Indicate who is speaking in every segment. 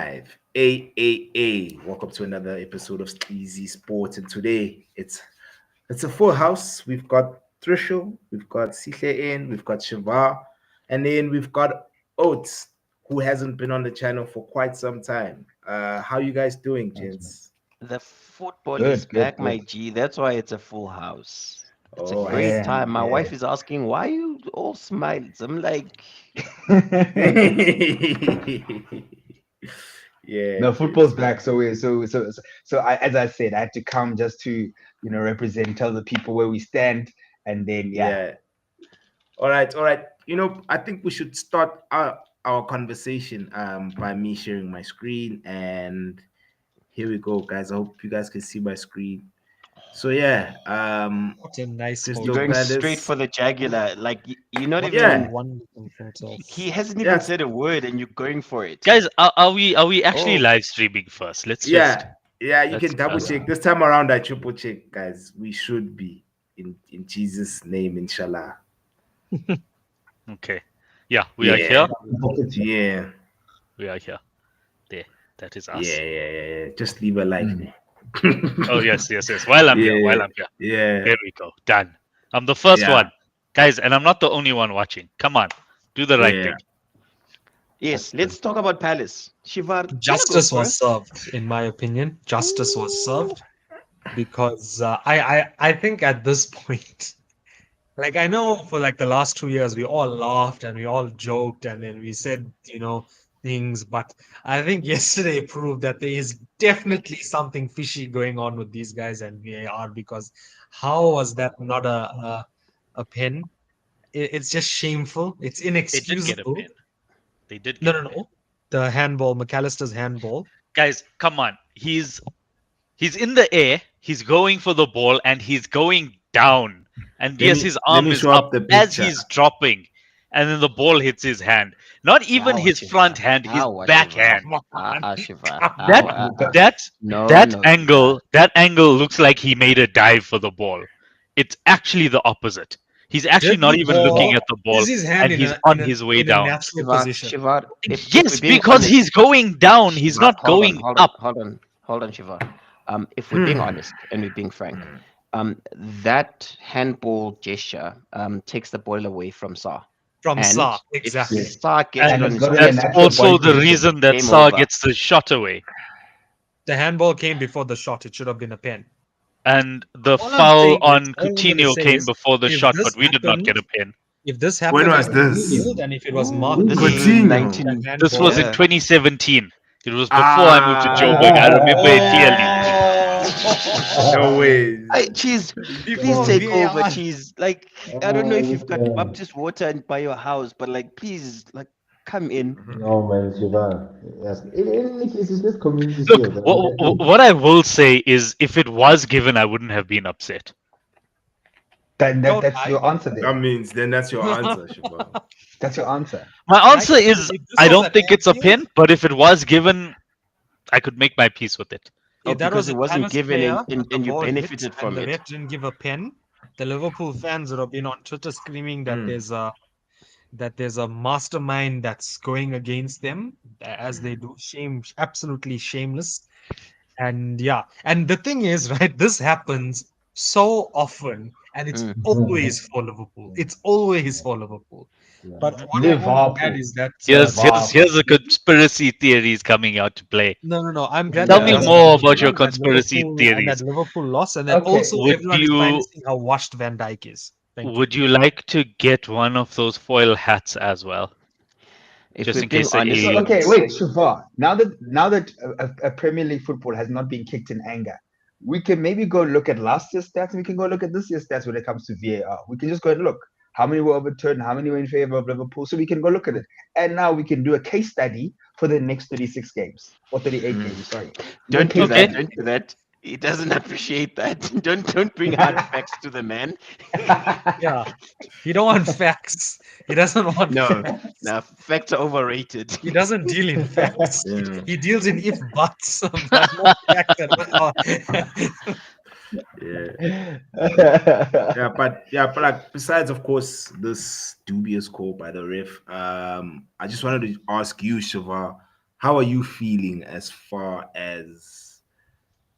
Speaker 1: live. A. Welcome to another episode of Easy Sports. And today it's a full house. We've got Trishul, we've got Sihle in, we've got Shiva, and then we've got Oates, who hasn't been on the channel for quite some time. How you guys doing, gents?
Speaker 2: The football is
Speaker 3: Good, good,
Speaker 2: back, my
Speaker 3: good.
Speaker 2: G. That's why it's a full house. It's a
Speaker 1: Oh, I
Speaker 2: great
Speaker 3: Yeah,
Speaker 1: see.
Speaker 2: time. My
Speaker 3: yeah.
Speaker 2: wife is asking, why you all smiles? I'm like,
Speaker 1: Yeah,
Speaker 3: No, football's
Speaker 1: it's
Speaker 3: back. As I said, I had to come just to represent, tell the people where we stand, and then
Speaker 1: yeah. All right. I think we should start our conversation by me sharing my screen, and here we go, guys. I hope you guys can see my screen. So yeah,
Speaker 4: What a nice
Speaker 2: you're
Speaker 1: Crystal
Speaker 4: photo.
Speaker 2: going straight
Speaker 1: Palace.
Speaker 2: for the jugular. Like, you're not
Speaker 4: What a
Speaker 1: Yeah,
Speaker 2: even,
Speaker 4: wonderful photo.
Speaker 2: he hasn't
Speaker 1: yeah,
Speaker 2: even said a word and you're going for it.
Speaker 5: Guys, are we actually
Speaker 2: Oh,
Speaker 5: live streaming first?
Speaker 1: yeah, yeah. You
Speaker 5: Let's
Speaker 1: can double
Speaker 5: trust.
Speaker 1: check this time around. I triple check, guys. We should be in Jesus' name, inshallah.
Speaker 5: Okay. Yeah, we are
Speaker 1: Yeah,
Speaker 5: here.
Speaker 1: yeah,
Speaker 5: We are here. There. That is
Speaker 1: yeah,
Speaker 5: us.
Speaker 1: yeah. Just leave a like.
Speaker 3: Mm.
Speaker 5: Oh yes. While I'm here.
Speaker 1: Yeah, yeah,
Speaker 5: There we go. Done. I'm the first
Speaker 1: yeah,
Speaker 5: one. Guys, and I'm not the only one watching. Come on. Do the right
Speaker 1: yeah.
Speaker 5: thing.
Speaker 2: yes. Let's talk about Palace. Shivar, you wanna go
Speaker 4: Justice was
Speaker 2: first?
Speaker 4: served, in my opinion. Justice was served because I think at this point, like I know for like the last 2 years, we all laughed and we all joked and then we said, things, but I think yesterday proved that there is definitely something fishy going on with these guys and VAR because how was that not a pen? It's just shameful. It's
Speaker 5: They did get a
Speaker 4: inexcusable.
Speaker 5: pin. They did
Speaker 4: No,
Speaker 5: get
Speaker 4: no,
Speaker 5: a pin.
Speaker 4: no. The handball, McAllister's handball.
Speaker 5: Guys, come on. He's in the air. He's going for the ball and he's going down. And yes, his
Speaker 1: Let
Speaker 5: arm
Speaker 1: me
Speaker 5: is
Speaker 1: show
Speaker 5: up
Speaker 1: up the
Speaker 5: as
Speaker 1: picture.
Speaker 5: he's dropping. And then the ball hits his hand. Not even
Speaker 2: Awa,
Speaker 5: his
Speaker 2: Shivar.
Speaker 5: front hand, his
Speaker 2: Awa,
Speaker 5: back
Speaker 2: Shivar.
Speaker 5: hand.
Speaker 2: Shivar.
Speaker 5: That that
Speaker 2: No,
Speaker 5: that
Speaker 2: no,
Speaker 5: angle that angle looks like he made a dive for the ball. It's actually the opposite. He's actually
Speaker 4: Did
Speaker 5: not
Speaker 4: the
Speaker 5: even looking
Speaker 4: ball
Speaker 5: at the ball
Speaker 4: is his hand
Speaker 5: and
Speaker 4: in
Speaker 5: he's
Speaker 4: a
Speaker 5: on his way
Speaker 4: in a
Speaker 5: down.
Speaker 4: natural
Speaker 2: Shivar,
Speaker 4: position?
Speaker 2: Shivar, if
Speaker 5: Yes,
Speaker 2: we're being
Speaker 5: because
Speaker 2: honest,
Speaker 5: he's going down. He's
Speaker 2: Shivar,
Speaker 5: not
Speaker 2: hold on,
Speaker 5: going
Speaker 2: hold on,
Speaker 5: up.
Speaker 2: hold on, Shivar. If we're being honest and we're being frank, that handball gesture takes the ball away from Sa.
Speaker 4: From
Speaker 2: And
Speaker 4: Sa,
Speaker 2: if
Speaker 4: exactly.
Speaker 2: Sa gets it
Speaker 5: And
Speaker 2: on
Speaker 3: it's
Speaker 2: his
Speaker 3: gotta be a
Speaker 2: chest,
Speaker 5: that's
Speaker 3: natural
Speaker 5: also
Speaker 3: body
Speaker 5: the
Speaker 3: position.
Speaker 5: reason that
Speaker 2: Game
Speaker 5: Sa
Speaker 2: over.
Speaker 5: gets the shot away.
Speaker 4: The handball came before the shot. It should have been a pen.
Speaker 5: And the
Speaker 4: All I'm
Speaker 5: foul
Speaker 4: saying
Speaker 5: on
Speaker 4: is, all I'm gonna
Speaker 5: Coutinho
Speaker 4: say
Speaker 5: came
Speaker 4: is,
Speaker 5: before the
Speaker 4: if
Speaker 5: shot,
Speaker 4: this
Speaker 5: but we did not get a
Speaker 4: happened,
Speaker 5: pin.
Speaker 4: if this
Speaker 1: When
Speaker 4: happened
Speaker 1: was
Speaker 4: on the
Speaker 1: this?
Speaker 4: field and if it was marked,
Speaker 2: this was
Speaker 1: Coutinho.
Speaker 2: 19.
Speaker 4: that
Speaker 5: This was in
Speaker 2: Yeah.
Speaker 5: 2017. It was before I moved to Joburg. I remember it clearly.
Speaker 1: No way.
Speaker 2: Cheese, please
Speaker 4: Before
Speaker 2: take
Speaker 4: VAR.
Speaker 2: over, Cheese. Like, I don't know if you've got Baptist water by your house, but like, please, like, come in.
Speaker 6: No, man, Shiva. Yes. In any case, it's just community
Speaker 5: Look,
Speaker 6: shield.
Speaker 5: what I will say is if it was given, I wouldn't have been upset.
Speaker 4: Don't
Speaker 3: That's
Speaker 4: lie.
Speaker 3: your answer
Speaker 1: That
Speaker 3: there.
Speaker 1: means then that's your answer, Shiva.
Speaker 3: That's your answer.
Speaker 5: My answer
Speaker 4: Like,
Speaker 5: is
Speaker 4: if this
Speaker 5: I
Speaker 4: was
Speaker 5: don't
Speaker 4: at
Speaker 5: think it's a
Speaker 4: Anfield,
Speaker 5: pin, but if it was given, I could make my peace with it.
Speaker 2: Oh,
Speaker 4: if that
Speaker 2: because
Speaker 4: was
Speaker 2: it
Speaker 4: a
Speaker 2: wasn't
Speaker 4: Palace
Speaker 2: given
Speaker 4: player
Speaker 2: and
Speaker 4: the
Speaker 2: you
Speaker 4: ball hit
Speaker 2: benefited
Speaker 4: and
Speaker 2: from
Speaker 4: the
Speaker 2: it.
Speaker 4: ref didn't give a pen, the Liverpool fans would have been on Twitter screaming that there's a mastermind that's going against them, as they do. Absolutely shameless. And yeah, and the thing is, right, this happens so often, and it's
Speaker 2: Mm.
Speaker 4: always for Liverpool. It's always for Liverpool. But what I'm
Speaker 3: Liverpool.
Speaker 4: glad is that
Speaker 5: Here's
Speaker 3: Liverpool.
Speaker 5: a conspiracy theories coming out to play.
Speaker 4: no. I'm glad
Speaker 5: Tell
Speaker 4: that
Speaker 5: me
Speaker 4: doesn't
Speaker 5: more
Speaker 4: happen,
Speaker 5: about your
Speaker 4: and that
Speaker 5: conspiracy
Speaker 4: and that
Speaker 5: theories.
Speaker 4: Liverpool lost, and then
Speaker 3: Okay.
Speaker 4: also
Speaker 5: Would
Speaker 4: everyone is
Speaker 5: you-
Speaker 4: finally seeing how washed Van Dijk is. Thank you.
Speaker 5: Would you like to get one of those foil hats as well?
Speaker 2: If
Speaker 5: Just
Speaker 2: we're
Speaker 5: in
Speaker 2: being
Speaker 5: case the
Speaker 2: honest,
Speaker 5: aliens-
Speaker 3: Okay, wait, Shiva. Now that a Premier League football has not been kicked in anger, we can maybe go look at last year's stats and we can go look at this year's stats when it comes to VAR. We can just go and look how many were overturned, how many were in favor of Liverpool, so we can go look at it. And now we can do a case study for the next 36 games or 38 games. Sorry,
Speaker 2: don't do
Speaker 3: case
Speaker 2: that.
Speaker 3: study.
Speaker 2: Don't do that. He doesn't appreciate that. Don't bring hard facts to the man.
Speaker 4: Yeah, he don't want facts. He doesn't want
Speaker 2: No,
Speaker 4: facts.
Speaker 2: no, facts are overrated.
Speaker 4: He doesn't deal in facts.
Speaker 1: Yeah.
Speaker 4: He deals in if buts, but not facts at all.
Speaker 1: Yeah, but like besides, of course, this dubious call by the ref, I just wanted to ask you, Shiva, how are you feeling as far as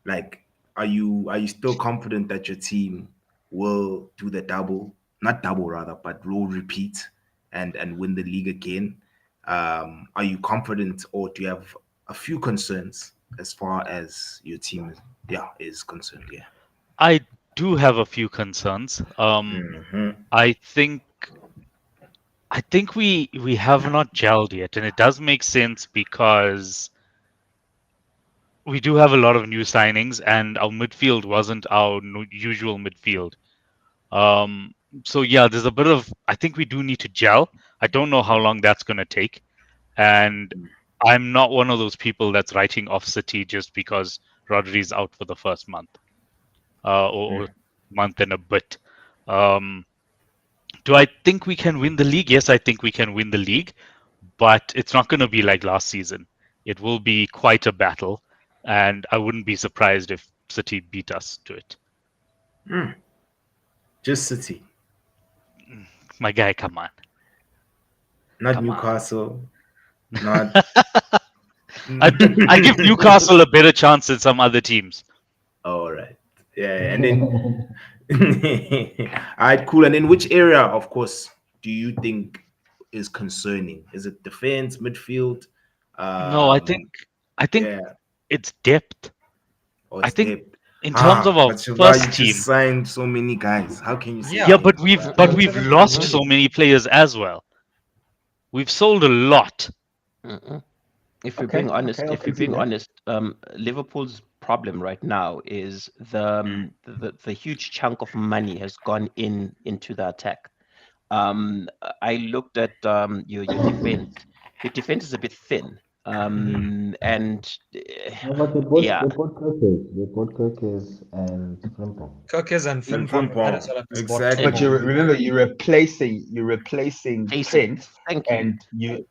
Speaker 1: like are you still confident that your team will do the double, not double rather, but will repeat and win the league again? Are you confident, or do you have a few concerns as far as your team is concerned? Yeah.
Speaker 5: I do have a few concerns.
Speaker 1: Hmm.
Speaker 5: I think we have not gelled yet, and it does make sense because we do have a lot of new signings, and our midfield wasn't our usual midfield. Um, so yeah, there's a bit of. I think we do need to gel. I don't know how long that's going to take, and I'm not one of those people that's writing off City just because Rodri's out for the first month, or month and a bit. Um, do I think we can win the league? Yes, I think we can win the league, but it's not going to be like last season. It will be quite a battle, and I wouldn't be surprised if City beat us to it.
Speaker 1: Just City,
Speaker 5: My guy, come on.
Speaker 1: not
Speaker 5: Come on.
Speaker 1: Newcastle, not.
Speaker 5: I give Newcastle a better chance than some other teams.
Speaker 1: All right. Yeah, and then all right, cool. And then which area, of course, do you think is concerning? Is it defense, midfield?
Speaker 5: No, I think
Speaker 1: Yeah,
Speaker 5: it's depth.
Speaker 1: or
Speaker 5: I
Speaker 1: it's
Speaker 5: think
Speaker 1: depth.
Speaker 5: in terms of our
Speaker 1: But Shiva, you
Speaker 5: first
Speaker 1: just
Speaker 5: team,
Speaker 1: signed so many guys. How can you say
Speaker 4: Yeah.
Speaker 5: yeah,
Speaker 1: depth?
Speaker 5: but we've
Speaker 4: Consider
Speaker 5: lost
Speaker 4: money.
Speaker 5: so many players as well. We've sold a lot.
Speaker 2: Mm-mm. If we're
Speaker 3: Okay,
Speaker 2: being honest,
Speaker 3: okay, I'll
Speaker 2: if we're being
Speaker 3: concede that.
Speaker 2: honest, Liverpool's problem right now is the huge chunk of money has gone into the attack. I looked at your defense. Your defense is a bit thin. And
Speaker 6: No, but
Speaker 2: yeah,
Speaker 6: they bought Kirkes. They bought Kirkes and Frimpong.
Speaker 4: Kirkes and
Speaker 1: And
Speaker 4: Frimpong, and
Speaker 1: Frimpong,
Speaker 4: Paris has bought 10
Speaker 1: exactly.
Speaker 3: But
Speaker 4: more
Speaker 3: you
Speaker 4: million.
Speaker 3: remember you're replacing
Speaker 2: Tracing.
Speaker 3: Trent,
Speaker 2: Thank you.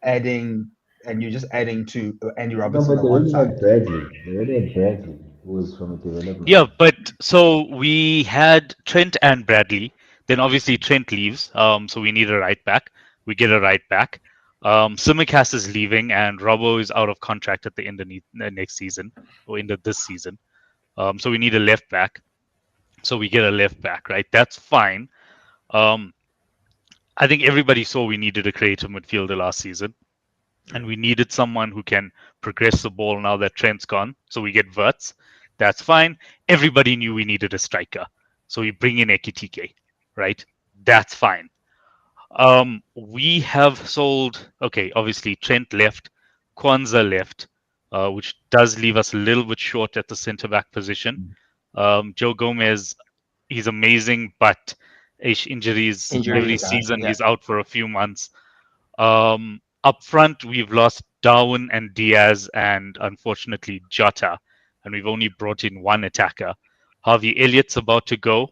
Speaker 3: and you're just adding to Andy
Speaker 6: No,
Speaker 3: Robertson
Speaker 6: but
Speaker 3: on
Speaker 6: they
Speaker 3: one
Speaker 6: already
Speaker 3: side.
Speaker 6: had Bradley. They already had Bradley, who was from a development.
Speaker 5: Yeah, but so we had Trent and Bradley. Then obviously Trent leaves. So we need a right back. We get a right back. Simicast is leaving, and Robbo is out of contract at the end of next season, or end of this season. So we need a left back. So we get a left back, right? That's fine. Um, I think everybody saw we needed a creative midfielder last season, and we needed someone who can progress the ball now that Trent's gone. So we get Verts. That's fine. Everybody knew we needed a striker. So we bring in Ekitike, right? That's fine. We have sold, okay, obviously Trent left, Kwanzaa left, which does leave us a little bit short at the centre back position. Joe Gomez, he's amazing, but injuries every
Speaker 2: Injuries.
Speaker 5: season,
Speaker 2: Yeah.
Speaker 5: he's out for a few months. Up front, we've lost Darwin and Diaz, and unfortunately Jota, and we've only brought in one attacker. Harvey Elliott's about to go,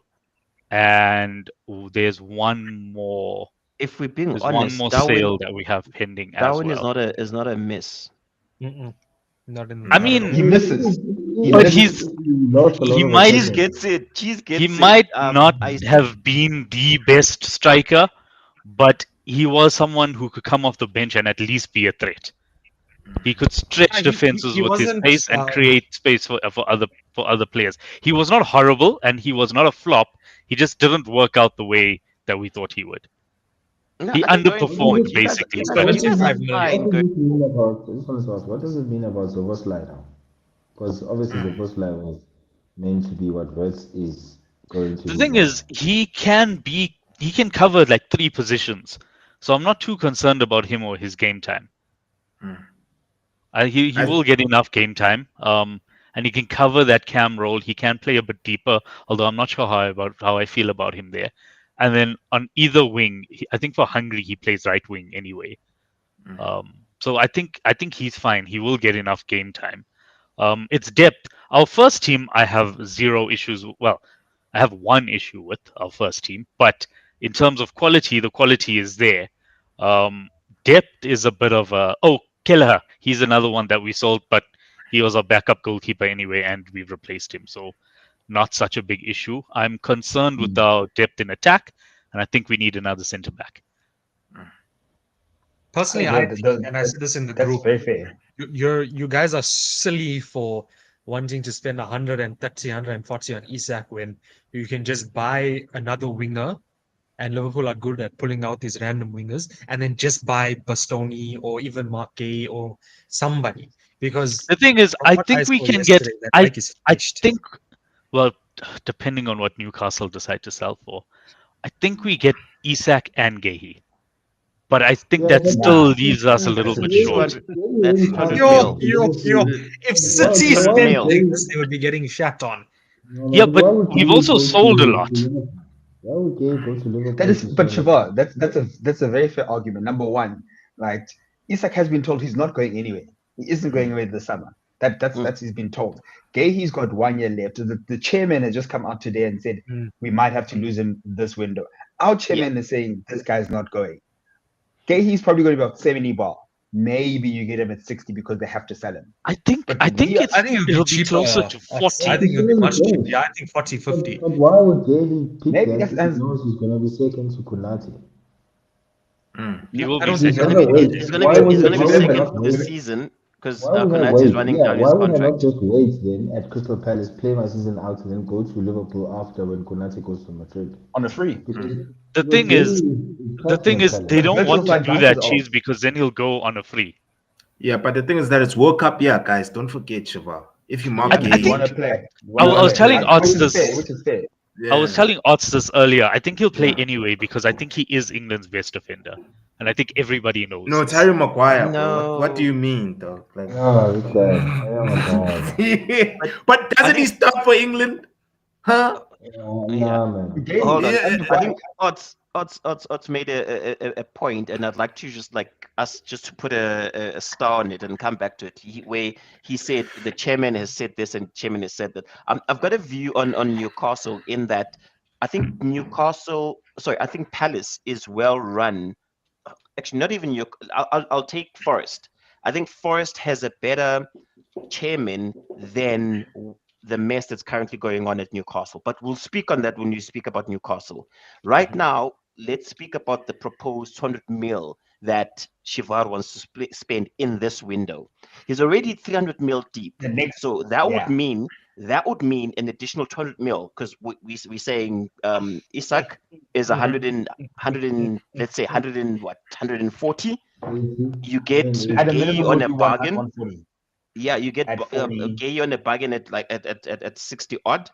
Speaker 5: and there's one more.
Speaker 2: If we're being
Speaker 5: There's one
Speaker 2: honest,
Speaker 5: more
Speaker 2: Darwin
Speaker 5: sale that we have pending as
Speaker 2: Darwin
Speaker 5: well.
Speaker 2: is not a miss.
Speaker 4: Mm-mm. Not in.
Speaker 5: I
Speaker 4: not at all.
Speaker 3: He
Speaker 5: mean,
Speaker 3: misses. He
Speaker 5: but
Speaker 3: misses.
Speaker 5: he's
Speaker 6: lost a lot
Speaker 5: he
Speaker 6: of
Speaker 5: might
Speaker 2: Cheese
Speaker 6: opportunities.
Speaker 2: gets it. Cheese gets
Speaker 5: he
Speaker 2: it.
Speaker 5: might not
Speaker 2: I
Speaker 5: have been the best striker, but he was someone who could come off the bench and at least be a threat. He could stretch
Speaker 4: He
Speaker 5: defenses with his
Speaker 4: wasn't.
Speaker 5: pace and create space for other players. He was not horrible and he was not a flop. He just didn't work out the way that we thought he would.
Speaker 2: No,
Speaker 5: He
Speaker 2: I think going forward,
Speaker 5: underperformed basically.
Speaker 2: you
Speaker 5: But
Speaker 2: guys are
Speaker 4: 75 million.
Speaker 2: fine.
Speaker 6: What does this mean about? I just want to ask, what does it mean about Soboslai now? Because obviously Soboslai was meant to be what Verts is going to
Speaker 5: the
Speaker 6: be
Speaker 5: thing
Speaker 6: now.
Speaker 5: is, he can cover like 3 positions. So I'm not too concerned about him or his game time. He
Speaker 1: I-
Speaker 5: will get enough game time. And he can cover that cam role. He can play a bit deeper, although I'm not sure how I feel about him there. And then on either wing, I think for Hungary he plays right wing anyway. So I think he's fine. He will get enough game time. It's depth. Our first team, I have 0 issues. Well, I have 1 issue with our first team, but in terms of quality, the quality is there. Depth is a bit of a Kelleher. He's another one that we sold, but he was our backup goalkeeper anyway, and we've replaced him. So not such a big issue. I'm concerned with our depth in attack, and I think we need another centre back.
Speaker 4: Personally, I think, and I said this in the
Speaker 3: That's
Speaker 4: group,
Speaker 3: very fair.
Speaker 4: you guys are silly for wanting to spend 130, 140 on Isak when you can just buy another winger, and Liverpool are good at pulling out these random wingers, and then just buy Bastoni or even Mark Gay or somebody. Because
Speaker 5: The thing is,
Speaker 4: from
Speaker 5: I
Speaker 4: what I
Speaker 5: think we
Speaker 4: saw
Speaker 5: can get.
Speaker 4: yesterday, that
Speaker 5: I
Speaker 4: Mike is
Speaker 5: I
Speaker 4: finished.
Speaker 5: think, well, depending on what Newcastle decide to sell for, I think we get Isak and Gehi. But I think
Speaker 6: Yeah,
Speaker 5: that
Speaker 6: but
Speaker 5: still
Speaker 3: Nah.
Speaker 5: leaves us a little
Speaker 2: That's
Speaker 5: bit
Speaker 6: Gay,
Speaker 5: short.
Speaker 2: 200.
Speaker 6: Gay
Speaker 2: That's
Speaker 6: really
Speaker 2: 200
Speaker 6: can't go
Speaker 4: Yo,
Speaker 2: mil.
Speaker 6: to
Speaker 4: yo, yo.
Speaker 6: Liverpool.
Speaker 4: If
Speaker 6: Why,
Speaker 4: City
Speaker 2: Hundred
Speaker 6: why
Speaker 4: spent
Speaker 6: would
Speaker 2: mil.
Speaker 6: Gay,
Speaker 4: like this, they would be getting shat on.
Speaker 6: no,
Speaker 5: Yeah,
Speaker 6: but
Speaker 5: but
Speaker 6: why would
Speaker 5: we've
Speaker 6: Gay
Speaker 5: also
Speaker 6: go
Speaker 5: sold a
Speaker 6: to
Speaker 5: lot.
Speaker 6: Liverpool? Why would Gay go to Liverpool
Speaker 3: That is,
Speaker 6: to
Speaker 3: but
Speaker 6: spend that
Speaker 3: Shiva,
Speaker 6: much?
Speaker 3: that's a very fair argument. Number one, right? Isak has been told he's not going anywhere. He isn't going away this summer. That's he's been told. Gay, he's got 1 year left. The chairman has just come out today and said
Speaker 4: Mm.
Speaker 3: we might have to lose him this window. Our chairman is saying this guy's not going. Gay, he's probably going to be about 70 bar. Maybe you get him at 60 because they have to sell him.
Speaker 5: I think
Speaker 3: But
Speaker 5: I
Speaker 3: we
Speaker 5: think
Speaker 3: are,
Speaker 4: I think it would be
Speaker 5: it'll be
Speaker 4: cheaper.
Speaker 5: closer to
Speaker 4: I
Speaker 5: 40.
Speaker 4: think it would be
Speaker 6: Considering
Speaker 4: much
Speaker 6: the
Speaker 4: cheaper.
Speaker 6: bench.
Speaker 4: Yeah, I think 40, 50.
Speaker 6: But why would Gay pick
Speaker 3: maybe
Speaker 6: that
Speaker 3: that's
Speaker 6: if he knows he's going to be second to Konate?
Speaker 5: He
Speaker 3: no,
Speaker 5: will
Speaker 4: I
Speaker 5: be
Speaker 4: don't
Speaker 6: He's
Speaker 4: think
Speaker 5: second.
Speaker 6: gonna wait.
Speaker 2: He's gonna
Speaker 6: Why
Speaker 2: be
Speaker 6: would
Speaker 2: he's
Speaker 6: he?
Speaker 2: gonna be
Speaker 6: Why would he
Speaker 2: second
Speaker 6: not
Speaker 2: this
Speaker 6: wait?
Speaker 2: season because
Speaker 6: Why would I
Speaker 2: Konate is
Speaker 6: wait?
Speaker 2: running
Speaker 6: Yeah,
Speaker 2: down
Speaker 6: why
Speaker 2: his
Speaker 6: would I not
Speaker 2: contract.
Speaker 6: just wait then at Crystal Palace, play my season out, and then go to Liverpool after when Konate goes to Madrid?
Speaker 3: on a free.
Speaker 6: Because
Speaker 5: The
Speaker 6: because
Speaker 5: thing is,
Speaker 6: is
Speaker 5: the thing
Speaker 6: customer
Speaker 5: is,
Speaker 6: Palace.
Speaker 5: they
Speaker 3: But
Speaker 5: don't want
Speaker 3: Virgil's
Speaker 5: to
Speaker 3: van
Speaker 5: do
Speaker 3: Dijk is
Speaker 5: that,
Speaker 3: old.
Speaker 5: Cheese, because then he'll go on a free.
Speaker 1: Yeah, but the thing is that it's World Cup. Yeah, guys, don't forget Shiva. If you mark
Speaker 2: Yeah,
Speaker 5: I
Speaker 1: Gay,
Speaker 3: You want
Speaker 5: think
Speaker 3: to play. You
Speaker 5: I,
Speaker 3: want
Speaker 5: I
Speaker 3: to
Speaker 5: was
Speaker 3: play.
Speaker 5: telling
Speaker 3: Which is fair.
Speaker 5: Odds
Speaker 3: Which is fair.
Speaker 5: I was
Speaker 1: yeah,
Speaker 5: telling Ots this earlier. I think he'll play
Speaker 1: yeah.
Speaker 5: anyway because I think he is England's best defender, and I think everybody knows
Speaker 1: No, it's
Speaker 5: this.
Speaker 1: Harry Maguire, bro. What do you
Speaker 2: No,
Speaker 1: mean, dog? Like,
Speaker 6: Oh, this guy. Oh my God.
Speaker 2: but
Speaker 1: but
Speaker 2: I
Speaker 1: doesn't he
Speaker 2: think
Speaker 1: start for England? Huh?
Speaker 2: yeah.
Speaker 6: Nah, man.
Speaker 3: Gay,
Speaker 2: Hold on.
Speaker 1: Yeah.
Speaker 2: I think Odds made a point, and I'd like to just like us just to put a star on it and come back to it. Where he said the chairman has said this and chairman has said that. I've got a view on Newcastle in that I think I think Palace is well run. Actually, not even I'll take Forest. I think Forest has a better chairman than the mess that's currently going on at Newcastle. But we'll speak on that when you speak about Newcastle. Right now, let's speak about the proposed 200 mil that Shivar wants to spend in this window. He's already 300 mil deep.
Speaker 3: the next.
Speaker 2: So that would
Speaker 3: Yeah.
Speaker 2: mean an additional 200 mil because we're saying Isak is 100 let's say 100 and what 140.
Speaker 6: 80,
Speaker 2: You get
Speaker 3: At a
Speaker 2: Gay
Speaker 3: minimum,
Speaker 2: on
Speaker 3: we'll
Speaker 2: a
Speaker 3: do
Speaker 2: bargain.
Speaker 3: 140.
Speaker 2: Yeah, you get
Speaker 3: At 40.
Speaker 2: Gay on a bargain at like at 60 odd.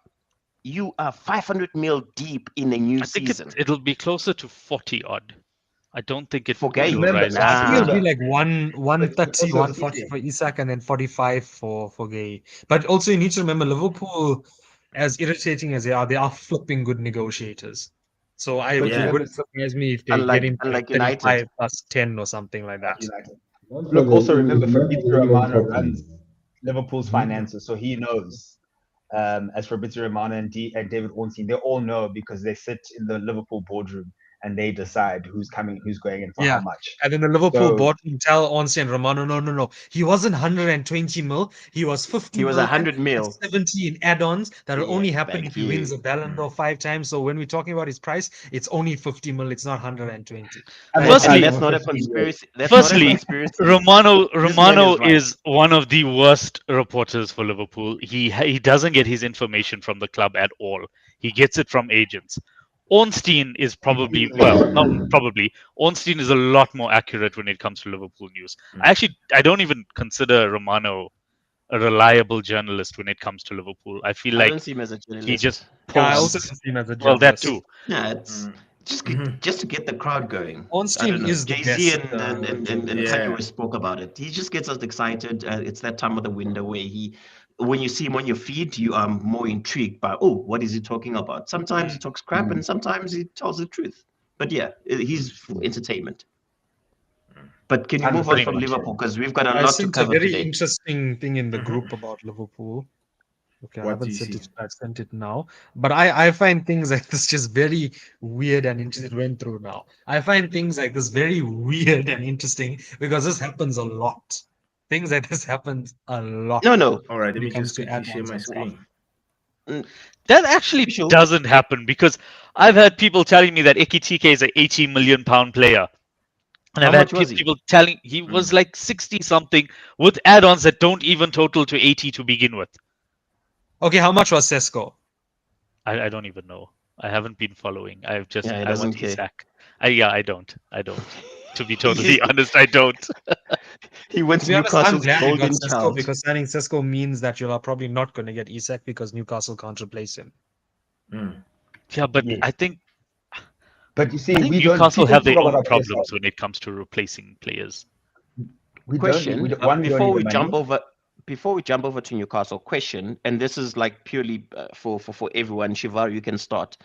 Speaker 2: You are 500 mil deep in a new
Speaker 5: I think
Speaker 2: season.
Speaker 5: it'll be closer to 40 odd. I don't think
Speaker 2: For Gay?
Speaker 5: it'll
Speaker 3: Remember,
Speaker 5: rise.
Speaker 4: I think it'll be
Speaker 2: Nah.
Speaker 4: like 130,
Speaker 3: also
Speaker 4: 140
Speaker 3: CJ.
Speaker 4: for Isak and then 45 for Gay. But also you need to remember Liverpool, as irritating as they are flipping good negotiators. So it
Speaker 1: Yeah.
Speaker 4: wouldn't surprise me if they get into
Speaker 2: Unlike
Speaker 4: 35
Speaker 2: United.
Speaker 4: plus 10 or something like that.
Speaker 3: United.
Speaker 6: Don't
Speaker 3: Look,
Speaker 6: forget,
Speaker 3: also remember
Speaker 6: remember
Speaker 3: Fabrizio
Speaker 6: the England
Speaker 3: Romano
Speaker 6: top
Speaker 3: runs
Speaker 6: team.
Speaker 3: Liverpool's finances, so he knows. As Fabrizio Romano and David Ornstein, they all know because they sit in the Liverpool boardroom and they decide who's coming, who's going in for
Speaker 4: Yeah.
Speaker 3: how much.
Speaker 4: And then the Liverpool
Speaker 3: So-
Speaker 4: board will tell Onsi and Romano, no. He wasn't 120 mil. He was 50
Speaker 2: He was
Speaker 4: mil
Speaker 2: 100
Speaker 4: and
Speaker 2: mil.
Speaker 4: 70 in add-ons. That'll
Speaker 2: Yeah,
Speaker 4: only happen
Speaker 2: thank
Speaker 4: if he wins
Speaker 2: you.
Speaker 4: the Ballon d'Or 5 times. So when we're talking about his price, it's only 50 mil. It's not 120.
Speaker 3: And
Speaker 5: Firstly-
Speaker 2: that's not a
Speaker 3: 15 years.
Speaker 2: conspiracy. That's not a
Speaker 5: Firstly,
Speaker 2: conspiracy.
Speaker 5: Romano
Speaker 2: This man is right.
Speaker 5: is one of the worst reporters for Liverpool. He doesn't get his information from the club at all. He gets it from agents. Ornstein is probably not probably. Ornstein is a lot more accurate when it comes to Liverpool news. I don't even consider Romano a reliable journalist when it comes to Liverpool. I feel
Speaker 2: I
Speaker 5: like
Speaker 2: don't see him as a journalist.
Speaker 5: he just
Speaker 4: Yeah, I also
Speaker 5: posts.
Speaker 4: see him as a
Speaker 5: Well, that
Speaker 4: journalist.
Speaker 5: too.
Speaker 2: Yeah, it's just to get the crowd going. I
Speaker 4: Ornstein
Speaker 2: don't know.
Speaker 4: is the
Speaker 2: Jay-Z
Speaker 4: best.
Speaker 2: and
Speaker 1: Yeah.
Speaker 2: Kanye spoke about it. He just gets us excited. It's that time of the window where when you see him on your feed, you are more intrigued by, oh, what is he talking about? Sometimes he talks crap and sometimes he tells the truth. But yeah, he's for entertainment. But can you move on from
Speaker 3: 100%.
Speaker 2: Liverpool? Because we've got a
Speaker 4: I
Speaker 2: lot to
Speaker 4: sent a
Speaker 2: cover
Speaker 4: very
Speaker 2: today.
Speaker 4: interesting thing in the group about Liverpool. Okay, I
Speaker 1: What do
Speaker 4: haven't
Speaker 1: you
Speaker 4: sent
Speaker 1: see?
Speaker 4: it. I sent it now. But I find things like this just very weird and interesting. It went through now. I find things like this very weird and interesting because this happens a lot. Things like this happens a lot.
Speaker 2: No.
Speaker 1: All right, let
Speaker 4: when
Speaker 1: me
Speaker 4: it comes
Speaker 1: just
Speaker 4: to
Speaker 1: quickly share
Speaker 4: add-ons
Speaker 1: my
Speaker 4: and stuff.
Speaker 1: screen.
Speaker 5: That actually
Speaker 2: Sure.
Speaker 5: doesn't happen because I've had people telling me that Ekitike is an 80 million pound player. And
Speaker 2: How
Speaker 5: I've had
Speaker 2: much was he?
Speaker 5: people telling he was like 60 something with add-ons that don't even total to 80 to begin with.
Speaker 4: Okay, how much was Sesko?
Speaker 5: I don't even know. I haven't been following.
Speaker 2: Yeah, he
Speaker 5: I want
Speaker 2: doesn't care.
Speaker 5: Isak. I don't. I don't. To be totally honest, I don't.
Speaker 2: He
Speaker 4: To
Speaker 2: wants
Speaker 4: be honest, I'm
Speaker 2: Newcastle's
Speaker 4: glad you got
Speaker 2: golden
Speaker 4: Sesko
Speaker 2: child.
Speaker 4: because signing Sesko means that you're probably not going to get Isak because Newcastle can't replace him.
Speaker 5: Yeah, but
Speaker 3: Yes.
Speaker 5: I think
Speaker 3: But you see, we don't.
Speaker 5: Newcastle
Speaker 3: People
Speaker 5: have their
Speaker 3: talk
Speaker 5: own
Speaker 3: about
Speaker 5: problems when it comes to replacing players.
Speaker 3: We don't. We
Speaker 2: Question
Speaker 3: don't, one, we don't
Speaker 2: before
Speaker 3: need the
Speaker 2: we
Speaker 3: money.
Speaker 2: before we jump over to Newcastle. Question, and this is like purely for everyone. Shivar, you can start.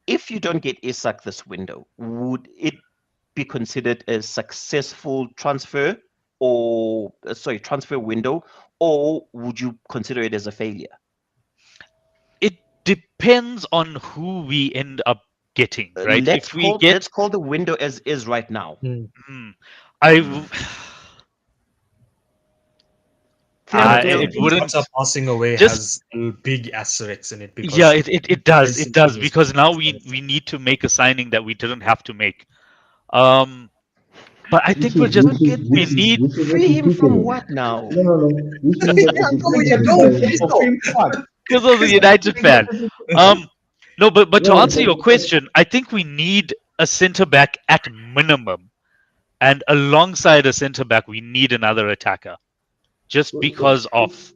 Speaker 2: If you don't get Isak this window, would it be considered a successful transfer or transfer window, or would you consider it as a failure?
Speaker 5: It depends on who we end up getting, right? If we get,
Speaker 2: let's call the window as is right now.
Speaker 5: I, it wouldn't.
Speaker 4: Jota passing away
Speaker 5: Just
Speaker 4: has big asterisks in it
Speaker 5: yeah,
Speaker 4: because
Speaker 5: it does. It does
Speaker 4: basically
Speaker 5: because now we need to make a signing that we didn't have to make. But I think we're just we need.
Speaker 2: Free him from what now?
Speaker 6: No. Which means that
Speaker 3: Yeah,
Speaker 6: if
Speaker 3: so you're doing this for free fun.
Speaker 5: Because I was a United fan. No, but to
Speaker 6: No,
Speaker 5: answer your question, I think we need a centre back at minimum, and alongside a centre back, we need another attacker, just because of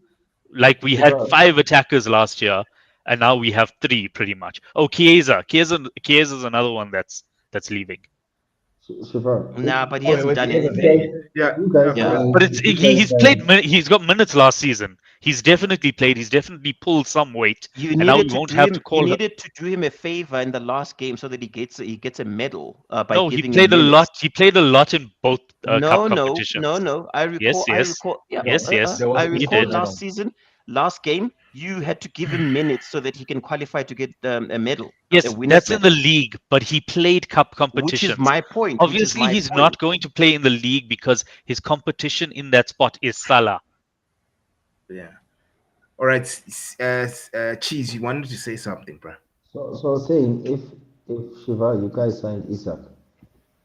Speaker 5: like we had 5 attackers last year, and now we have 3 pretty much. Oh, Chiesa is another one that's leaving.
Speaker 6: Shiva,
Speaker 2: Nah, but he
Speaker 3: Oh,
Speaker 2: hasn't
Speaker 3: was
Speaker 2: done
Speaker 3: he ever
Speaker 2: anything.
Speaker 1: Yeah,
Speaker 6: you guys,
Speaker 2: Yeah.
Speaker 5: But it's he's played he's got minutes last season. He's definitely played. He's definitely pulled some weight,
Speaker 2: You
Speaker 5: and now
Speaker 2: needed
Speaker 5: we
Speaker 2: to
Speaker 5: won't
Speaker 2: do
Speaker 5: have
Speaker 2: him.
Speaker 5: to
Speaker 2: You
Speaker 5: call.
Speaker 2: needed to do him a favor in the last game so that he gets a medal by
Speaker 5: No, he
Speaker 2: giving him
Speaker 5: played a lot.
Speaker 2: minutes.
Speaker 5: He played a lot in both cup
Speaker 2: No.
Speaker 5: competitions.
Speaker 2: I recall.
Speaker 5: Yes,
Speaker 2: I
Speaker 5: yes,
Speaker 2: recall. Yeah.
Speaker 5: yes.
Speaker 3: There was
Speaker 2: I
Speaker 3: a
Speaker 5: He
Speaker 2: recall
Speaker 5: did.
Speaker 3: medal.
Speaker 2: last season, last game. You had to give him minutes so that he can qualify to get a medal, a
Speaker 5: Yes,
Speaker 2: winner's
Speaker 5: that's in the
Speaker 2: medal.
Speaker 5: league, but he played cup
Speaker 2: Which is
Speaker 5: competitions.
Speaker 2: my point.
Speaker 5: Obviously, he's not going to play in the league because his competition in that spot is Salah.
Speaker 1: yeah. All right, Cheese, you wanted to say something, bro?
Speaker 6: so I was saying, if Shiva, you guys signed Isak,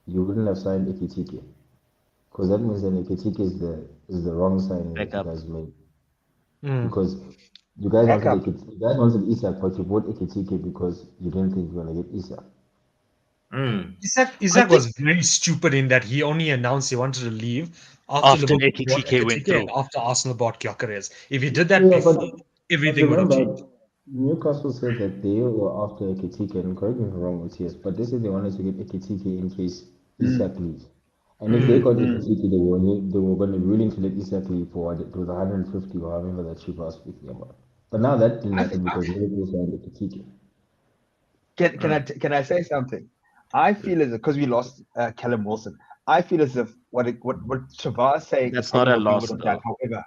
Speaker 6: you wouldn't have signed Ekitike, because that means then Ekitike is the wrong signing that you
Speaker 2: Backup.
Speaker 6: guys made,
Speaker 4: Hmm.
Speaker 6: because you guys wanted
Speaker 3: Backup.
Speaker 6: You guys wanted Isak, but you bought Ekitike because you didn't think you were gonna get Isak.
Speaker 4: Isaac was very stupid in that he only announced he wanted to leave after
Speaker 5: After
Speaker 4: Liverpool bought
Speaker 5: Ekitike went
Speaker 4: Ekitike and
Speaker 5: through.
Speaker 4: after Arsenal bought Gyökeres. If he did that
Speaker 6: Yeah,
Speaker 4: before,
Speaker 6: but
Speaker 4: everything would have
Speaker 6: remember,
Speaker 4: changed.
Speaker 6: Newcastle said that they were after Ekitike, and correct me if I'm wrong, Matthias, but they said they wanted to get Ekitike in case Isak leaves. And if they got Ekitike, they were going to be willing to let Isak leave for what, it was 150 or however that cheap was speaking about. But now that didn't
Speaker 3: I
Speaker 6: happen
Speaker 3: think,
Speaker 6: because Liverpool signed Ekitike.
Speaker 3: can I say something? I feel as if because we lost Callum Wilson, I feel as if what Shavar's saying
Speaker 2: That's
Speaker 3: is probably
Speaker 2: not a
Speaker 3: what we
Speaker 2: loss,
Speaker 3: would have done.
Speaker 2: though.
Speaker 3: However,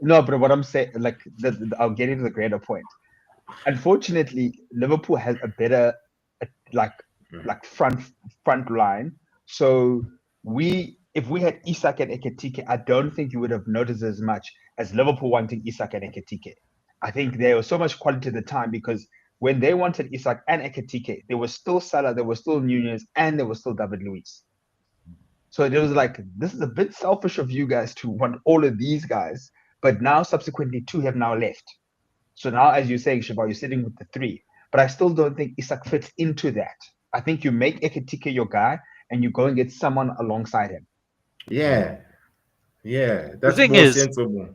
Speaker 3: no, but what I'm saying, like, I'll get into the greater point. Unfortunately, Liverpool has a better, like, front line. So if we had Isak and Ekitike, I don't think you would have noticed as much as Liverpool wanting Isak and Ekitike. I think there was so much quality at the time because when they wanted Isak and Ekitike, there was still Salah, there was still Nunez, and there was still David Luiz. So it was like, this is a bit selfish of you guys to want all of these guys, but now subsequently 2 have now left. So now, as you're saying, Shabba, you're sitting with the 3. But I still don't think Isak fits into that. I think you make Ekitike your guy and you go and get someone alongside him.
Speaker 1: Yeah,
Speaker 5: The
Speaker 1: that's
Speaker 5: thing
Speaker 1: more
Speaker 5: is,
Speaker 1: sensible.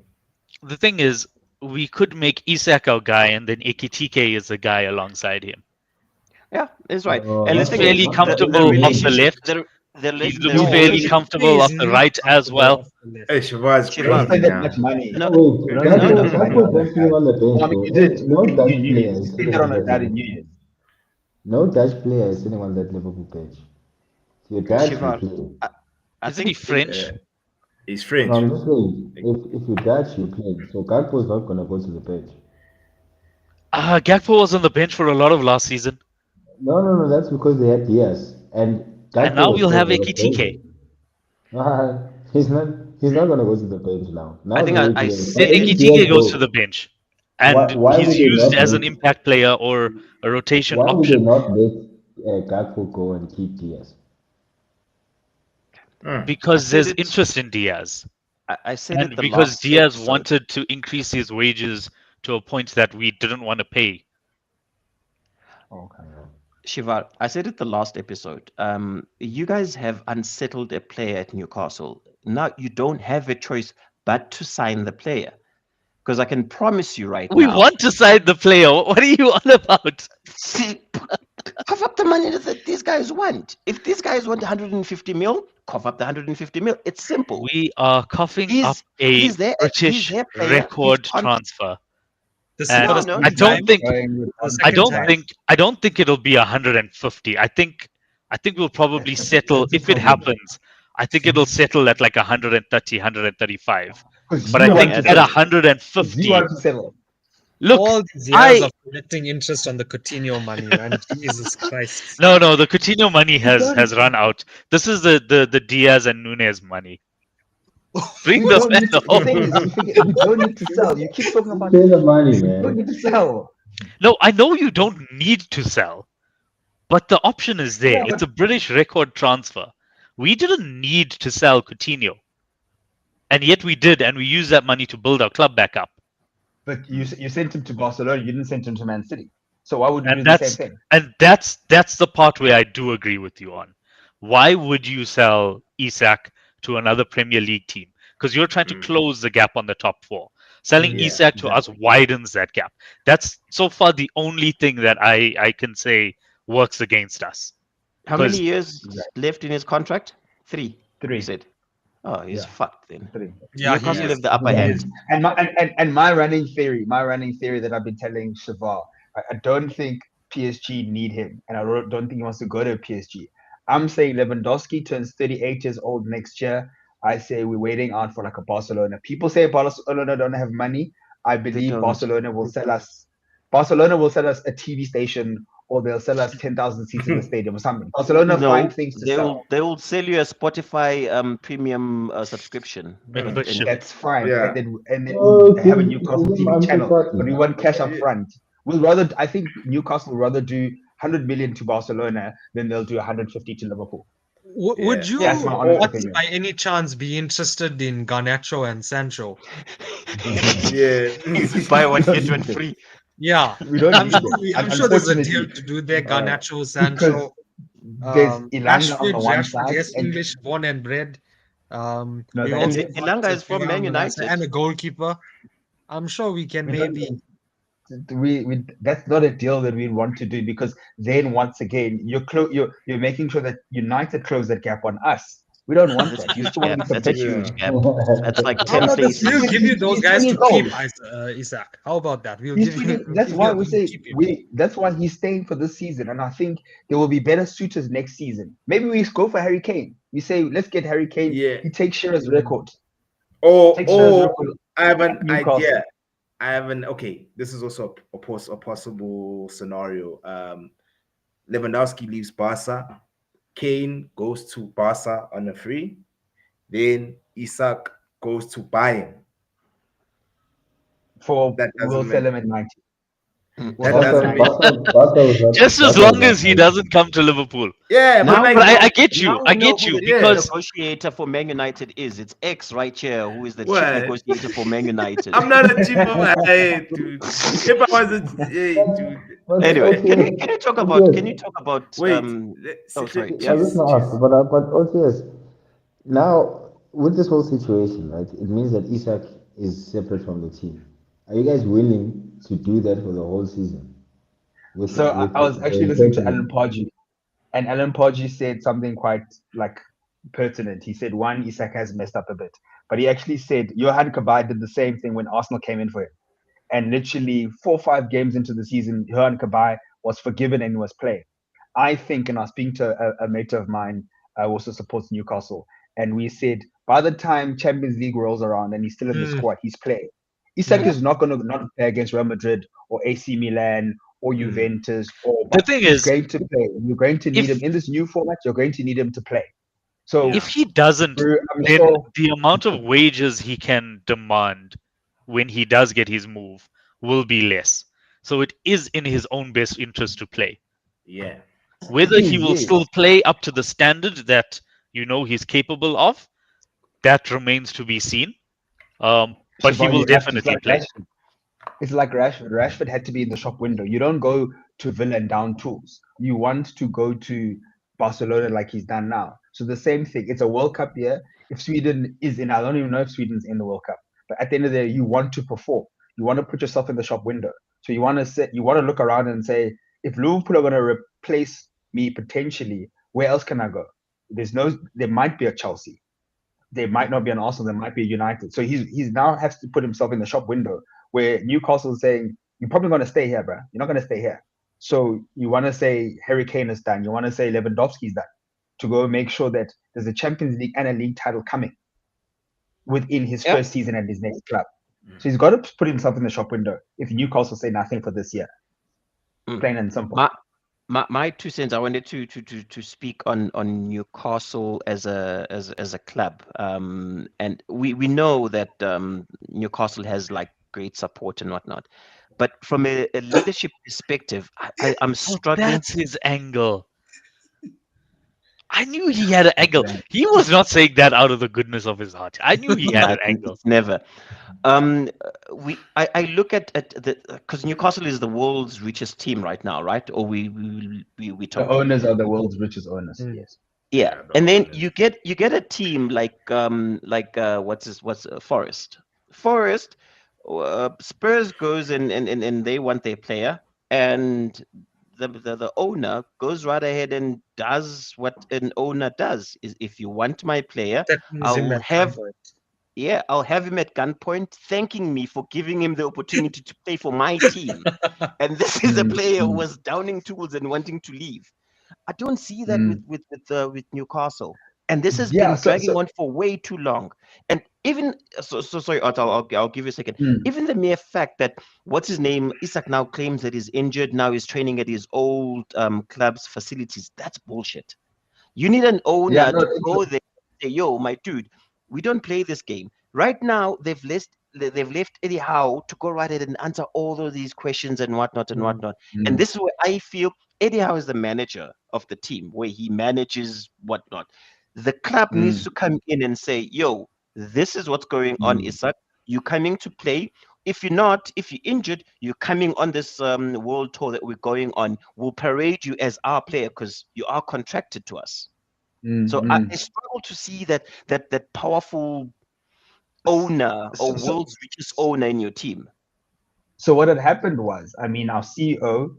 Speaker 5: we could make Isak our guy, and then Ekitike is a guy alongside him.
Speaker 2: Yeah, that's right.
Speaker 6: No,
Speaker 2: And the
Speaker 5: He's
Speaker 2: thing
Speaker 5: fairly
Speaker 2: is,
Speaker 5: comfortable
Speaker 2: the
Speaker 5: off the
Speaker 2: relationship,
Speaker 5: left. He looks fairly comfortable off the right as well.
Speaker 1: Hey, Shiva is
Speaker 2: Shiva.
Speaker 3: You don't
Speaker 1: crazy
Speaker 3: spend that
Speaker 1: now.
Speaker 3: much money.
Speaker 2: No,
Speaker 6: wait,
Speaker 3: You don't spend that much money on that
Speaker 6: Gakpo's sitting
Speaker 3: guy.
Speaker 6: on the bench,
Speaker 3: Well, I mean,
Speaker 6: though.
Speaker 3: you did.
Speaker 6: No
Speaker 3: In
Speaker 6: Dutch
Speaker 3: New
Speaker 6: player
Speaker 3: Year's.
Speaker 6: is
Speaker 3: You
Speaker 6: sitting
Speaker 3: spent that
Speaker 6: on
Speaker 3: on
Speaker 6: that
Speaker 3: that in
Speaker 6: Liverpool
Speaker 3: New
Speaker 6: bench.
Speaker 3: Year's.
Speaker 6: No Dutch player is sitting on that Liverpool bench. If you're Dutch, you
Speaker 2: Shiva,
Speaker 6: play.
Speaker 2: I
Speaker 5: Isn't he
Speaker 2: think
Speaker 5: French?
Speaker 1: He's
Speaker 6: No,
Speaker 1: French.
Speaker 6: I'm just saying, if you're Dutch, you play. So Gakpo's not gonna go to the bench.
Speaker 5: Gakpo was on the bench for a lot of last season,
Speaker 6: No, that's because they had Diaz. And
Speaker 5: and
Speaker 6: Gakpo
Speaker 5: now
Speaker 6: was
Speaker 5: we'll
Speaker 6: still
Speaker 5: have
Speaker 6: very
Speaker 5: Ekitike.
Speaker 6: he's not gonna go to the bench now.
Speaker 2: I
Speaker 6: Now
Speaker 2: think
Speaker 6: the way
Speaker 2: I
Speaker 6: Diaz, why
Speaker 5: Then
Speaker 2: said
Speaker 6: did
Speaker 2: it.
Speaker 6: Diaz
Speaker 5: Ekitike goes to
Speaker 6: go?
Speaker 5: the bench, and
Speaker 6: Why
Speaker 5: he's
Speaker 6: did they
Speaker 5: used
Speaker 6: not
Speaker 5: as an
Speaker 6: let
Speaker 5: impact player or a rotation
Speaker 6: why did they
Speaker 5: option.
Speaker 6: not let Gakpo go and keep Diaz?
Speaker 5: because
Speaker 2: said
Speaker 5: there's
Speaker 2: it-
Speaker 5: interest in Diaz.
Speaker 2: I said it
Speaker 5: And
Speaker 2: the
Speaker 5: because
Speaker 2: last
Speaker 5: Diaz
Speaker 2: episode.
Speaker 5: wanted to increase his wages to a point that we didn't want to pay.
Speaker 3: Okay.
Speaker 2: Shiva, I said it the last episode. You guys have unsettled a player at Newcastle. Now you don't have a choice but to sign the player. Because I can promise you right
Speaker 5: We
Speaker 2: now.
Speaker 5: want to sign the player. What are you on about?
Speaker 2: See, cough up the money that these guys want. If these guys want 150 mil, cough up the 150 mil. It's simple.
Speaker 5: We are coughing up
Speaker 2: He's
Speaker 5: a British
Speaker 2: their player.
Speaker 5: record transfer.
Speaker 4: This is
Speaker 5: And
Speaker 4: for the
Speaker 2: No,
Speaker 4: second
Speaker 5: I don't
Speaker 4: time.
Speaker 5: think
Speaker 3: Going with
Speaker 4: The
Speaker 3: on
Speaker 4: second time.
Speaker 5: I don't think it'll be 150. I think we'll probably settle
Speaker 3: That's the
Speaker 5: if it
Speaker 3: problem.
Speaker 5: happens. I think it'll settle at like 130, 135.
Speaker 3: Because
Speaker 5: But
Speaker 3: you
Speaker 5: I
Speaker 3: want
Speaker 5: think
Speaker 3: to
Speaker 5: at
Speaker 3: settle. 'Cause you
Speaker 5: 150,
Speaker 3: want to settle.
Speaker 5: look,
Speaker 4: All these years of collecting interest on the Coutinho money, man. Jesus Christ.
Speaker 5: no, the Coutinho money
Speaker 3: We
Speaker 5: has
Speaker 3: don't-
Speaker 5: run out. This is the Diaz and Nunez money. Bring
Speaker 3: We
Speaker 5: the
Speaker 3: don't
Speaker 5: men
Speaker 3: need to, the
Speaker 5: home.
Speaker 3: thing is, we don't need to sell. You keep talking about
Speaker 6: Pay the money,
Speaker 3: we don't
Speaker 6: man.
Speaker 3: need to sell.
Speaker 5: No, I know you don't need to sell, but the option is there.
Speaker 3: Yeah,
Speaker 5: It's a British record transfer. We didn't need to sell Coutinho, and yet we did, and we used that money to build our club back up.
Speaker 3: But you sent him to Barcelona. You didn't send him to Man City. So why would you
Speaker 5: And
Speaker 3: do the same thing?
Speaker 5: that's the part where I do agree with you on. Why would you sell Isak to another Premier League team? Because you're trying to close the gap on the top four. Selling
Speaker 3: Yeah,
Speaker 5: Isak to us widens that gap. That's so far the only thing that I can say works against us.
Speaker 2: How many
Speaker 5: 'Cause-
Speaker 2: years
Speaker 3: Exactly.
Speaker 2: left in his contract? 3.
Speaker 3: Three.
Speaker 2: You said. Oh, he's
Speaker 3: Yeah.
Speaker 2: fucked then.
Speaker 3: Three.
Speaker 4: Yeah, he
Speaker 2: Newcastle
Speaker 4: is.
Speaker 2: have the upper
Speaker 3: He
Speaker 2: hand.
Speaker 3: is. And my running theory that I've been telling Shavar, I don't think PSG need him, and I don't think he wants to go to PSG. I'm saying Lewandowski turns 38 years old next year. I say we're waiting out for like a Barcelona. People say Barcelona don't have money. I believe
Speaker 2: don't.
Speaker 3: Barcelona will sell us. Barcelona will sell us a TV station, or they'll sell us 10,000 seats in the stadium or something. Barcelona find things to sell.
Speaker 2: they will sell you a Spotify premium subscription.
Speaker 5: Membership.
Speaker 3: That's fine.
Speaker 1: Yeah.
Speaker 3: And then
Speaker 6: Oh,
Speaker 3: we'll have a
Speaker 6: give
Speaker 3: Newcastle
Speaker 6: them
Speaker 3: TV channel,
Speaker 6: anti-party.
Speaker 3: but we want cash up front. I think Newcastle will rather do 100 million to Barcelona than they'll do 150 to Liverpool.
Speaker 4: Would you
Speaker 3: That's my honest
Speaker 4: not
Speaker 3: opinion.
Speaker 4: by any chance be interested in Garnacho and Sancho?
Speaker 1: Yeah.
Speaker 2: Buy one
Speaker 3: We don't
Speaker 2: get one
Speaker 3: need them.
Speaker 2: free.
Speaker 4: Yeah.
Speaker 3: We don't
Speaker 4: I'm
Speaker 3: need
Speaker 4: sure,
Speaker 3: them.
Speaker 4: I'm sure there's a deal
Speaker 3: Unfortunately,
Speaker 4: to do there. Garnacho,
Speaker 3: because
Speaker 4: Sancho,
Speaker 3: there's Ilanga on the one
Speaker 4: Rashford,
Speaker 3: side,
Speaker 4: yes,
Speaker 3: and
Speaker 4: English, born and bred.
Speaker 3: No,
Speaker 4: We
Speaker 3: that-
Speaker 4: also
Speaker 2: And
Speaker 4: got
Speaker 2: Ilanga is from Man
Speaker 4: Fernando Massa
Speaker 2: United.
Speaker 4: and a goalkeeper. I'm sure we can
Speaker 3: we don't
Speaker 4: maybe.
Speaker 3: we that's not a deal that we want to do, because then once again you're making sure that United close that gap on us. We don't want
Speaker 2: That's a
Speaker 3: that. You
Speaker 2: huge
Speaker 3: still want
Speaker 2: gap.
Speaker 3: to be
Speaker 2: That's a
Speaker 3: competitive.
Speaker 2: huge gap. That's like
Speaker 4: How
Speaker 2: 10
Speaker 4: about this?
Speaker 2: places.
Speaker 4: We'll give you those
Speaker 3: He's
Speaker 4: guys to
Speaker 3: winning
Speaker 4: keep,
Speaker 3: goals.
Speaker 4: Isaac. How about that? We'll
Speaker 3: He's
Speaker 4: give you.
Speaker 3: winning-
Speaker 4: we'll
Speaker 3: that's
Speaker 4: give
Speaker 3: why
Speaker 4: you
Speaker 3: we
Speaker 4: them
Speaker 3: say
Speaker 4: to keep you.
Speaker 3: that's why he's staying for this season, and I think there will be better suitors next season. Maybe we go for Harry Kane. We say let's get Harry Kane.
Speaker 1: Yeah.
Speaker 3: He takes Shearer's record.
Speaker 1: Oh,
Speaker 3: Takes Shearer's
Speaker 1: oh,
Speaker 3: record.
Speaker 1: I have an
Speaker 3: Newcastle.
Speaker 1: idea. Okay, this is also a possible scenario. Lewandowski leaves Barca. Kane goes to Barca on a free. Then Isak goes to Bayern.
Speaker 3: For
Speaker 1: That doesn't
Speaker 3: we'll
Speaker 1: make-
Speaker 3: sell him at 90.
Speaker 2: Mm.
Speaker 3: We'll
Speaker 1: That
Speaker 3: sell him
Speaker 1: doesn't
Speaker 3: at 90.
Speaker 5: Just as long as he doesn't come to Liverpool.
Speaker 1: Yeah,
Speaker 2: Now-
Speaker 1: but
Speaker 5: But
Speaker 1: like,
Speaker 5: I get you.
Speaker 2: Now
Speaker 5: I
Speaker 2: we know
Speaker 5: get
Speaker 2: who
Speaker 5: you
Speaker 2: the
Speaker 5: because
Speaker 2: negotiator for Man United is. It's X right here, who is the chief
Speaker 1: What?
Speaker 2: negotiator for Man United.
Speaker 1: I'm not a cheap hey, dude. If I was a hey, dude.
Speaker 2: Anyway, can you talk about? Can you talk about?
Speaker 1: Wait.
Speaker 2: Oh, sorry.
Speaker 6: I
Speaker 2: Yeah.
Speaker 6: was gonna ask, but OTS, now with this whole situation, right? It means that Isak is separate from the team. Are you guys willing to do that for the whole season?
Speaker 3: So I was actually listening to Alan Podgy, and Alan Podgy said something quite like pertinent. He said, one, Isak has messed up a bit, but he actually said Johan Kabay did the same thing when Arsenal came in for him, and literally 4 or 5 games into the season, Johan Kabay was forgiven and was playing. I think, and I was speaking to a mate of mine who also supports Newcastle, and we said by the time Champions League rolls around and he's still in the squad, he's playing. Isak is not going to not play against Real Madrid or AC Milan or Juventus.
Speaker 5: The thing
Speaker 3: he's
Speaker 5: is,
Speaker 3: going to play. You're going to need
Speaker 5: if-
Speaker 3: him in this new format. You're going to need him to play. So
Speaker 5: if he doesn't,
Speaker 3: I'm
Speaker 5: then
Speaker 3: sure
Speaker 5: the amount of wages he can demand when he does get his move will be less. So it is in his own best interest to play.
Speaker 1: Yeah.
Speaker 5: Whether he will
Speaker 3: Yes.
Speaker 5: still play up to the standard that you know he's capable of. That remains to be seen. But he
Speaker 3: Siobhan,
Speaker 5: will
Speaker 3: you have to. It's
Speaker 5: definitely
Speaker 3: like
Speaker 5: play.
Speaker 3: Rashford. It's like Rashford. Rashford had to be in the shop window. You don't go to Villa and down tools. You want to go to Barcelona like he's done now. So the same thing. It's a World Cup year. If Sweden is in, I don't even know if Sweden's in the World Cup. But at the end of the day, you want to perform. You want to put yourself in the shop window. So you want to say, you want to look around and say, if Liverpool are going to replace me potentially, where else can I go? There might be a Chelsea. There might not be an Arsenal. There might be a United. So he's now has to put himself in the shop window where Newcastle is saying, you're probably going to stay here, bro. You're not going to stay here. So you want to say Harry Kane is done. You want to say Lewandowski's done to go make sure that there's a Champions League and a league title coming within his
Speaker 2: Yeah.
Speaker 3: first season at his next club. So he's got to put himself in the shop window if Newcastle say nothing for this year. Plain and simple.
Speaker 2: My 2 cents. I wanted to speak on Newcastle as a club, and we know that Newcastle has like great support and whatnot, but from a leadership perspective, I'm struggling.
Speaker 5: That's his angle. I knew he had an angle. He was not saying that out of the goodness of his heart. I knew he had an angle.
Speaker 2: It's never. I look at the because Newcastle is the world's richest team right now, right? Or we
Speaker 3: The
Speaker 2: talk.
Speaker 3: owners are the world's richest owners. Yes.
Speaker 2: Yeah, and then you get a team like Forest. Forest, Spurs goes and they want their player, and the owner goes right ahead and does what an owner does. Is if you want my player, I'll have him at gunpoint, thanking me for giving him the opportunity to play for my team. And this is a player who was downing tools and wanting to leave. I don't see that with Newcastle, and this has been dragging on for way too long. And even sorry, Otto, I'll give you a second. Even the mere fact that what's his name, Isak, now claims that he's injured, now he's training at his old club's facilities. That's bullshit. You need an owner to go there and say, "Yo, my dude, we don't play this game." Right now, they've left Eddie Howe to go right ahead and answer all of these questions and whatnot and whatnot. And this is where I feel Eddie Howe is the manager of the team, where he manages whatnot. The club needs to come in and say, "Yo, this is what's going on, Isak. You're coming to play. If you're injured, you're coming on this world tour that we're going on. We'll parade you as our player because you are contracted to us." So I struggle to see that powerful owner or world's richest owner in your team.
Speaker 3: So what had happened was, I mean, our CEO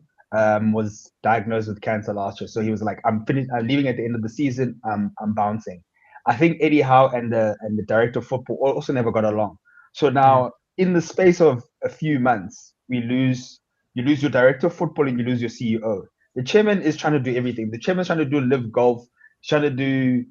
Speaker 3: was diagnosed with cancer last year. So he was like, I'm finished. I'm leaving at the end of the season. I'm bouncing. I think Eddie Howe and the director of football also never got along. So now, in the space of a few months, you lose your director of football and you lose your CEO. The chairman is trying to do everything. The chairman's trying to do live golf, trying to do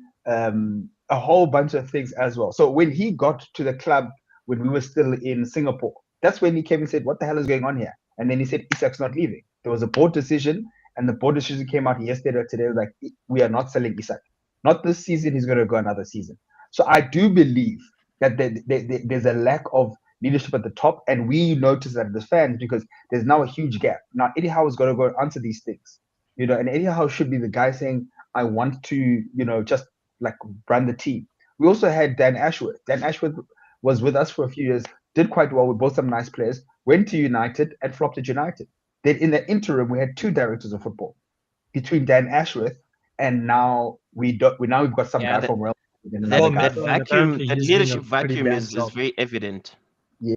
Speaker 3: a whole bunch of things as well. So when he got to the club when we were still in Singapore, that's when he came and said, "What the hell is going on here?" And then he said, "Isak's not leaving." There was a board decision, and the board decision came out yesterday or today. Like, we are not selling Isak. Not this season. He's going to go another season. So I do believe that there's a lack of leadership at the top, and we notice that as fans because there's now a huge gap. Now Eddie Howe is going to go answer these things, and Eddie Howe should be the guy saying, "I want to, just like run the team." We also had Dan Ashworth. Dan Ashworth was with us for a few years, did quite well with both some nice players, went to United and flopped at United. Then in the interim, we had 2 directors of football between Dan Ashworth and now we've got some guy from Real
Speaker 2: That leadership vacuum is very evident.
Speaker 3: Yeah,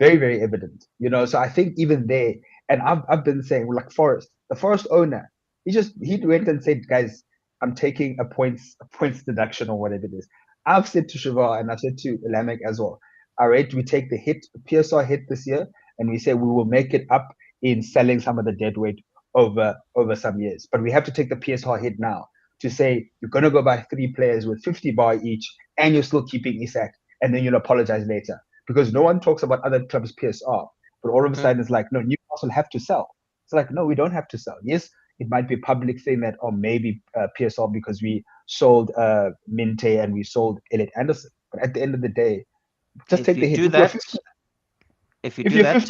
Speaker 3: very, very evident. So I think even there, and I've been saying like the Forest owner, he went and said, "Guys, I'm taking a points deduction or whatever it is." I've said to Shiva and I've said to Lamek as well, all right, we take the PSR hit this year, and we say we will make it up in selling some of the dead weight over some years. But we have to take the PSR hit now to say you're going to go buy 3 players with 50 bar each, and you're still keeping Isak, and then you'll apologize later. Because no one talks about other clubs' PSR, but all of a sudden it's like, no, Newcastle have to sell. It's like, no, we don't have to sell. Yes, it might be a public thing that, or maybe PSR because we sold Minte and we sold Elliot Anderson. But at the end of the day, just take the hit.
Speaker 2: If you do that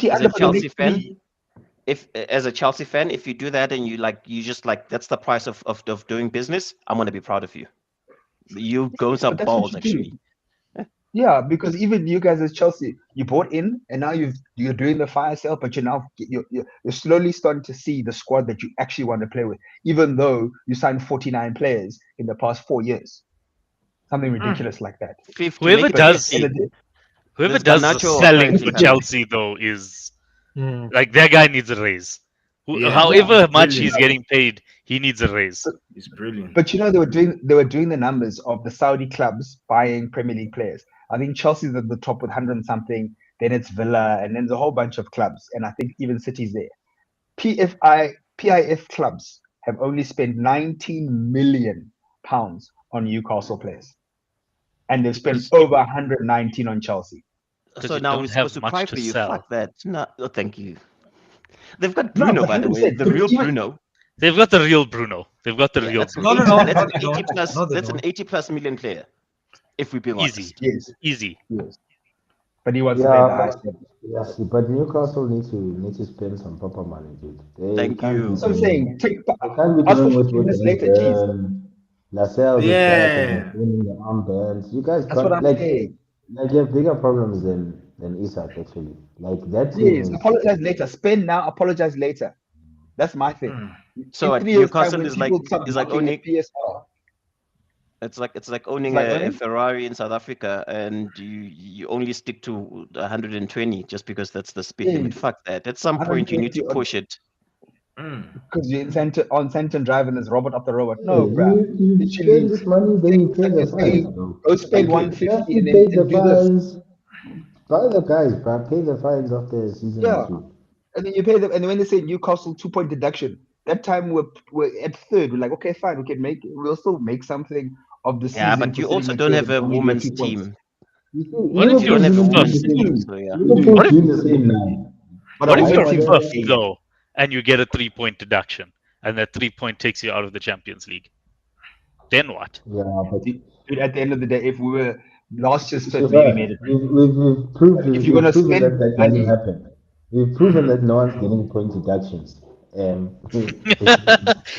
Speaker 2: as a Chelsea fan, if you do that and you just like that's the price of doing business, I'm gonna be proud of you. You go some
Speaker 3: But that's what
Speaker 2: balls
Speaker 3: you do.
Speaker 2: actually.
Speaker 3: Yeah, because even you guys as Chelsea, you bought in, and now you're doing the fire sale, but you're slowly starting to see the squad that you actually want to play with, even though you signed 49 players in the past 4 years, something ridiculous like that.
Speaker 2: 50.
Speaker 5: Whoever
Speaker 2: Make it
Speaker 5: does-
Speaker 2: 50.
Speaker 5: Whoever
Speaker 2: There's
Speaker 5: does the
Speaker 2: Garnacho
Speaker 5: selling
Speaker 2: apparently
Speaker 5: for
Speaker 2: coming.
Speaker 5: Chelsea though is
Speaker 4: Mm.
Speaker 5: like that guy needs a raise.
Speaker 1: Yeah.
Speaker 5: However
Speaker 1: He's
Speaker 5: much
Speaker 1: brilliant.
Speaker 5: he's getting paid, he needs a raise.
Speaker 1: He's brilliant.
Speaker 3: But you know they were doing the numbers of the Saudi clubs buying Premier League players. I think Chelsea's at the top with 100 and something. Then it's Villa, and then there's a whole bunch of clubs, and I think even City's there. PIF clubs have only spent 19 million pounds on Newcastle players, and they've spent
Speaker 5: Because-
Speaker 3: over 119 on Chelsea.
Speaker 5: Because
Speaker 2: So
Speaker 5: you
Speaker 2: now
Speaker 5: don't
Speaker 2: we're
Speaker 5: have
Speaker 2: supposed to
Speaker 5: much
Speaker 2: cry
Speaker 5: to
Speaker 2: for you.
Speaker 5: sell.
Speaker 2: Fuck that. No, oh, thank you. They've got
Speaker 3: No,
Speaker 2: Bruno,
Speaker 3: but
Speaker 2: by the way.
Speaker 3: 100%,
Speaker 2: The
Speaker 3: but
Speaker 2: real
Speaker 3: even-
Speaker 2: Bruno.
Speaker 5: They've got the real Bruno. They've got the
Speaker 2: Yeah,
Speaker 5: real
Speaker 2: that's an
Speaker 5: Bruno.
Speaker 4: No, no,
Speaker 2: 80
Speaker 4: no,
Speaker 2: that's an
Speaker 4: they
Speaker 2: 80
Speaker 4: don't.
Speaker 2: plus.
Speaker 4: No, they
Speaker 2: That's an
Speaker 4: don't.
Speaker 2: 80 plus million player. If we're being
Speaker 5: Easy.
Speaker 2: honest.
Speaker 3: Yes,
Speaker 5: Easy.
Speaker 3: yes. But he wants to play the
Speaker 6: Yeah,
Speaker 3: highest level.
Speaker 6: yes, but Newcastle need to spend some proper money, dude. They
Speaker 2: Thank
Speaker 6: can't
Speaker 2: you.
Speaker 6: be
Speaker 3: So I'm
Speaker 6: doing-
Speaker 3: saying,
Speaker 6: They can't be
Speaker 3: ask for
Speaker 6: doing with
Speaker 3: forgiveness later, jeez.
Speaker 6: Lascelles is back and
Speaker 1: Yeah.
Speaker 6: winning the armbands. You guys
Speaker 3: That's what
Speaker 6: can't
Speaker 3: I'm saying.
Speaker 6: like you have bigger problems than Isak actually. Like that team
Speaker 3: Yes,
Speaker 6: is
Speaker 3: apologize later. Spend now, apologize later. That's my thing.
Speaker 1: Mm.
Speaker 2: So
Speaker 3: In
Speaker 2: what,
Speaker 3: 3 years' time,
Speaker 2: Newcastle
Speaker 3: when
Speaker 2: is like
Speaker 3: people start
Speaker 2: is like
Speaker 3: knocking at
Speaker 2: owning.
Speaker 3: PSR,
Speaker 2: It's like owning
Speaker 3: like
Speaker 2: a
Speaker 3: owning?
Speaker 2: Ferrari in South Africa, and you only stick to 120 just because that's the speed limit.
Speaker 3: Yes.
Speaker 2: Fuck that. At some point, you need to
Speaker 3: 120
Speaker 2: push it.
Speaker 1: Mm.
Speaker 3: because you're on Santon Drive and there's robot after robot.
Speaker 6: Yeah,
Speaker 3: No, bruh.
Speaker 6: you
Speaker 3: Literally,
Speaker 6: spend this money, then you pay the
Speaker 3: like I say,
Speaker 6: fines, bro.
Speaker 3: go spend
Speaker 6: Like,
Speaker 3: 150
Speaker 6: just
Speaker 3: and
Speaker 6: pay
Speaker 3: then
Speaker 6: the
Speaker 3: do this.
Speaker 6: fines. Buy the guys, bro. Pay the fines after the season
Speaker 3: Yeah.
Speaker 6: or two.
Speaker 3: And then you pay them. And when they say Newcastle 2-point deduction, that time we're at third. We're like, okay, fine, we'll still make something of the season.
Speaker 2: Yeah, but
Speaker 3: for
Speaker 2: you
Speaker 3: sitting
Speaker 2: also
Speaker 3: at
Speaker 2: don't
Speaker 3: third
Speaker 2: have
Speaker 3: and
Speaker 2: a
Speaker 3: only get
Speaker 2: women's
Speaker 3: 2 points.
Speaker 2: team.
Speaker 6: You see,
Speaker 5: What if
Speaker 2: You don't have a
Speaker 6: Liverpool's
Speaker 2: women's
Speaker 6: doing the
Speaker 2: team,
Speaker 6: same.
Speaker 2: so yeah.
Speaker 6: Liverpool's
Speaker 5: What if-
Speaker 6: doing the same now.
Speaker 3: But
Speaker 5: What
Speaker 3: a
Speaker 5: if
Speaker 3: white
Speaker 5: you're
Speaker 3: team is
Speaker 5: first
Speaker 3: okay.
Speaker 5: though, and you get a 3-point deduction, and that 3-point takes you out of the Champions League? Then what?
Speaker 6: Yeah, but
Speaker 3: Dude, at the end of the day, if we were last year's fifth,
Speaker 6: so
Speaker 3: maybe
Speaker 6: far,
Speaker 3: made it.
Speaker 6: we've proved
Speaker 3: If you're gonna
Speaker 6: that
Speaker 3: spend
Speaker 6: that
Speaker 3: money,
Speaker 6: doesn't happen. We've proven that no one's getting point deductions.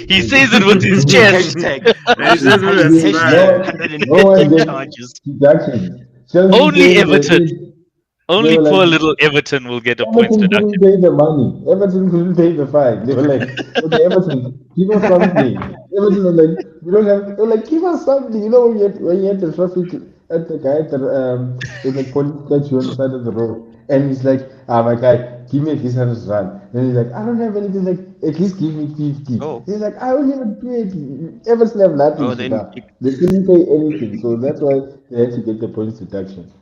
Speaker 5: He says it with his chest.
Speaker 2: Hashtag.
Speaker 1: He says with a
Speaker 2: Hashtag
Speaker 1: smile.
Speaker 2: 150 charges.
Speaker 6: deductions. Chelsea
Speaker 5: Only
Speaker 6: came, they
Speaker 5: Everton.
Speaker 6: did-
Speaker 5: Only
Speaker 6: They were
Speaker 5: poor
Speaker 6: like-
Speaker 5: little Everton will get a points
Speaker 6: Everton
Speaker 5: deduction.
Speaker 6: couldn't pay the money. Everton couldn't pay the fine. They were like, okay, Everton, give us something. Everton was like, we don't have. They were like, give us something. You know when you had the traffic at the guy at the police statue on the side of the road, and he's like, my guy, give me this hundred rand. And he's like, I don't have anything. Like, at least give me 50.
Speaker 2: Oh.
Speaker 6: He's like, I only have 20. Everton have nothing.
Speaker 2: Oh, then
Speaker 6: Shiva.
Speaker 2: you-
Speaker 6: They couldn't pay anything, so that's why they had to get the points deduction.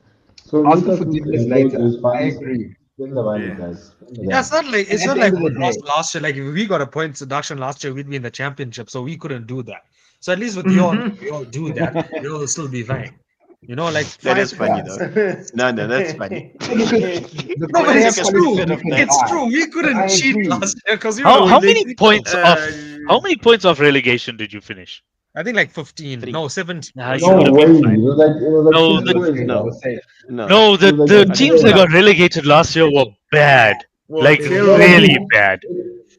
Speaker 6: So
Speaker 3: ask for
Speaker 6: Newcastle
Speaker 3: forgiveness
Speaker 6: can
Speaker 3: later.
Speaker 6: those
Speaker 3: I
Speaker 6: fines.
Speaker 3: agree.
Speaker 6: Spend the money,
Speaker 1: Yeah.
Speaker 6: guys. Spend the
Speaker 4: Yeah, it's
Speaker 6: money.
Speaker 4: not like
Speaker 3: And at the end of the
Speaker 4: we lost
Speaker 3: day-
Speaker 4: last year. Like if we got a points deduction last year, we'd be in the championship, so we couldn't do that. So at least with you all, we all do that. We'll still be fine. You know, like
Speaker 2: That is
Speaker 4: fine.
Speaker 2: funny though. No, that's funny.
Speaker 3: The
Speaker 4: No, but
Speaker 3: player
Speaker 4: it's
Speaker 3: quality
Speaker 4: true.
Speaker 3: cannot be
Speaker 4: It's
Speaker 3: high.
Speaker 4: true. We couldn't
Speaker 3: I
Speaker 4: cheat
Speaker 3: agree.
Speaker 4: last year because
Speaker 5: How many points
Speaker 1: Uh,
Speaker 5: off? How many points off relegation did you finish?
Speaker 4: I think like 15.
Speaker 2: 3.
Speaker 4: No, 17.
Speaker 5: Nah, you
Speaker 6: No
Speaker 5: would have
Speaker 6: way.
Speaker 5: been fine.
Speaker 6: It was like
Speaker 5: No,
Speaker 6: 6
Speaker 5: the-
Speaker 6: points.
Speaker 2: no.
Speaker 3: I was safe.
Speaker 2: No.
Speaker 5: No, the
Speaker 6: Like,
Speaker 5: teams that got relegated last year were bad.
Speaker 1: Well,
Speaker 5: Like
Speaker 1: terrible.
Speaker 5: really bad.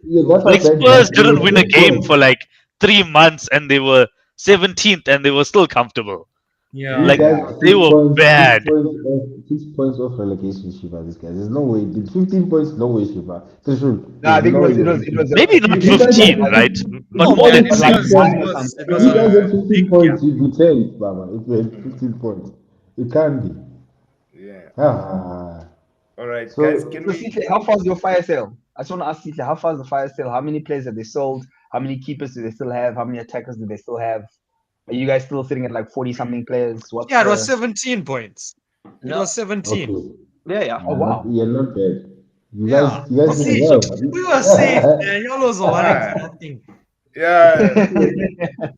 Speaker 6: Yeah, that's how
Speaker 5: Like
Speaker 6: bad
Speaker 5: Spurs
Speaker 6: it
Speaker 5: didn't
Speaker 6: was.
Speaker 5: win a
Speaker 6: 6
Speaker 5: game
Speaker 6: points.
Speaker 5: for like 3 months and they were 17th and they were still comfortable.
Speaker 4: Yeah.
Speaker 5: Like,
Speaker 6: These guys,
Speaker 5: they
Speaker 6: 6
Speaker 5: were
Speaker 6: points,
Speaker 5: bad.
Speaker 6: 6 points off relegation, Shiva. These guys, there's no way. 15 points, no way, Shiva. For sure.
Speaker 3: No, I think
Speaker 6: There's
Speaker 3: it
Speaker 6: no
Speaker 3: was
Speaker 6: way.
Speaker 5: Maybe
Speaker 3: a
Speaker 5: not
Speaker 3: few-
Speaker 5: 15, right? But
Speaker 4: No,
Speaker 5: more than
Speaker 4: it was-
Speaker 5: 6.
Speaker 3: like
Speaker 4: it
Speaker 3: 9 or
Speaker 4: was-
Speaker 3: something.
Speaker 4: it was
Speaker 6: If you guys
Speaker 4: a
Speaker 6: had 15
Speaker 4: big
Speaker 6: points,
Speaker 4: gap.
Speaker 6: you'd be 10, Mama. If you had 15 points, it can't be.
Speaker 1: Yeah.
Speaker 6: Ah.
Speaker 1: All right,
Speaker 6: So-
Speaker 1: guys. Can
Speaker 3: So,
Speaker 1: we?
Speaker 3: Sihle, how far is your fire sale? I just want to ask Sihle, how far is the fire sale? How many players have they sold? How many keepers do they still have? How many attackers do they still have? Are you guys still sitting at like 40 something players? What's
Speaker 4: Yeah, it was
Speaker 3: the-
Speaker 4: 17 points. It
Speaker 2: No.
Speaker 4: was 17.
Speaker 6: Okay.
Speaker 2: Yeah, yeah.
Speaker 3: Oh, wow.
Speaker 6: You're not bad. You
Speaker 4: Yeah.
Speaker 6: guys
Speaker 4: See,
Speaker 6: did well.
Speaker 4: we were safe, man. Y'all was worrying for nothing.
Speaker 1: Yeah.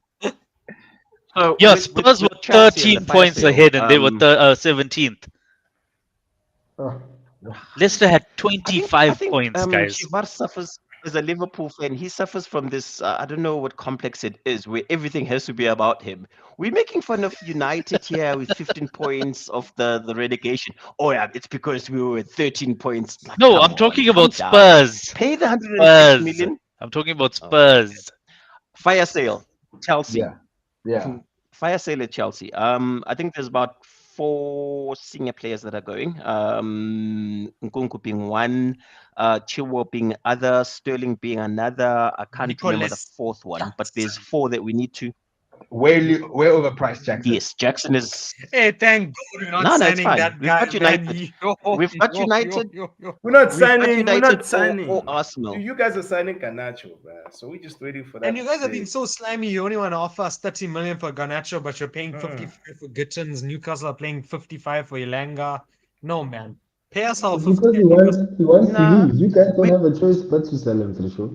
Speaker 2: So
Speaker 5: Yeah,
Speaker 2: with
Speaker 5: Spurs were
Speaker 2: Chelsea and
Speaker 5: 13
Speaker 2: the fire
Speaker 5: points
Speaker 2: sale,
Speaker 5: ahead and they were 17th.
Speaker 6: Oh,
Speaker 5: Leicester had
Speaker 2: I
Speaker 5: 25
Speaker 2: think,
Speaker 5: points, guys.
Speaker 2: Shivar suffers as a Liverpool fan. He suffers from this. I don't know what complex it is, where everything has to be about him. We're making fun of United here with 15 points of the relegation. Oh yeah, it's because we were 13 points. Like,
Speaker 5: No,
Speaker 2: come
Speaker 5: I'm
Speaker 2: on,
Speaker 5: talking
Speaker 2: calm
Speaker 5: about
Speaker 2: down.
Speaker 5: Spurs.
Speaker 2: Pay the 150
Speaker 5: Spurs.
Speaker 2: million
Speaker 5: I'm talking about Spurs.
Speaker 2: fire sale. Chelsea.
Speaker 3: Yeah. Yeah.
Speaker 2: fire sale at Chelsea. I think there's about 4 senior players that are going. Nkunku being one, Chilwell being other, Sterling being another. I can't remember the
Speaker 4: Nicholas
Speaker 2: 4th one, but there's
Speaker 4: Jackson.
Speaker 2: 4 that we need to.
Speaker 3: Way overpriced, Jackson.
Speaker 2: Yes, Jackson is.
Speaker 4: Hey, thank God we're not
Speaker 2: No, it's
Speaker 4: signing
Speaker 2: fine.
Speaker 4: that
Speaker 2: We've
Speaker 4: guy,
Speaker 2: got
Speaker 4: man.
Speaker 2: United.
Speaker 4: Yo,
Speaker 2: We've got
Speaker 4: yo,
Speaker 2: United.
Speaker 4: yo.
Speaker 1: We're not
Speaker 2: We've got
Speaker 1: signing. We're
Speaker 2: United
Speaker 1: not
Speaker 2: or
Speaker 1: signing.
Speaker 2: Arsenal.
Speaker 1: You guys are signing Garnacho, man. So we're just waiting for that.
Speaker 4: And you guys are
Speaker 1: day.
Speaker 4: being so slimy. You only want to offer us 30 million for Garnacho, but you're paying 55 for Gittins. Newcastle are paying 55 for Ilanga. No, man. Pay us our
Speaker 6: It's
Speaker 4: 50.
Speaker 6: because he wants to
Speaker 2: Nah,
Speaker 6: leave. You guys don't
Speaker 2: we-
Speaker 6: have a choice but to sell him for sure.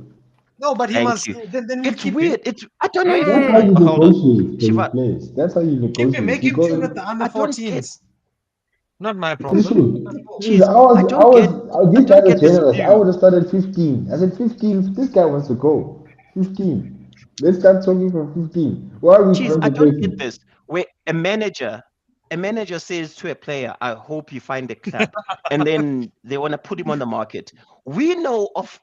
Speaker 4: No, but he
Speaker 2: Thank
Speaker 4: must.
Speaker 2: you.
Speaker 4: Then we
Speaker 2: It's
Speaker 4: keep
Speaker 2: weird.
Speaker 4: him.
Speaker 2: I don't know if
Speaker 6: That's how you
Speaker 2: hold on.
Speaker 6: negotiate for
Speaker 2: Shiva,
Speaker 6: these players. That's how you
Speaker 4: Keep him.
Speaker 6: negotiate.
Speaker 4: Make
Speaker 6: You
Speaker 4: him
Speaker 6: go
Speaker 4: train with the under
Speaker 2: I don't get-
Speaker 4: 14s. Not my
Speaker 6: for
Speaker 4: problem.
Speaker 6: sure.
Speaker 2: Jeez,
Speaker 6: These
Speaker 2: I don't
Speaker 6: guys are
Speaker 2: get this
Speaker 6: generous. I
Speaker 2: view.
Speaker 6: would have started 15. I said 15. This guy wants to go. 15. Let's start talking from 15. Why are we
Speaker 2: Jeez,
Speaker 6: trying
Speaker 2: I
Speaker 6: to
Speaker 2: don't
Speaker 6: break
Speaker 2: get
Speaker 6: him?
Speaker 2: this. Where a manager says to a player, "I hope you find a club," and then they want to put him on the market. We know off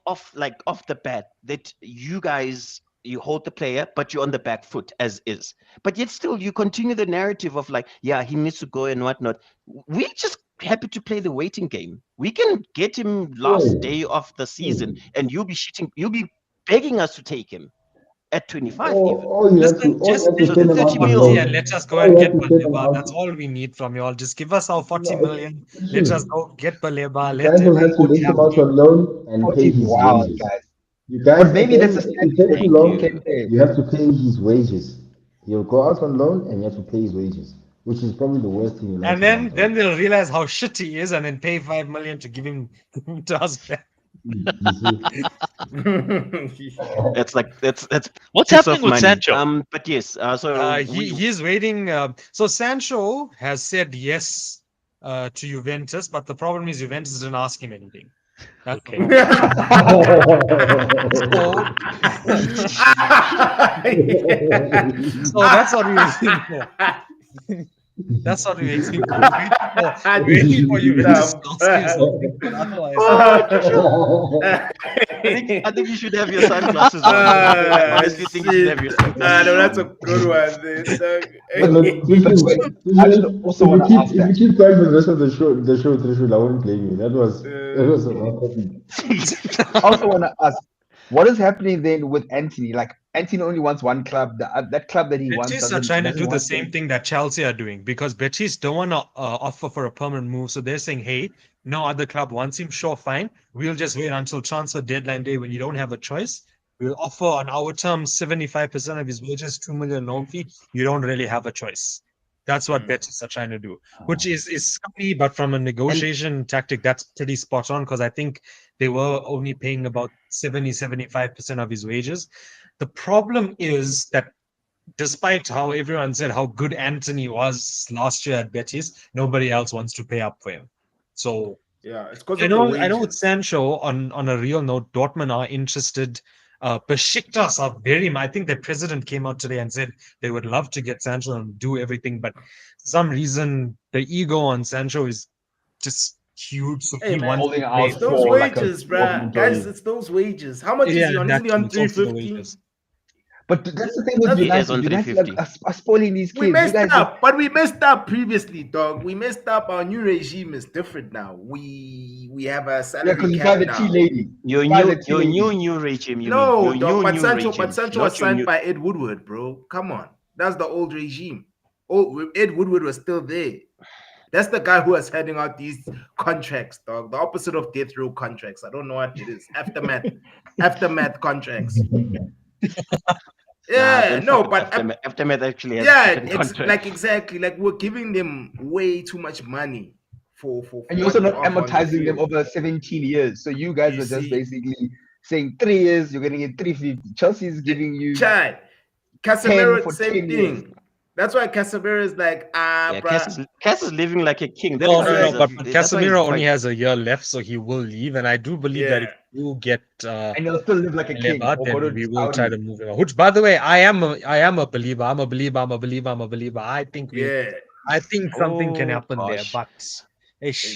Speaker 2: the bat that you guys, you hold the player, but you're on the back foot as is. But yet still you continue the narrative of like, yeah, he needs to go and whatnot. We're just happy to play the waiting game. We can get him last day of the season, and you'll be begging us to take him at 25 even.
Speaker 6: All you have
Speaker 4: Listen,
Speaker 6: to, all you
Speaker 4: just
Speaker 6: have to
Speaker 4: take
Speaker 6: send
Speaker 4: the
Speaker 6: them out
Speaker 4: 30
Speaker 6: on
Speaker 2: mil.
Speaker 4: million and
Speaker 6: loan.
Speaker 4: let us go
Speaker 6: All
Speaker 4: and
Speaker 6: you
Speaker 4: get
Speaker 6: have to send them
Speaker 4: Baleba.
Speaker 6: out.
Speaker 4: That's all we need from you all. Just give us our 40
Speaker 6: No,
Speaker 4: million.
Speaker 6: it's
Speaker 4: Let
Speaker 6: true.
Speaker 4: us go get Baleba. Let
Speaker 6: Sancho has to
Speaker 4: everybody
Speaker 6: let
Speaker 4: have
Speaker 6: him out on loan and
Speaker 3: 40
Speaker 6: pay
Speaker 3: is
Speaker 6: his
Speaker 3: wild,
Speaker 6: wages.
Speaker 3: guys.
Speaker 6: You guys,
Speaker 3: But maybe
Speaker 6: at the
Speaker 3: that's
Speaker 6: end,
Speaker 3: a
Speaker 6: if it takes too
Speaker 2: Thank
Speaker 6: long,
Speaker 2: you.
Speaker 6: you have to pay his wages. He'll go out on loan and you have to pay his wages, which is probably the worst thing
Speaker 4: And
Speaker 6: United
Speaker 4: then
Speaker 6: want.
Speaker 4: they'll realize how shit he is and then pay 5 million to give him to us back.
Speaker 6: You see?
Speaker 2: That's
Speaker 5: What's
Speaker 2: piece
Speaker 5: happening
Speaker 2: of
Speaker 5: with
Speaker 2: money.
Speaker 5: Sancho?
Speaker 2: But yes, so
Speaker 4: He's waiting. So Sancho has said yes to Juventus, but the problem is Juventus didn't ask him anything. That's the
Speaker 2: Okay.
Speaker 4: problem. So that's what we're waiting for. That's what we're waiting for. We're waiting for Juventus to ask you something, but otherwise,
Speaker 2: I think you should have your sunglasses on. I honestly think you should have your sunglasses
Speaker 1: no,
Speaker 2: on.
Speaker 1: that's a good one. This,
Speaker 6: But look, this
Speaker 3: But
Speaker 6: is,
Speaker 3: wait,
Speaker 6: this
Speaker 3: I
Speaker 6: is,
Speaker 3: just also want to ask
Speaker 6: if you
Speaker 3: that.
Speaker 6: keep quiet for the rest of the show, Trishul, I won't blame you. That was a
Speaker 3: I also want to ask, what is happening then with Anthony? Like, Anthony only wants one club. That club that he wants
Speaker 4: Betis are
Speaker 3: doesn't
Speaker 4: trying to do the
Speaker 3: want
Speaker 4: same
Speaker 3: him.
Speaker 4: thing that Chelsea are doing because Betis don't want to offer for a permanent move. So they're saying, hey, no other club wants him. Sure, fine. We'll just wait until transfer deadline day when you don't have a choice. We'll offer on our terms 75% of his wages, 2 million loan fee. You don't really have a choice. That's what Betis are trying to do, which is scummy, but from a negotiation tactic, that's pretty spot on because I think they were only paying about 75% of his wages. The problem is that despite how everyone said how good Anthony was last year at Betis, nobody else wants to pay up for him. So
Speaker 1: yeah, it's because
Speaker 4: I
Speaker 1: of the
Speaker 4: know
Speaker 1: wages.
Speaker 4: with Sancho on a real note, Dortmund are interested. Besiktas are I think the president came out today and said they would love to get Sancho and do everything, but for some reason the ego on Sancho is just huge. So
Speaker 1: Hey,
Speaker 4: he
Speaker 1: man,
Speaker 4: wants to
Speaker 3: Holding
Speaker 4: play.
Speaker 1: it's
Speaker 3: out
Speaker 1: those
Speaker 3: for like a
Speaker 1: wages, bruh.
Speaker 3: Dortmund
Speaker 1: Guys,
Speaker 3: employee.
Speaker 1: it's those wages. How much is
Speaker 4: Yeah,
Speaker 1: he on? Isn't he on
Speaker 4: exactly. It's also the
Speaker 1: 350?
Speaker 4: wages.
Speaker 3: But that's the thing with
Speaker 1: That's-
Speaker 2: He is
Speaker 3: United.
Speaker 2: on
Speaker 3: United
Speaker 2: 350.
Speaker 3: are spoiling these
Speaker 1: We
Speaker 3: kids. You
Speaker 1: messed
Speaker 3: guys
Speaker 1: up, but we messed up previously, dog. We messed up. Our new regime is different now. We have a
Speaker 3: yeah,
Speaker 1: salary
Speaker 3: because you
Speaker 1: cap
Speaker 3: buy the
Speaker 1: now.
Speaker 3: tea lady.
Speaker 2: Your
Speaker 3: You buy the tea
Speaker 2: new
Speaker 3: lady.
Speaker 2: regime, you
Speaker 1: No,
Speaker 2: mean?
Speaker 1: dog.
Speaker 2: Your
Speaker 1: But
Speaker 2: new
Speaker 1: Sancho,
Speaker 2: regime,
Speaker 1: was
Speaker 2: not your
Speaker 1: signed
Speaker 2: new.
Speaker 1: by Ed Woodward, bro. Come on, that's the old regime. Oh, Ed Woodward was still there. That's the guy who was handing out these contracts, dog. The opposite of death row contracts. I don't know what it is. Aftermath contracts.
Speaker 2: Nah,
Speaker 1: Yeah,
Speaker 2: don't
Speaker 1: no,
Speaker 2: fuck with
Speaker 1: but
Speaker 2: Aftermath. Aftermath actually has
Speaker 1: yeah,
Speaker 2: different contracts.
Speaker 1: like exactly. Like we're giving them way too much money for
Speaker 3: And you're
Speaker 1: what
Speaker 3: also
Speaker 1: they
Speaker 3: not
Speaker 1: offer on the
Speaker 3: amortizing them
Speaker 1: field.
Speaker 3: over 17 years. So you guys
Speaker 1: You
Speaker 3: are just
Speaker 1: see,
Speaker 3: basically saying 3 years, you're getting it 350. Chelsea is giving you
Speaker 1: Chad,
Speaker 3: 10
Speaker 1: Casemiro,
Speaker 3: for
Speaker 1: same
Speaker 3: 10 years.
Speaker 1: thing. That's why Casemiro is like,
Speaker 2: Yeah, Cass is living like a king. That
Speaker 4: No,
Speaker 2: guy
Speaker 4: no,
Speaker 2: is
Speaker 4: no.
Speaker 2: a.
Speaker 4: But
Speaker 2: That's why he's
Speaker 4: Casemiro only
Speaker 2: quite.
Speaker 4: has a year left, so he will leave. And I do believe that if
Speaker 1: yeah.
Speaker 4: you get
Speaker 3: And you'll still live like a king.
Speaker 4: Lebat,
Speaker 3: Or go
Speaker 4: then
Speaker 3: to
Speaker 4: we will try to
Speaker 3: Saudi.
Speaker 4: move him out. Which, by the way, I am a believer. I'm a believer. I think
Speaker 1: Yeah.
Speaker 4: something can
Speaker 2: Oh
Speaker 4: happen there.
Speaker 2: gosh.
Speaker 4: But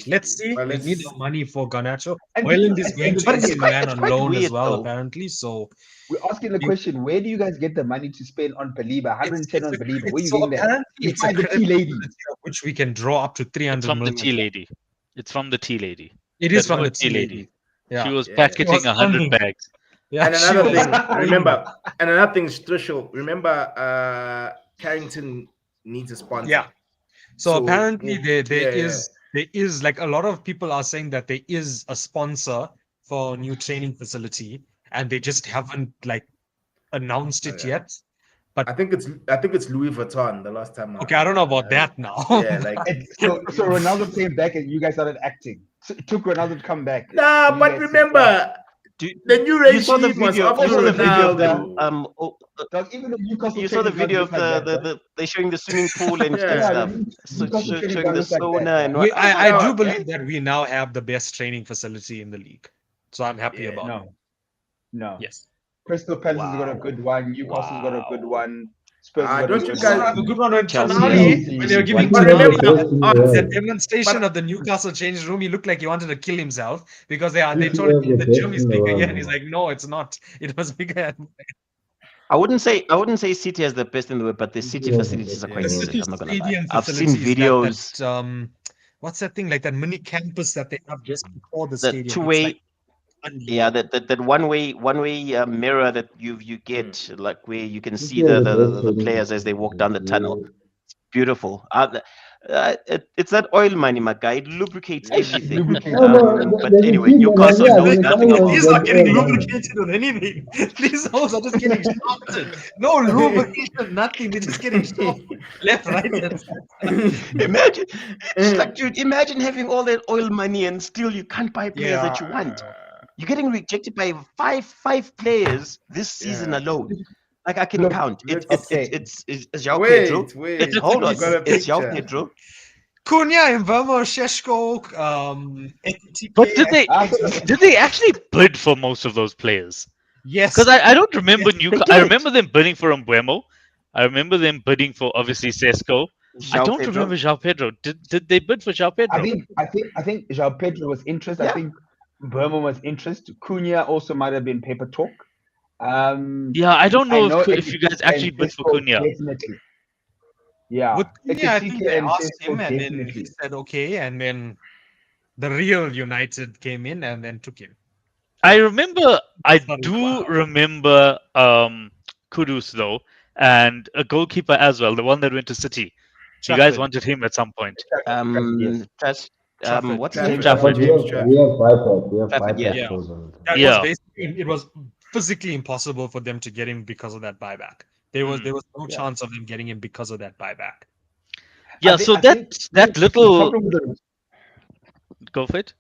Speaker 4: Let's see.
Speaker 1: But
Speaker 4: We need
Speaker 1: let's-
Speaker 4: the money for Garnacho.
Speaker 3: And
Speaker 4: Hoyland is
Speaker 3: and
Speaker 4: going
Speaker 3: the
Speaker 4: to
Speaker 3: thing
Speaker 4: AC
Speaker 3: is,
Speaker 4: Milan
Speaker 2: it's
Speaker 4: on
Speaker 2: quite
Speaker 4: loan as
Speaker 2: weird,
Speaker 4: well,
Speaker 2: though.
Speaker 4: apparently. So
Speaker 3: we're asking the question: where do you guys get the money to spend on Baliba? 110 on Baliba. Where are you
Speaker 4: so
Speaker 3: getting that?
Speaker 4: apparently
Speaker 3: You
Speaker 4: it's a
Speaker 3: find the
Speaker 4: credit
Speaker 3: tea lady.
Speaker 4: facility of which we can draw up to
Speaker 5: It's
Speaker 4: 300
Speaker 5: from the
Speaker 4: million.
Speaker 5: tea lady. It's from the tea lady.
Speaker 4: It is
Speaker 5: That
Speaker 4: from
Speaker 5: poor
Speaker 4: the tea lady. Yeah.
Speaker 5: She was
Speaker 1: Yeah.
Speaker 5: packeting
Speaker 4: was
Speaker 5: 100
Speaker 4: earning.
Speaker 5: bags.
Speaker 4: Yeah,
Speaker 1: And
Speaker 4: she
Speaker 1: another
Speaker 4: was
Speaker 1: thing,
Speaker 4: earning.
Speaker 1: remember, and another thing, Strushel, remember, Carrington needs a sponsor.
Speaker 4: Yeah. So apparently
Speaker 1: yeah,
Speaker 4: there is like a lot of people are saying that there is a sponsor for a new training facility and they just haven't like announced it
Speaker 1: yeah.
Speaker 4: yet.
Speaker 1: I think it's Louis Vuitton. The last time.
Speaker 4: Okay, I don't know about that now.
Speaker 1: Yeah, like
Speaker 3: So Ronaldo came back and you guys started acting. So it took Ronaldo to come back.
Speaker 1: nah,
Speaker 3: You
Speaker 1: but
Speaker 3: guys
Speaker 1: remember
Speaker 2: Do,
Speaker 1: the new
Speaker 2: you saw the
Speaker 1: regime was
Speaker 2: video.
Speaker 1: after
Speaker 2: You saw the video of the
Speaker 1: Ronaldo.
Speaker 3: Dog, even the Newcastle
Speaker 2: you saw the
Speaker 3: training
Speaker 2: video
Speaker 3: ground
Speaker 2: of
Speaker 3: looks like that, bro.
Speaker 2: they're showing the swimming pool and,
Speaker 1: Yeah.
Speaker 2: and
Speaker 1: Yeah,
Speaker 2: stuff.
Speaker 3: the
Speaker 2: So
Speaker 3: Newcastle training
Speaker 2: showing
Speaker 3: ground
Speaker 2: the
Speaker 3: looks like that,
Speaker 2: sauna and
Speaker 3: bro.
Speaker 2: what.
Speaker 4: I
Speaker 1: No,
Speaker 4: do
Speaker 1: okay.
Speaker 4: believe that we now have the best training facility in the league. So I'm happy
Speaker 1: Yeah.
Speaker 4: about it.
Speaker 3: No.
Speaker 4: Yes.
Speaker 3: Crystal Palace has got a
Speaker 2: Wow.
Speaker 3: good one. Newcastle's got a good one. Spurs has got
Speaker 1: don't
Speaker 3: a
Speaker 1: you
Speaker 3: good
Speaker 1: guys-
Speaker 3: one.
Speaker 4: The good one on
Speaker 2: Chelsea
Speaker 4: Tonali,
Speaker 2: has
Speaker 4: when they were giving
Speaker 2: one.
Speaker 1: But
Speaker 6: City
Speaker 1: remember,
Speaker 6: has the best team in the
Speaker 4: that
Speaker 6: world.
Speaker 4: demonstration
Speaker 1: But-
Speaker 4: of the Newcastle change room, he looked like he wanted to kill himself because they
Speaker 6: City
Speaker 4: told
Speaker 6: has
Speaker 4: him
Speaker 6: the
Speaker 4: the
Speaker 6: best
Speaker 4: gym is
Speaker 6: in the
Speaker 4: bigger
Speaker 6: world,
Speaker 4: here, and he's
Speaker 6: man.
Speaker 4: like, no, it's not. It was bigger.
Speaker 2: I wouldn't say City has the best in the world, but the City
Speaker 6: Yeah,
Speaker 2: facilities are
Speaker 6: yeah.
Speaker 2: quite
Speaker 4: The
Speaker 2: decent.
Speaker 4: city
Speaker 2: I'm not gonna lie.
Speaker 4: stadium
Speaker 2: I've seen
Speaker 4: facilities,
Speaker 2: videos.
Speaker 4: what's that thing like that mini campus that they have just before the
Speaker 2: The
Speaker 4: stadium? It's
Speaker 2: two-way,
Speaker 4: like
Speaker 2: yeah,
Speaker 4: unbelievable.
Speaker 2: that one-way mirror that you get,
Speaker 1: Mm.
Speaker 2: like where you can
Speaker 6: City
Speaker 2: see
Speaker 6: has
Speaker 2: the,
Speaker 6: the
Speaker 2: the,
Speaker 6: best
Speaker 2: the, the
Speaker 6: training
Speaker 2: players as they walk down the tunnel.
Speaker 6: facilities.
Speaker 2: Beautiful. It's that oil money, my guy. It lubricates everything.
Speaker 3: Lubricates
Speaker 6: No,
Speaker 3: everything.
Speaker 6: no,
Speaker 2: But
Speaker 6: there's a
Speaker 2: anyway,
Speaker 6: team that
Speaker 2: Newcastle
Speaker 6: yeah,
Speaker 2: knows
Speaker 6: when the
Speaker 2: nothing
Speaker 6: tunnel
Speaker 2: about
Speaker 4: These
Speaker 6: gets
Speaker 4: are getting
Speaker 6: oil on it.
Speaker 4: lubricated with anything. These holes are just getting shafted. No lubrication, nothing. They're just getting shafted left, right, and center.
Speaker 2: Imagine, it's like, dude, imagine having all that oil money and still you can't buy players that you
Speaker 4: Yeah.
Speaker 2: want. You're getting rejected by five players this season
Speaker 1: Yeah.
Speaker 2: alone. Like I can
Speaker 3: Look,
Speaker 2: count.
Speaker 1: let's-
Speaker 2: It's João Pedro.
Speaker 1: Wait.
Speaker 2: Hold on,
Speaker 1: We've got a
Speaker 2: it's João
Speaker 1: picture.
Speaker 2: Pedro.
Speaker 4: Cunha, Mbeumo, Sheshko, Ekitike,
Speaker 5: But did they actually bid for most of those players?
Speaker 4: yes.
Speaker 5: Because I don't remember
Speaker 2: They
Speaker 5: Newcastle. I
Speaker 2: did.
Speaker 5: remember them bidding for Mbuemo. I remember them bidding for obviously Sesko. I
Speaker 2: João
Speaker 5: don't
Speaker 2: Pedro.
Speaker 5: remember João Pedro. Did they bid for João Pedro?
Speaker 3: I think João Pedro was interest.
Speaker 2: Yeah.
Speaker 3: I think Burma was interest. Cunha also might have been paper talk.
Speaker 5: Yeah, I don't know, if you guys
Speaker 3: Ekitike
Speaker 5: actually
Speaker 3: and
Speaker 5: bid for
Speaker 3: Sesko
Speaker 5: Cunha.
Speaker 3: Definitely. Yeah.
Speaker 4: With Cunha, I think
Speaker 3: Ekitike
Speaker 4: they
Speaker 3: and
Speaker 4: asked
Speaker 3: Sesko
Speaker 4: him, and then he
Speaker 3: definitely.
Speaker 4: said okay, and then the real United came in and then took him.
Speaker 5: I remember. I
Speaker 4: Sorry,
Speaker 5: do
Speaker 4: wow.
Speaker 5: remember Kudus though, and a goalkeeper as well, the one that went to City. You guys
Speaker 4: Trafford.
Speaker 5: wanted him at some point.
Speaker 3: Yes.
Speaker 2: Trafford, what's his name?
Speaker 1: Trafford.
Speaker 6: But we
Speaker 1: James
Speaker 6: have
Speaker 1: Trafford.
Speaker 6: we have
Speaker 2: Trafford, yeah.
Speaker 6: bypass clause on it.
Speaker 4: That
Speaker 5: Yeah.
Speaker 4: was basically, it was physically impossible for them to get him because of that buyback. There was no chance of them getting him because of that buyback.
Speaker 5: Yeah,
Speaker 3: I
Speaker 5: so
Speaker 3: think
Speaker 5: that
Speaker 3: the
Speaker 5: little
Speaker 3: problem with the
Speaker 5: go for it.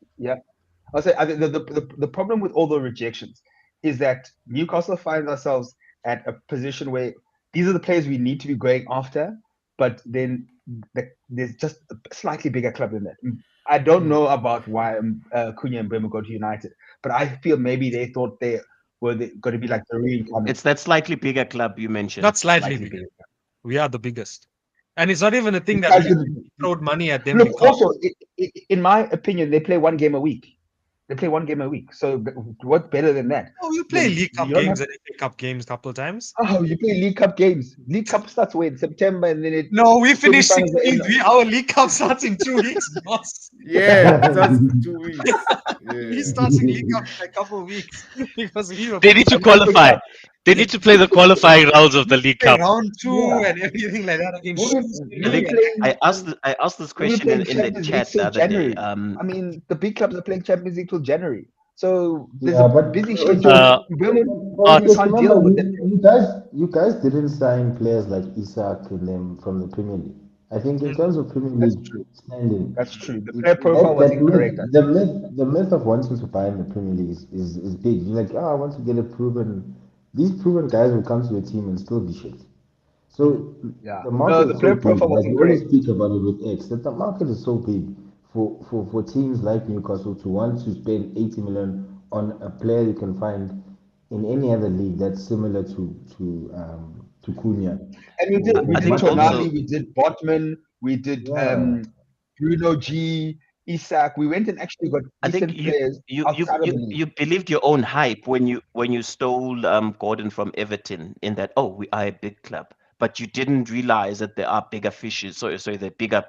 Speaker 3: I'll say the problem with all the rejections is that Newcastle find ourselves at a position where these are the players we need to be going after, but then there's just a slightly bigger club than that. I don't know about why Cunha and Bremer go to United, but I feel maybe they thought they were going to be like the reincarnate.
Speaker 2: It's that slightly bigger club you mentioned.
Speaker 4: Not slightly
Speaker 3: Slightly
Speaker 4: bigger. We are the biggest. And it's not even a thing that
Speaker 3: Guys,
Speaker 4: we throwed money at them
Speaker 3: Look,
Speaker 4: because
Speaker 3: also, in my opinion, they play one game a week. They play one game a week. So what's better than that?
Speaker 4: you play
Speaker 3: Then
Speaker 4: League Cup
Speaker 3: you don't
Speaker 4: games
Speaker 3: have-
Speaker 4: and FA Cup games a couple of times.
Speaker 3: Oh, you play League Cup games. League Cup starts when September, and then it.
Speaker 4: No, we finished
Speaker 3: Semi-finals are in-
Speaker 4: 16th. Our League Cup starts in 2 weeks, boss.
Speaker 1: Yeah, that's 2 weeks.
Speaker 4: We
Speaker 1: Yeah.
Speaker 4: starting League Cup in a couple of weeks because we were
Speaker 5: They need to qualify. They need to play the qualifying rounds of the League
Speaker 4: playing
Speaker 5: Cup.
Speaker 4: round 2
Speaker 3: Yeah.
Speaker 4: and everything like that against
Speaker 3: We'll be-
Speaker 4: Shrewsbury.
Speaker 3: we'll be
Speaker 2: think
Speaker 3: playing-
Speaker 2: I asked this
Speaker 3: we'll be
Speaker 2: question
Speaker 3: playing
Speaker 2: in the
Speaker 3: Champions
Speaker 2: chat
Speaker 3: League till
Speaker 2: the other day.
Speaker 3: January. I mean, the big clubs are playing Champions League till January. So there's
Speaker 6: Yeah,
Speaker 3: a
Speaker 6: but
Speaker 3: busy
Speaker 6: it's
Speaker 3: schedule.
Speaker 5: Uh,
Speaker 6: But
Speaker 3: You can't deal with it.
Speaker 6: you guys didn't sign players like Isak and them from the Premier League. I think in terms of Premier
Speaker 3: That's
Speaker 6: League
Speaker 3: true.
Speaker 6: standing,
Speaker 3: That's true. The player profile was incorrect.
Speaker 6: The myth of wanting to buy in the Premier League is big. You're like, I want to get a proven. These proven guys will come to your team and still be shit. So
Speaker 3: Yeah.
Speaker 6: the
Speaker 3: No,
Speaker 6: market
Speaker 3: the
Speaker 6: is
Speaker 3: player
Speaker 6: so big.
Speaker 3: profile was
Speaker 6: Like we always
Speaker 3: incorrect.
Speaker 6: speak about it with X, that the market is so big for teams like Newcastle to want to spend 80 million on a player you can find in any other league that's similar to Cunha.
Speaker 3: And we
Speaker 2: I
Speaker 3: did
Speaker 2: think
Speaker 3: Tonali,
Speaker 2: also-
Speaker 3: we did Botman, we did
Speaker 6: Yeah.
Speaker 3: Bruno G, Isak. We went and actually got
Speaker 2: I think
Speaker 3: decent players outside of the league.
Speaker 2: you believed your own hype when you stole Gordon from Everton in that, oh, we are a big club, but you didn't realize that there are bigger fishes, sorry, there are bigger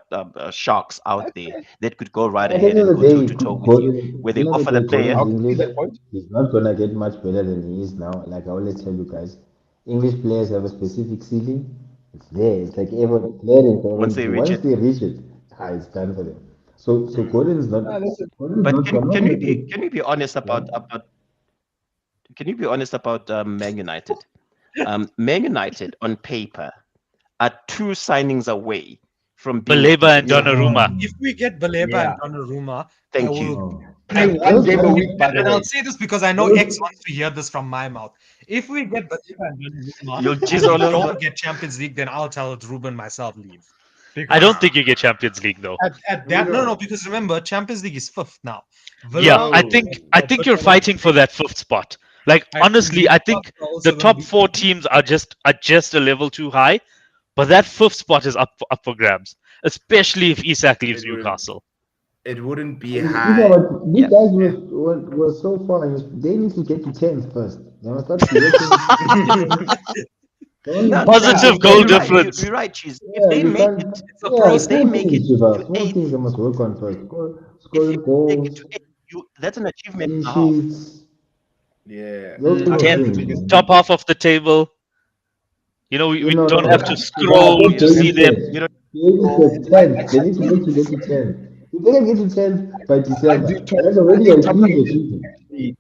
Speaker 2: sharks out there
Speaker 3: Okay,
Speaker 2: that could go right
Speaker 6: At the
Speaker 2: ahead
Speaker 6: end of
Speaker 2: and
Speaker 6: the
Speaker 2: go toe
Speaker 6: day,
Speaker 2: to toe with you,
Speaker 6: Gordon,
Speaker 2: where they
Speaker 6: end of the
Speaker 2: offer the
Speaker 6: day,
Speaker 2: player.
Speaker 6: Gordon's
Speaker 3: I'll see
Speaker 6: English
Speaker 3: that point.
Speaker 6: is not gonna get much better than he is now. Like I always tell you guys, English players have a specific ceiling. It's there. It's like ever declaring for
Speaker 2: Once
Speaker 6: them.
Speaker 2: they reach
Speaker 6: Once
Speaker 2: it.
Speaker 6: they reach it, it's done for them. So Gordon's not.
Speaker 3: No, that's it.
Speaker 6: Gordon's
Speaker 2: But
Speaker 6: not. I'm not gonna say.
Speaker 2: can we be honest
Speaker 6: Yeah.
Speaker 2: about can you be honest about Man United? Man United on paper are two signings away from being a
Speaker 5: Baleba and
Speaker 2: decent side.
Speaker 5: Donnarumma.
Speaker 4: If we get Baleba and
Speaker 3: Yeah.
Speaker 4: Donnarumma, I
Speaker 2: Thank you.
Speaker 4: will.
Speaker 6: Oh.
Speaker 3: Playing
Speaker 4: And,
Speaker 3: one
Speaker 6: Those
Speaker 3: game a
Speaker 6: guys,
Speaker 3: week, by the
Speaker 4: and I'll
Speaker 3: way.
Speaker 4: say this because I know X
Speaker 6: those,
Speaker 4: wants to hear this from my mouth. If we get Baleba and
Speaker 2: You'll
Speaker 4: Donnarumma
Speaker 2: jizz
Speaker 4: and we
Speaker 2: all over.
Speaker 4: don't get Champions League, then I'll tell Ruben myself leave.
Speaker 5: I don't
Speaker 4: Because
Speaker 5: think you get Champions League though.
Speaker 4: at that no, because remember Champions League is fifth now.
Speaker 5: Yeah,
Speaker 4: Villa,
Speaker 5: I think you're fighting for that fifth spot. Like
Speaker 4: I think
Speaker 5: honestly, I think
Speaker 4: Newcastle are
Speaker 5: the
Speaker 4: also going to
Speaker 5: top
Speaker 4: be
Speaker 5: four teams are just a level too high, but that fifth spot is up for grabs, especially if Isak leaves
Speaker 1: It wouldn't.
Speaker 5: Newcastle.
Speaker 1: It wouldn't be
Speaker 6: yeah,
Speaker 1: high.
Speaker 6: but these
Speaker 2: Yeah.
Speaker 6: guys were so far. They need to get to 10th first. They must start working.
Speaker 2: No,
Speaker 6: Don't,
Speaker 5: Positive goal
Speaker 2: you're right.
Speaker 5: difference.
Speaker 2: You're right, Cheese. If
Speaker 6: yeah,
Speaker 2: they
Speaker 6: you
Speaker 2: make
Speaker 6: can't.
Speaker 2: it,
Speaker 4: a
Speaker 6: Yeah,
Speaker 2: if
Speaker 4: process.
Speaker 2: they
Speaker 6: small
Speaker 2: make it
Speaker 6: things, Shiva.
Speaker 2: to
Speaker 6: Small
Speaker 2: eighth,
Speaker 6: things they must work on first.
Speaker 2: if they
Speaker 6: Scoring
Speaker 2: make it
Speaker 6: goals,
Speaker 2: to eighth, that's an achievement
Speaker 6: clean
Speaker 2: and a half.
Speaker 6: sheets,
Speaker 1: Yeah.
Speaker 6: those type
Speaker 3: I
Speaker 6: of
Speaker 3: think that's the
Speaker 6: things,
Speaker 5: 10th,
Speaker 3: biggest
Speaker 6: man.
Speaker 3: thing.
Speaker 5: top half of the table. You know, we
Speaker 6: No,
Speaker 5: don't
Speaker 6: no.
Speaker 5: have to
Speaker 6: Shiva, I
Speaker 5: scroll
Speaker 6: think
Speaker 5: to
Speaker 6: they
Speaker 5: see
Speaker 6: need
Speaker 5: them.
Speaker 6: 10th.
Speaker 2: You know,
Speaker 6: They need
Speaker 3: So
Speaker 6: to 10th. They need to make to get to 10th. If they can get to 10th by
Speaker 3: I do
Speaker 6: December,
Speaker 3: top.
Speaker 6: that's
Speaker 3: I
Speaker 6: already a
Speaker 3: think top
Speaker 6: huge
Speaker 3: eight is
Speaker 6: achievement.
Speaker 3: actually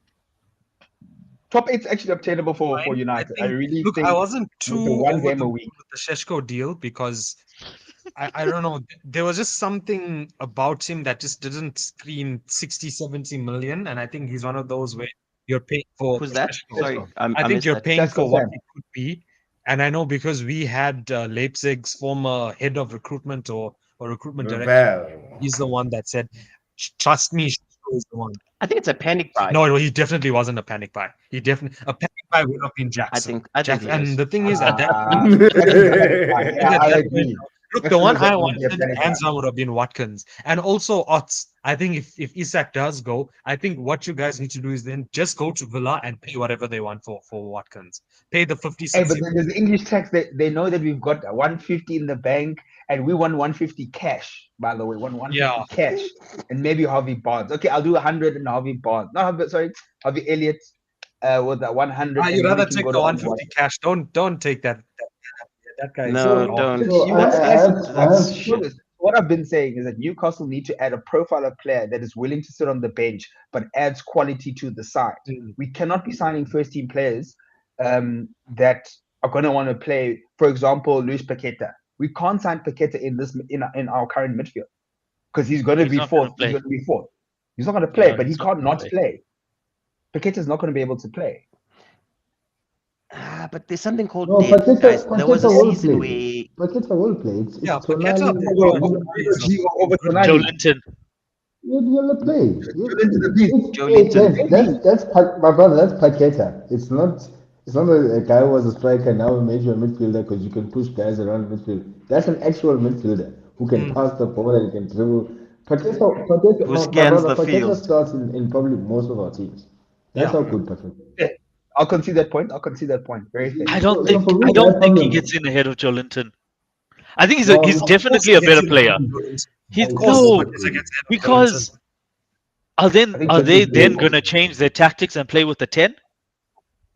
Speaker 3: top eight's actually obtainable for
Speaker 4: Fine.
Speaker 3: United. I
Speaker 4: think.
Speaker 3: really
Speaker 4: Look, I
Speaker 3: think
Speaker 4: wasn't
Speaker 3: with the
Speaker 4: too
Speaker 3: one
Speaker 4: over
Speaker 3: game
Speaker 4: the
Speaker 3: a
Speaker 4: moon
Speaker 3: week.
Speaker 4: with the Sheshko deal because I don't know. There was just something about him that just didn't scream 60, 70 million. And I think he's one of those where you're paying for
Speaker 2: who's that?
Speaker 4: Sheshko.
Speaker 2: Sorry,
Speaker 3: Sesko.
Speaker 4: I
Speaker 2: I
Speaker 4: think
Speaker 2: missed
Speaker 4: you're
Speaker 2: that.
Speaker 4: paying
Speaker 3: Sesko
Speaker 4: for what
Speaker 3: Sam.
Speaker 4: it could be. And I know because we had Leipzig's former head of recruitment or recruitment director,
Speaker 1: Ravel.
Speaker 4: he's the one that said, Trust me, Sheshko is the one."
Speaker 2: I think it's a panic buy.
Speaker 4: No, he definitely wasn't a panic buy. He definitely a panic buy would have been Jackson.
Speaker 2: I think he
Speaker 4: And
Speaker 2: is.
Speaker 4: the thing is, at that point,
Speaker 3: Jackson's a panic buy.
Speaker 4: I
Speaker 3: Yeah,
Speaker 4: think at
Speaker 3: I
Speaker 4: that point,
Speaker 3: agree.
Speaker 4: look, the
Speaker 3: Jackson
Speaker 4: one
Speaker 3: would
Speaker 4: I
Speaker 3: definitely be a
Speaker 4: wanted,
Speaker 3: panic buy.
Speaker 4: hands down, would have been Watkins. And also Otts. I think if Isak does go, I think what you guys need to do is then just go to Villa and pay whatever they want for Watkins. Pay the 50,
Speaker 3: Hey, but
Speaker 4: 60.
Speaker 3: then there's the English tax. They know that we've got 150 in the bank, and we want 150 cash. By the way, want 150
Speaker 4: Yeah.
Speaker 3: cash, and maybe Harvey Barnes. Okay, I'll do 100 and Harvey Barnes. No, sorry, Harvey Elliott. With the 100, and
Speaker 4: You'd
Speaker 3: then we
Speaker 4: rather
Speaker 3: can
Speaker 4: take
Speaker 3: go
Speaker 4: the
Speaker 3: to
Speaker 4: 150 cash. Don't take that guy is
Speaker 2: No,
Speaker 6: So,
Speaker 2: don't.
Speaker 3: Listen,
Speaker 6: so
Speaker 3: you want
Speaker 6: I
Speaker 3: guys to
Speaker 6: have, I have,
Speaker 3: show this. What I've been saying is that Newcastle need to add a profile of player that is willing to sit on the bench but adds quality to the side.
Speaker 4: Mm.
Speaker 3: We cannot be signing first team players that are going to want to play. For example, Luis Paqueta. We can't sign Paqueta in our current midfield because he's going to
Speaker 5: He's
Speaker 3: be
Speaker 5: not going
Speaker 3: fourth.
Speaker 5: to
Speaker 3: He's
Speaker 5: play.
Speaker 3: going to be fourth. He's not going to play,
Speaker 5: No,
Speaker 3: but he
Speaker 5: he's not
Speaker 3: can't
Speaker 5: going
Speaker 3: not
Speaker 5: to play.
Speaker 3: play. Paqueta is not going to be able to play.
Speaker 2: But there's something called
Speaker 6: no,
Speaker 2: depth, guys. There was a
Speaker 6: Paqueta will
Speaker 2: season
Speaker 6: play.
Speaker 2: where
Speaker 6: Paqueta will play. It's
Speaker 4: Yeah,
Speaker 6: Tonali.
Speaker 4: Paqueta,
Speaker 3: Over
Speaker 4: good.
Speaker 3: Tonali.
Speaker 5: Joe Linton.
Speaker 6: You'll play.
Speaker 3: Into the beast.
Speaker 6: It's,
Speaker 2: Joe
Speaker 6: hey,
Speaker 2: Linton.
Speaker 6: my brother. That's Paqueta. It's not a guy who was a striker now a major midfielder because you can push guys around midfield. That's an actual midfielder who can
Speaker 2: Mm.
Speaker 6: pass the ball and can dribble. Paqueta,
Speaker 2: Who
Speaker 6: my
Speaker 2: scans
Speaker 6: brother,
Speaker 2: the
Speaker 6: Paqueta
Speaker 2: field.
Speaker 6: starts in probably most of our teams. That's
Speaker 4: Yeah.
Speaker 6: how good Paqueta.
Speaker 3: Yeah, I'll concede that point. Very fair.
Speaker 5: I
Speaker 6: So,
Speaker 5: don't
Speaker 6: so
Speaker 5: think
Speaker 6: for me,
Speaker 5: I
Speaker 6: my
Speaker 5: don't think he
Speaker 6: problem.
Speaker 5: gets in ahead of Joe Linton. I think he's
Speaker 6: No,
Speaker 4: Of course
Speaker 5: definitely
Speaker 4: he
Speaker 5: a better
Speaker 4: gets in
Speaker 5: player.
Speaker 4: ahead of Jolinton.
Speaker 5: He's
Speaker 4: Of course,
Speaker 5: no
Speaker 4: Paqueta gets ahead of
Speaker 5: because
Speaker 4: Jolinton.
Speaker 5: are
Speaker 3: I think
Speaker 5: they
Speaker 3: Paqueta's
Speaker 5: then
Speaker 3: good.
Speaker 5: going to change their tactics and play with the 10?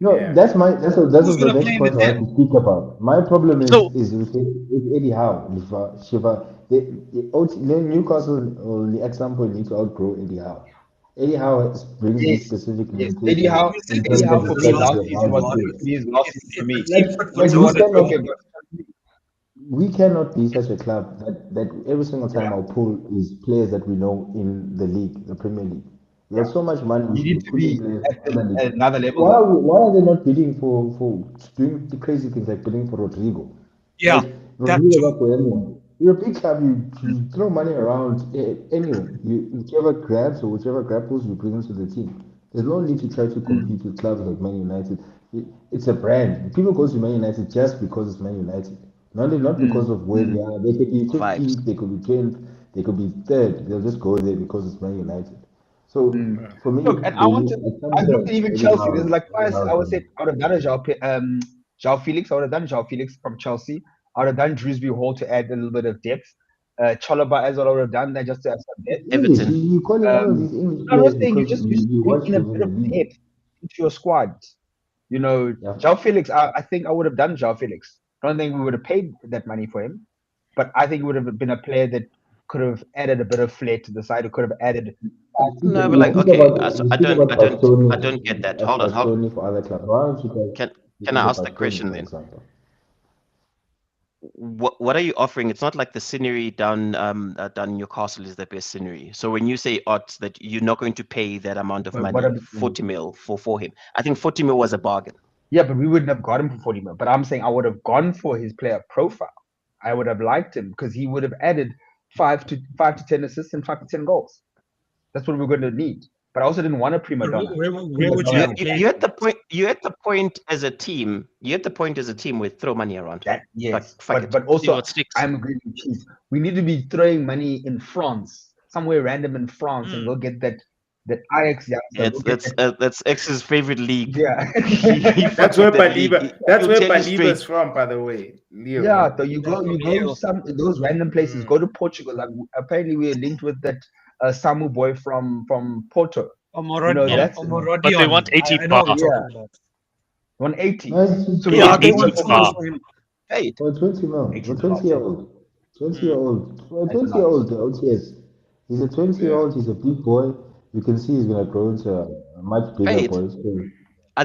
Speaker 6: no,
Speaker 1: Yeah.
Speaker 6: that's that
Speaker 4: Who's
Speaker 6: was the
Speaker 4: gonna play
Speaker 6: next
Speaker 4: in the
Speaker 6: point I
Speaker 4: 10?
Speaker 6: want to speak about. My problem
Speaker 5: So
Speaker 6: is with Eddie Howe, Shiva. Newcastle, or the example, need to outgrow Eddie Howe. Eddie Howe brings this
Speaker 3: Yes,
Speaker 6: specific
Speaker 3: yes. Eddie
Speaker 6: mentality
Speaker 3: Howe,
Speaker 4: We said
Speaker 6: in
Speaker 4: this
Speaker 3: Eddie
Speaker 6: terms
Speaker 3: Howe
Speaker 6: of
Speaker 3: for
Speaker 6: the
Speaker 3: me
Speaker 4: last
Speaker 3: last
Speaker 6: strategy of
Speaker 4: season,
Speaker 6: how
Speaker 3: season
Speaker 6: they
Speaker 3: was
Speaker 4: Mark.
Speaker 6: play.
Speaker 3: good. To me, his last season for
Speaker 4: If the
Speaker 3: me.
Speaker 4: team fit for
Speaker 6: Like we
Speaker 4: Jordan,
Speaker 6: cannot,
Speaker 3: Okay, but
Speaker 6: we cannot be such a club that every single
Speaker 3: yeah,
Speaker 6: time our pool is players that we know in the league, the Premier League.
Speaker 3: yeah.
Speaker 6: There's so much money we
Speaker 3: You
Speaker 6: should
Speaker 3: need
Speaker 6: be
Speaker 3: to
Speaker 6: putting
Speaker 3: be
Speaker 6: players
Speaker 3: at,
Speaker 6: in other
Speaker 3: at
Speaker 6: leagues.
Speaker 3: another level though.
Speaker 6: Why are they not bidding for doing the crazy things like bidding for Rodrigo?
Speaker 4: yeah,
Speaker 6: Like
Speaker 4: that
Speaker 6: Rodrigo
Speaker 4: too.
Speaker 6: Gapoyemi. You're a big club, you throw money around anyway. Whichever grabs or whichever grapples you bring into the team. There's no need to try to compete with clubs like Man United. It's a brand. People go to Man United just because it's Man United. Not because of where they are. They could be
Speaker 2: Vibes.
Speaker 6: 15th, they could be 10th. They could be third. They'll just go there because it's Man United. So for me,
Speaker 3: Look, and
Speaker 6: they need at some
Speaker 3: I looked
Speaker 6: point,
Speaker 3: at even Chelsea. There's like twice I would say I would have done a João Felix. I would have done João Felix from Chelsea. I would have done Drewsbury Hall to add a little bit of depth. Chalobah as well, I would have done that just to have some depth.
Speaker 6: English.
Speaker 2: Everton.
Speaker 6: You calling all of these English
Speaker 3: I'm not
Speaker 6: players
Speaker 3: saying you
Speaker 6: because
Speaker 3: just
Speaker 6: you
Speaker 3: bring
Speaker 6: watch
Speaker 3: in a
Speaker 6: them
Speaker 3: bit
Speaker 6: in
Speaker 3: of
Speaker 6: the league.
Speaker 3: depth into your squad. You know,
Speaker 6: Yeah.
Speaker 3: João Felix, I think I would have done João Felix. I don't think we would have paid that money for him, but I think he would have been a player that could have added a bit of flair to the side, or could have added.
Speaker 2: No, but
Speaker 6: You
Speaker 2: like,
Speaker 6: speak
Speaker 2: okay,
Speaker 6: about
Speaker 2: so
Speaker 6: you
Speaker 2: I
Speaker 6: speak
Speaker 2: don't,
Speaker 6: about
Speaker 2: I don't, I
Speaker 6: Bastoni
Speaker 2: don't get that.
Speaker 6: as
Speaker 2: Hold on, hold on.
Speaker 6: Bastoni for other clubs. Why don't you guys
Speaker 2: Can I
Speaker 6: look
Speaker 2: ask
Speaker 6: at
Speaker 2: the
Speaker 6: Bastoni,
Speaker 2: question
Speaker 6: for
Speaker 2: then?
Speaker 6: example?
Speaker 2: What are you offering? It's not like the scenery down Newcastle is the best scenery. So when you say odds that you're not going to pay that amount of
Speaker 3: But
Speaker 2: money,
Speaker 3: what I'm-
Speaker 2: 40 mil for him, I think 40 mil was a bargain.
Speaker 3: Yeah, but we wouldn't have got him for 40 mil. But I'm saying I would have gone for his player profile. I would have liked him because he would have added 5 to 10 assists and 5 to 10 goals. That's what we're going to need. But I also didn't want a prima
Speaker 4: Where,
Speaker 3: donna.
Speaker 4: where would you have played?
Speaker 2: You're at the point. You're at the point as a team. You're at the point as a team where throw money around.
Speaker 3: That, yes,
Speaker 2: Like, fuck it.
Speaker 3: but
Speaker 5: See
Speaker 3: also
Speaker 5: what sticks.
Speaker 3: I'm agreeing with Keith. We need to be throwing money in France, somewhere random in France, and go get that Ajax youngster.
Speaker 2: That's X's favorite league.
Speaker 3: Yeah.
Speaker 1: That's where
Speaker 2: That league.
Speaker 1: Baliba. That's
Speaker 2: He'll
Speaker 1: where
Speaker 2: tell you
Speaker 1: Baliba
Speaker 2: straight.
Speaker 1: is from, by the way. Leo.
Speaker 3: Yeah, so you go
Speaker 4: Leo.
Speaker 3: some those random places. Go to Portugal. Like apparently we're linked with that Samu boy from Porto. You know, that's
Speaker 5: But they want 80
Speaker 4: I know what
Speaker 5: bar.
Speaker 4: you're talking about.
Speaker 3: 180.
Speaker 6: Nice.
Speaker 3: So
Speaker 5: They
Speaker 3: we
Speaker 5: want
Speaker 3: pay
Speaker 5: 80
Speaker 3: what
Speaker 5: bar.
Speaker 3: for him.
Speaker 2: Hey,
Speaker 6: For 20 mil,
Speaker 3: 80
Speaker 6: for
Speaker 3: is a lot,
Speaker 6: 20-year-old, 20-year-old, for a 20-year-old, the OTS. He's a 20-year-old. He's a big boy. You can see he's gonna grow into a much bigger
Speaker 2: Paid.
Speaker 6: boy. So,
Speaker 2: I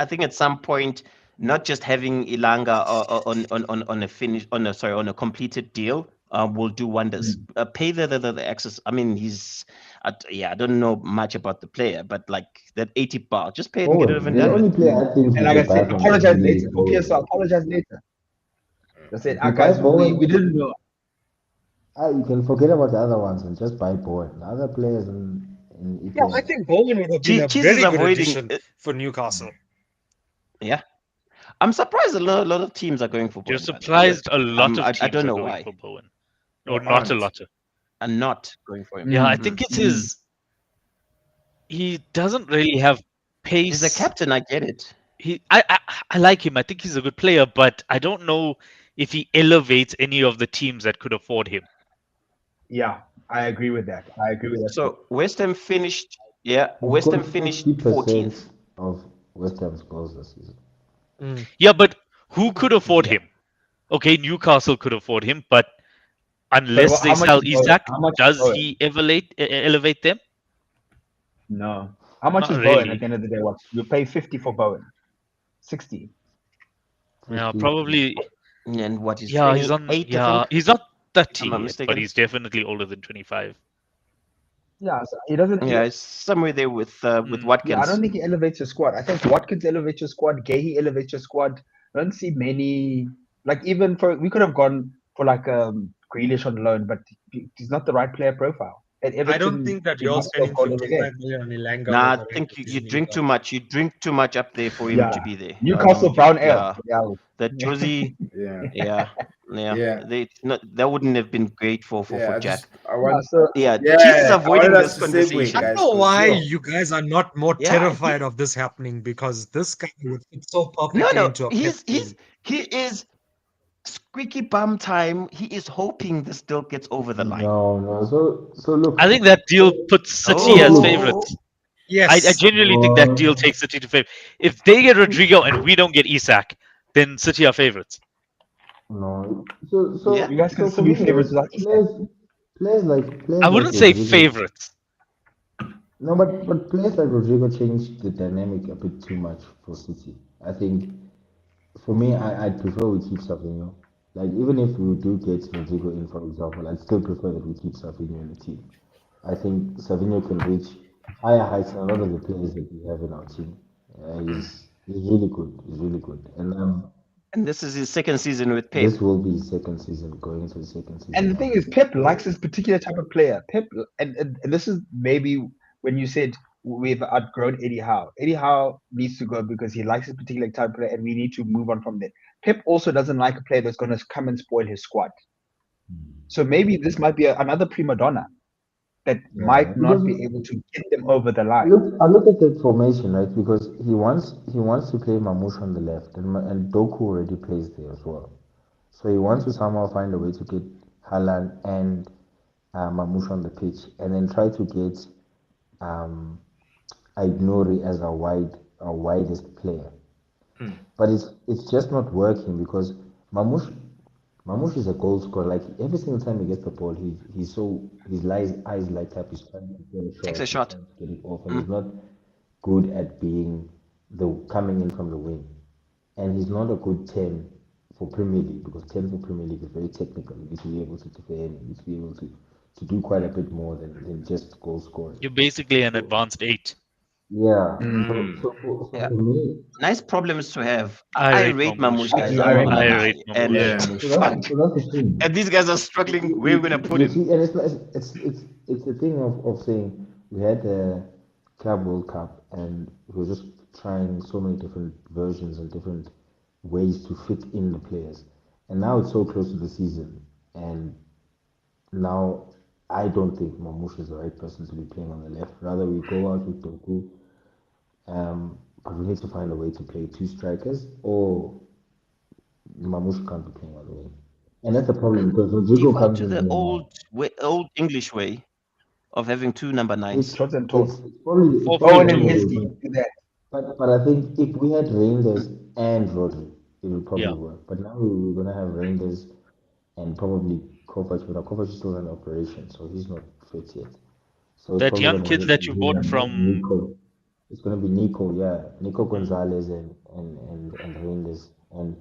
Speaker 2: think at some point, not just having Ilanga on a finish on a completed deal will do wonders. Pay the access. I mean, I don't know much about the player, but like that 80 bar, just pay it and get it over and
Speaker 6: the
Speaker 2: done
Speaker 6: only
Speaker 2: with.
Speaker 6: player I think
Speaker 3: And
Speaker 6: you
Speaker 3: like I
Speaker 6: could buy
Speaker 3: said,
Speaker 6: from
Speaker 3: apologize
Speaker 6: Brazil is
Speaker 3: later. For
Speaker 6: Bowen.
Speaker 3: PSL, apologize later. That's it.
Speaker 6: If you
Speaker 3: Guys,
Speaker 6: buy Bowen,
Speaker 3: we didn't know.
Speaker 6: You can forget about the other ones and just buy Bowen. The other players in
Speaker 4: Yeah,
Speaker 6: EPL.
Speaker 4: I think Bowen would have been a
Speaker 2: Cheese
Speaker 4: very
Speaker 2: is
Speaker 4: good
Speaker 2: avoiding.
Speaker 4: addition for Newcastle.
Speaker 2: Yeah, I'm surprised a lot of teams are going for.
Speaker 5: You're
Speaker 2: Bowen, by the way.
Speaker 5: surprised a lot of
Speaker 2: I
Speaker 5: teams
Speaker 2: don't
Speaker 5: are
Speaker 2: know
Speaker 5: going
Speaker 2: why.
Speaker 5: for Bowen.
Speaker 1: Oh,
Speaker 5: Or not a
Speaker 1: aren't.
Speaker 5: lot.
Speaker 2: I'm not going for him.
Speaker 5: Yeah, I think it's his. He doesn't really have pace.
Speaker 2: He's a captain. I get it.
Speaker 5: I like him. I think he's a good player, but I don't know if he elevates any of the teams that could afford him.
Speaker 3: Yeah, I agree with that.
Speaker 2: So West Ham finished. Yeah,
Speaker 6: He
Speaker 2: West Ham
Speaker 6: scored
Speaker 2: finished
Speaker 6: 50%
Speaker 2: 14th.
Speaker 6: of West Ham's goals this season.
Speaker 5: Yeah, but who could afford him? Okay, Newcastle could afford him, but unless they
Speaker 3: how much
Speaker 5: sell
Speaker 3: is Bowen?
Speaker 5: Isaac,
Speaker 3: How much is
Speaker 5: does
Speaker 3: Bowen?
Speaker 5: he elevate them?
Speaker 3: No. How much
Speaker 5: Not
Speaker 3: is Bowen
Speaker 5: really.
Speaker 3: at the end of the day? What you pay 50 for Bowen? 60.
Speaker 5: Yeah,
Speaker 6: 50.
Speaker 5: probably.
Speaker 2: And what is
Speaker 5: Yeah, he's on.
Speaker 2: 28, I
Speaker 5: Yeah,
Speaker 2: think?
Speaker 5: he's not
Speaker 2: Am
Speaker 5: 30
Speaker 2: I
Speaker 5: yet, but
Speaker 2: mistaken?
Speaker 5: he's definitely older than 25.
Speaker 3: Yeah, so he doesn't.
Speaker 2: Yeah, it's somewhere there with Watkins.
Speaker 3: Yeah, I don't think he elevates your squad. I think Watkins elevates your squad. Gahey elevates your squad. I don't see many. Like even we could have gone for like Grealish on loan, but he's not the right player profile. At Everton,
Speaker 4: I don't think that
Speaker 3: he
Speaker 4: you're
Speaker 3: must have
Speaker 4: spending
Speaker 3: gone over there.
Speaker 4: 55 million on Ilanga.
Speaker 2: Nah,
Speaker 4: with
Speaker 2: I
Speaker 4: the
Speaker 2: think
Speaker 4: rest
Speaker 2: you
Speaker 4: of season
Speaker 2: drink
Speaker 4: either.
Speaker 2: too much. You drink too much up there for him to be there.
Speaker 3: Newcastle brown ale.
Speaker 2: Yeah, that Josie.
Speaker 1: Yeah.
Speaker 2: Yeah. That wouldn't have been great for Jack.
Speaker 1: I want.
Speaker 2: Yeah,
Speaker 1: Yeah,
Speaker 2: Jesus is
Speaker 1: I
Speaker 2: avoiding
Speaker 1: wanted
Speaker 2: this
Speaker 1: us to segue,
Speaker 2: conversation.
Speaker 4: I
Speaker 1: guys,
Speaker 4: don't know
Speaker 1: 'cause,
Speaker 4: why
Speaker 1: yo,
Speaker 4: you guys are not more
Speaker 2: Yeah,
Speaker 4: terrified of this happening, because this guy would fit so perfectly
Speaker 2: No,
Speaker 4: into a Pep team.
Speaker 2: he is squeaky bum time. He is hoping this deal gets over the line.
Speaker 6: No. So look.
Speaker 5: I think that deal puts City as favourites.
Speaker 4: Yes.
Speaker 5: I genuinely think that deal takes City to favour. If they get Rodrigo and we don't get Isak, then City are favourites.
Speaker 6: No. So
Speaker 2: Yeah.
Speaker 3: You guys can
Speaker 6: so
Speaker 3: still
Speaker 6: for
Speaker 3: be
Speaker 6: me,
Speaker 3: favorites without Isak.
Speaker 6: players
Speaker 5: I
Speaker 6: like
Speaker 5: wouldn't say
Speaker 6: Rodrigo.
Speaker 5: favourites.
Speaker 6: No, but players like Rodrigo changed the dynamic a bit too much for City. I think for me, I'd prefer we keep Savinho. Like even if we do get Rodrigo in, for example, I'd still prefer that we keep Savinho in the team. I think Savinho can reach higher heights than a lot of the players that we have in our team. He's really good. He's really good. And
Speaker 2: And this is his second season with Pep.
Speaker 6: this will be his second season, going into the second season.
Speaker 3: And the thing is, Pep likes this particular type of player. Pep, and this is maybe when you said we've outgrown Eddie Howe. Eddie Howe needs to go because he likes this particular type of player, and we need to move on from that. Pep also doesn't like a player that's going to come and spoil his squad. So maybe this might be another prima donna that might not be able to get them over the line.
Speaker 6: I look at that formation, right? Because he wants to play Mamouche on the left, and Doku already plays there as well. So he wants to somehow find a way to get Haaland and Mamouche on the pitch, and then try to get um, Aït-Nouri as our widest player. But it's just not working because Mamouche Mamouche is a goal scorer. Like every single time he gets the ball, his eyes light up. He's trying to get a
Speaker 2: Takes
Speaker 6: shot.
Speaker 2: a
Speaker 6: He's
Speaker 2: shot.
Speaker 6: trying to get it off, and he's not good at being the coming in from the wing. And he's not a good 10 for Premier League because 10 for Premier League is very technical. You need to be able to defend. You need to be able to do quite a bit more than just goal scoring.
Speaker 5: You're basically an advanced 8.
Speaker 6: Yeah.
Speaker 1: Mm.
Speaker 6: So
Speaker 2: Yeah.
Speaker 6: for me,
Speaker 2: Nice problems to have.
Speaker 5: I
Speaker 2: I
Speaker 5: rate
Speaker 2: rate
Speaker 5: Mamouche.
Speaker 2: Mamouche, guys.
Speaker 3: I
Speaker 2: I'm not
Speaker 3: rate
Speaker 2: gonna
Speaker 5: I
Speaker 2: lie.
Speaker 5: rate
Speaker 2: And
Speaker 5: Mamouche.
Speaker 1: Yeah.
Speaker 2: fuck,
Speaker 6: that's the thing.
Speaker 2: and these guys are struggling. Where are we gonna put
Speaker 6: You
Speaker 2: him?
Speaker 6: see, and it's the thing of saying we had the Club World Cup and we were just trying so many different versions and different ways to fit in the players, and now it's so close to the season, and now I don't think Mamouche is the right person to be playing on the left. Rather, we go out with Doku, but we need to find a way to play two strikers, or Mamouche can't be playing on the wing, and that's the problem because Rodrigo
Speaker 2: Default
Speaker 6: comes
Speaker 2: to
Speaker 6: in
Speaker 2: the
Speaker 6: here now.
Speaker 2: old English way of having two number
Speaker 6: It's
Speaker 2: nines.
Speaker 3: Shots and toss.
Speaker 6: it's probably
Speaker 3: Owen
Speaker 6: one
Speaker 3: and
Speaker 6: of
Speaker 5: 4-4-2.
Speaker 6: those.
Speaker 3: Heskey do that.
Speaker 6: But I think if we had Reinders and Rodri, it would probably
Speaker 5: Yeah.
Speaker 6: work. But now we're gonna have Reinders and probably Kovac, but Kovac is still in operation, so he's not fit yet. So it's
Speaker 5: That
Speaker 6: probably
Speaker 5: young
Speaker 6: gonna
Speaker 5: kid
Speaker 6: be
Speaker 5: that you bought
Speaker 6: him,
Speaker 5: from.
Speaker 6: Nico. It's gonna be Nico, yeah, Nico
Speaker 5: Mm.
Speaker 6: Gonzalez and Reinders. And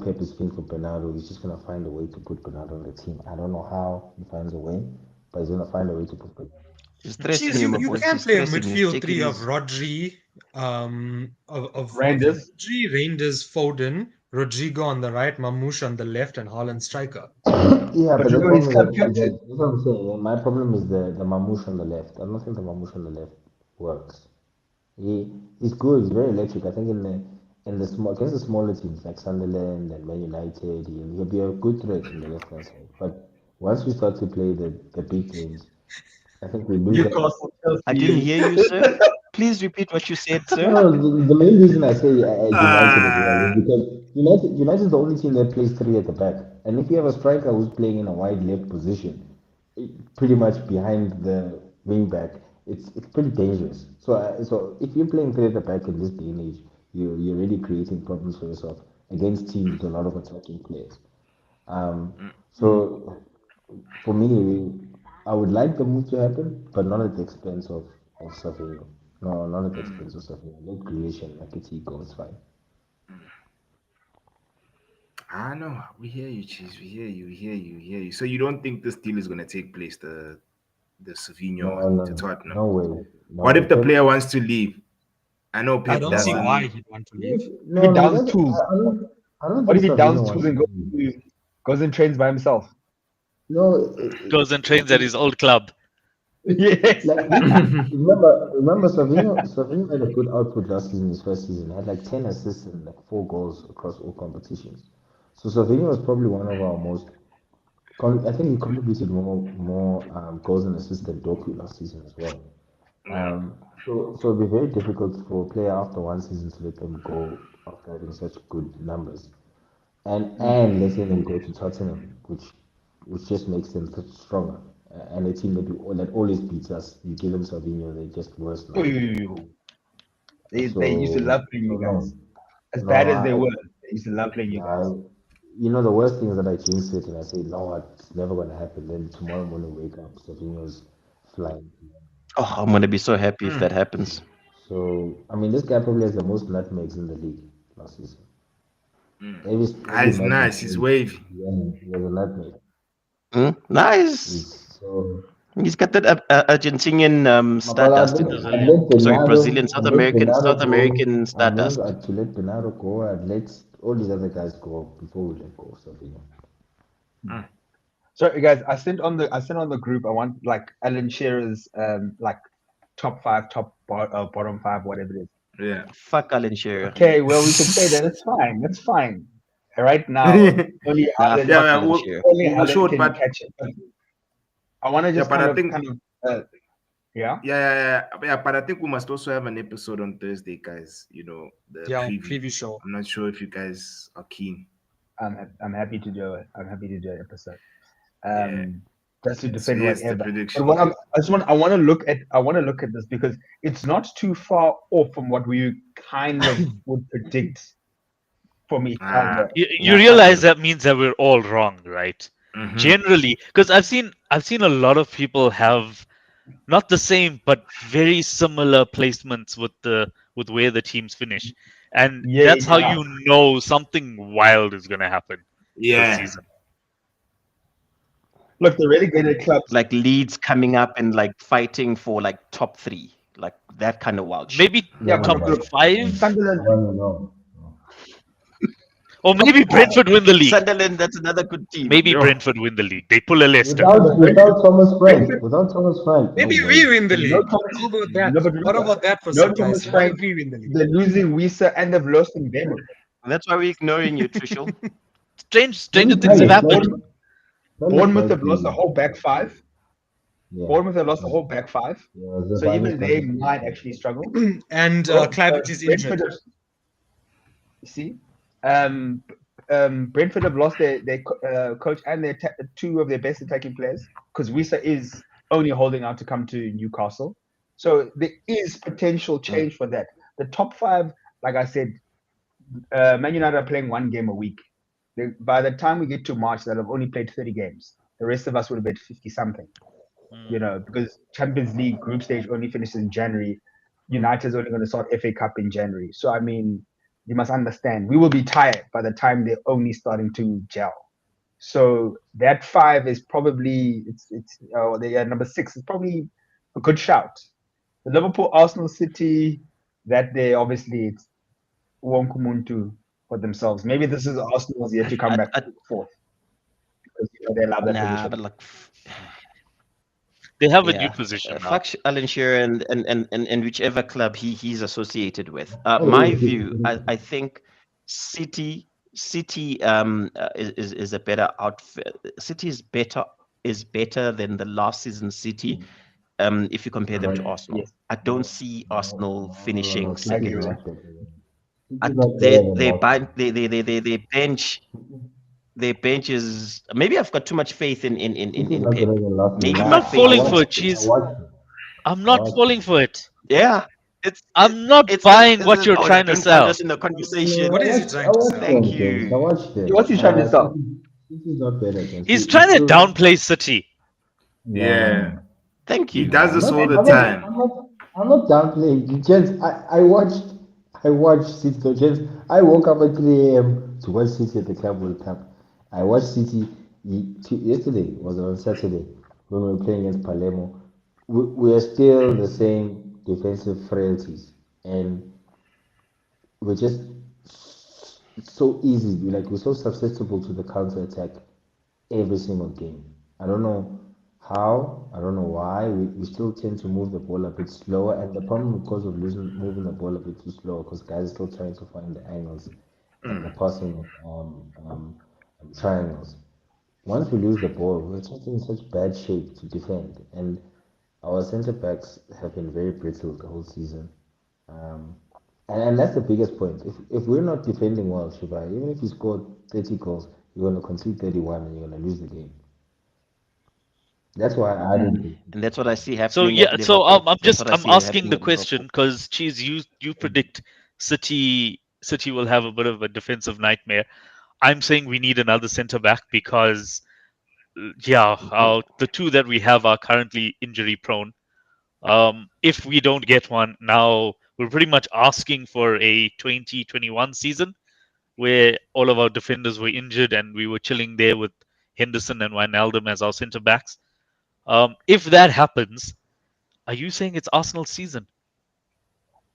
Speaker 6: Pep is keen for Bernardo. He's just gonna find a way to put Bernardo on the team. I don't know how he finds a way, but he's gonna find a way to put Bernardo.
Speaker 2: He's stressing
Speaker 4: Jeez,
Speaker 2: you, my
Speaker 4: you
Speaker 2: boys.
Speaker 4: can't
Speaker 2: He's
Speaker 4: play a
Speaker 2: stressing you.
Speaker 4: midfield
Speaker 2: Take it
Speaker 4: three of
Speaker 2: easy.
Speaker 4: Rodri, of
Speaker 3: Rangers.
Speaker 4: Rodri, Reinders, Foden, Rodrigo on the right, Mamouche on the left, and Holland striker.
Speaker 6: Yeah, but the
Speaker 3: Rodrigo is
Speaker 6: problem
Speaker 3: club
Speaker 6: is
Speaker 3: captain.
Speaker 6: that's what I'm saying. My problem is the Mamouche on the left. I don't think the Mamouche on the left works. He's good. He's very electric. I think in the small against the smaller teams like Sunderland and Man United, he'll be a good threat in the left hand side. But once we start to play the big games, I think we lose that.
Speaker 3: Newcastle,
Speaker 2: I didn't
Speaker 3: Chelsea.
Speaker 2: hear you, sir. Please repeat what you said,
Speaker 6: No,
Speaker 2: sir.
Speaker 6: no, the main reason I say United as well is
Speaker 1: Ah.
Speaker 6: because United is the only team that plays three at the back. And if you have a striker who's playing in a wide left position, pretty much behind the wing back, it's pretty dangerous. So if you're playing three at the back in this day and age, you're really creating problems for yourself against teams with a lot of attacking players. So for me, I would like the move to happen, but not at the expense of Savinho. No, not at the expense of Savinho. Let creation, like it's ego, it's fine.
Speaker 1: I know. We hear you, Cheese. We hear you. We hear you. We hear you. So you don't think this deal is gonna take place, the Savinho
Speaker 6: No, no,
Speaker 1: to
Speaker 6: no,
Speaker 1: Tottenham?
Speaker 6: no way, no
Speaker 1: What
Speaker 6: way.
Speaker 1: if the
Speaker 6: Pep,
Speaker 1: player wants to leave? I know
Speaker 4: I
Speaker 1: Pep
Speaker 4: don't see
Speaker 6: no,
Speaker 4: why
Speaker 1: doesn't.
Speaker 4: he'd want to leave.
Speaker 3: If he
Speaker 6: no, he
Speaker 3: downs
Speaker 6: doesn't.
Speaker 3: tools,
Speaker 6: I don't
Speaker 3: what
Speaker 6: think
Speaker 3: if he
Speaker 6: Savinho
Speaker 3: downs tools
Speaker 6: wants
Speaker 3: and
Speaker 6: to leave.
Speaker 3: goes and trains by himself?
Speaker 6: No,
Speaker 5: Goes and trains at his old club.
Speaker 3: Yes.
Speaker 6: like remember Savinho had a good output last season, his first season, had like 10 assists and like 4 goals across all competitions. So Savinho was probably one of our most I think he contributed more goals and assists than Doku last season as well.
Speaker 1: Yeah.
Speaker 6: So it'd be very difficult for a player after one season to let them go after having such good numbers, and letting them go to Tottenham, which just makes them such stronger. And a team that always beats us, you give them Savinho, they're just worse now.
Speaker 3: They used to love
Speaker 6: So
Speaker 3: playing
Speaker 6: so
Speaker 3: you guys.
Speaker 6: no,
Speaker 3: As
Speaker 6: no,
Speaker 3: bad as they were, they used to love playing you guys.
Speaker 6: I the worst thing is that I jinx it and I say, no, it's never gonna happen. Then tomorrow morning wake up, Savinho's flying.
Speaker 2: Oh, I'm gonna be so happy if
Speaker 1: Mm.
Speaker 2: that happens.
Speaker 6: So I mean, this guy probably has the most nutmegs in the league last season.
Speaker 1: Ah,
Speaker 6: Every
Speaker 1: he's
Speaker 6: match he
Speaker 1: nice. He's
Speaker 6: played,
Speaker 1: wavy.
Speaker 6: he has a nutmeg.
Speaker 2: Nice.
Speaker 6: He's so.
Speaker 2: He's got that Argentinian
Speaker 6: But
Speaker 2: stardust in his.
Speaker 5: Brazilian.
Speaker 2: Sorry, Brazilian, South
Speaker 6: I'd let
Speaker 2: American,
Speaker 6: Bernardo
Speaker 2: South
Speaker 6: go.
Speaker 2: American stardust.
Speaker 6: To let Bernardo go. I'd let all these other guys go before we let go of Savinho.
Speaker 3: So guys, I sent on the group. I want like Alan Shearer's like top five, bottom five, whatever it is.
Speaker 1: Yeah.
Speaker 2: Fuck Alan Shearer.
Speaker 3: Okay, well we can say that. It's fine. That's fine. right now, only
Speaker 2: Nah,
Speaker 3: Haaland,
Speaker 2: fuck
Speaker 1: Yeah,
Speaker 2: Alan
Speaker 1: we,
Speaker 2: Shearer.
Speaker 3: only
Speaker 1: we
Speaker 3: Haaland
Speaker 1: should,
Speaker 3: can
Speaker 1: but
Speaker 3: catch it. But I want to
Speaker 1: yeah,
Speaker 3: just
Speaker 1: but
Speaker 3: kind
Speaker 1: I
Speaker 3: of,
Speaker 1: think
Speaker 3: yeah.
Speaker 1: yeah, but I think we must also have an episode on Thursday, guys. The
Speaker 4: Yeah,
Speaker 1: preview.
Speaker 4: preview show.
Speaker 1: I'm not sure if you guys are keen.
Speaker 3: I'm happy to do it. I'm happy to do an episode.
Speaker 1: Yeah.
Speaker 3: Just to
Speaker 1: So
Speaker 3: defend
Speaker 1: here's the
Speaker 3: whatever. But
Speaker 1: prediction.
Speaker 3: what I want to look at this because it's not too far off from what we kind of would predict from each other.
Speaker 5: You realize that means that we're all wrong, right?
Speaker 1: Mhm.
Speaker 5: Generally, because I've seen a lot of people have not the same but very similar placements with where the teams finish, and that's how you know something wild is going to happen this
Speaker 1: Yeah.
Speaker 5: season.
Speaker 3: Look, the relegated clubs.
Speaker 2: Like Leeds coming up and like fighting for like top 3, like that kind of wild shit.
Speaker 5: Maybe
Speaker 3: Yeah,
Speaker 5: top
Speaker 3: but look,
Speaker 5: 5,
Speaker 3: Sunderland.
Speaker 6: No.
Speaker 5: or maybe Brentford win the league.
Speaker 2: Sunderland, that's another good team.
Speaker 5: Maybe Brentford win the league. They pull a Leicester.
Speaker 6: Without Thomas Frank.
Speaker 4: Maybe
Speaker 6: No
Speaker 4: we
Speaker 6: way.
Speaker 4: win the league.
Speaker 3: No Thomas-
Speaker 4: How about that?
Speaker 3: no, but
Speaker 4: What
Speaker 3: look,
Speaker 4: about that for
Speaker 3: no
Speaker 4: surprise?
Speaker 3: Thomas
Speaker 4: What
Speaker 3: Frank.
Speaker 4: if we win the league?
Speaker 3: They're losing Wisa and they've lost Mbemo.
Speaker 2: That's why we're ignoring you, Trishul.
Speaker 5: Stranger things have happened.
Speaker 3: Bournemouth have lost the whole back five.
Speaker 6: Yeah.
Speaker 3: Bournemouth have lost the whole back five.
Speaker 6: Yeah,
Speaker 3: So even they might actually struggle.
Speaker 4: And Clavich is injured.
Speaker 3: Brentford have- see, Brentford have lost their coach and their two of their best attacking players because Wisa is only holding out to come to Newcastle. So there is potential change for that. The top 5, like I said, Man United are playing 1 game a week. By the time we get to March, they'll have only played 30 games. The rest of us would have played 50 something. Because Champions League group stage only finishes in January. United's only going to start FA Cup in January. So I mean, you must understand, we will be tired by the time they're only starting to gel. So that 5 is probably number 6 is probably a good shout. The Liverpool, Arsenal, City, that they obviously it's Wonkumuntu for themselves. Maybe this is Arsenal's yet to come back fourth because they love that position.
Speaker 2: But like,
Speaker 5: They have a new position now.
Speaker 2: fuck Alan Shearer and whichever club he's associated with. My view, I think City is a better outfit. City is better than the last season City. If you compare them to Arsenal,
Speaker 3: Yes.
Speaker 2: I don't see Arsenal finishing
Speaker 6: City is
Speaker 2: second.
Speaker 6: not better.
Speaker 2: They bench. Their bench is maybe I've got too much faith in Pep. Maybe
Speaker 5: I'm
Speaker 2: my
Speaker 5: not
Speaker 2: faith
Speaker 5: falling
Speaker 2: is-
Speaker 5: for it, cheese. I'm not falling for it.
Speaker 2: Yeah,
Speaker 5: I'm not buying what you're trying to sell.
Speaker 2: Just in the conversation.
Speaker 4: What is he trying to say?
Speaker 2: Thank you.
Speaker 6: I watched them.
Speaker 3: What's he trying to sell?
Speaker 6: City's not better than
Speaker 5: He's
Speaker 6: City.
Speaker 5: trying to
Speaker 6: Still-
Speaker 5: downplay City.
Speaker 1: Yeah.
Speaker 2: Thank
Speaker 1: He
Speaker 2: you.
Speaker 1: does this all the
Speaker 6: I'm
Speaker 1: time.
Speaker 6: I'm not downplaying. Gents, I watched City. So, gents, I woke up at 3 a.m. to watch City at the Club World Cup. I watched City yesterday, was on Saturday, when we were playing against Palermo. We are still the same defensive frailties. And we're just so easy. We're so susceptible to the counter attack every single game. I don't know how, I don't know why. We still tend to move the ball a bit slower, and the problem because of moving the ball a bit too slow, because guys are still trying to find the angles and the passing triangles. Once we lose the ball, we're just in such bad shape to defend, and our centre backs have been very brittle the whole season. And that's the biggest point. If we're not defending well, Shiba, even if you score 30 goals, you're going to concede 31 and you're going to lose the game. That's why I don't think.
Speaker 2: And that's what I see happening.
Speaker 5: So yeah,
Speaker 2: at
Speaker 5: so
Speaker 2: Liverpool.
Speaker 5: I'm
Speaker 2: That's what I see
Speaker 5: asking
Speaker 2: happening
Speaker 5: the
Speaker 2: at Liverpool.
Speaker 5: question because Cheese, you predict City will have a bit of a defensive nightmare. I'm saying we need another centre back because the 2 that we have are currently injury prone. If we don't get one now, we're pretty much asking for a 2021 season where all of our defenders were injured and we were chilling there with Henderson and Wijnaldum as our centre backs. If that happens, are you saying it's Arsenal's season?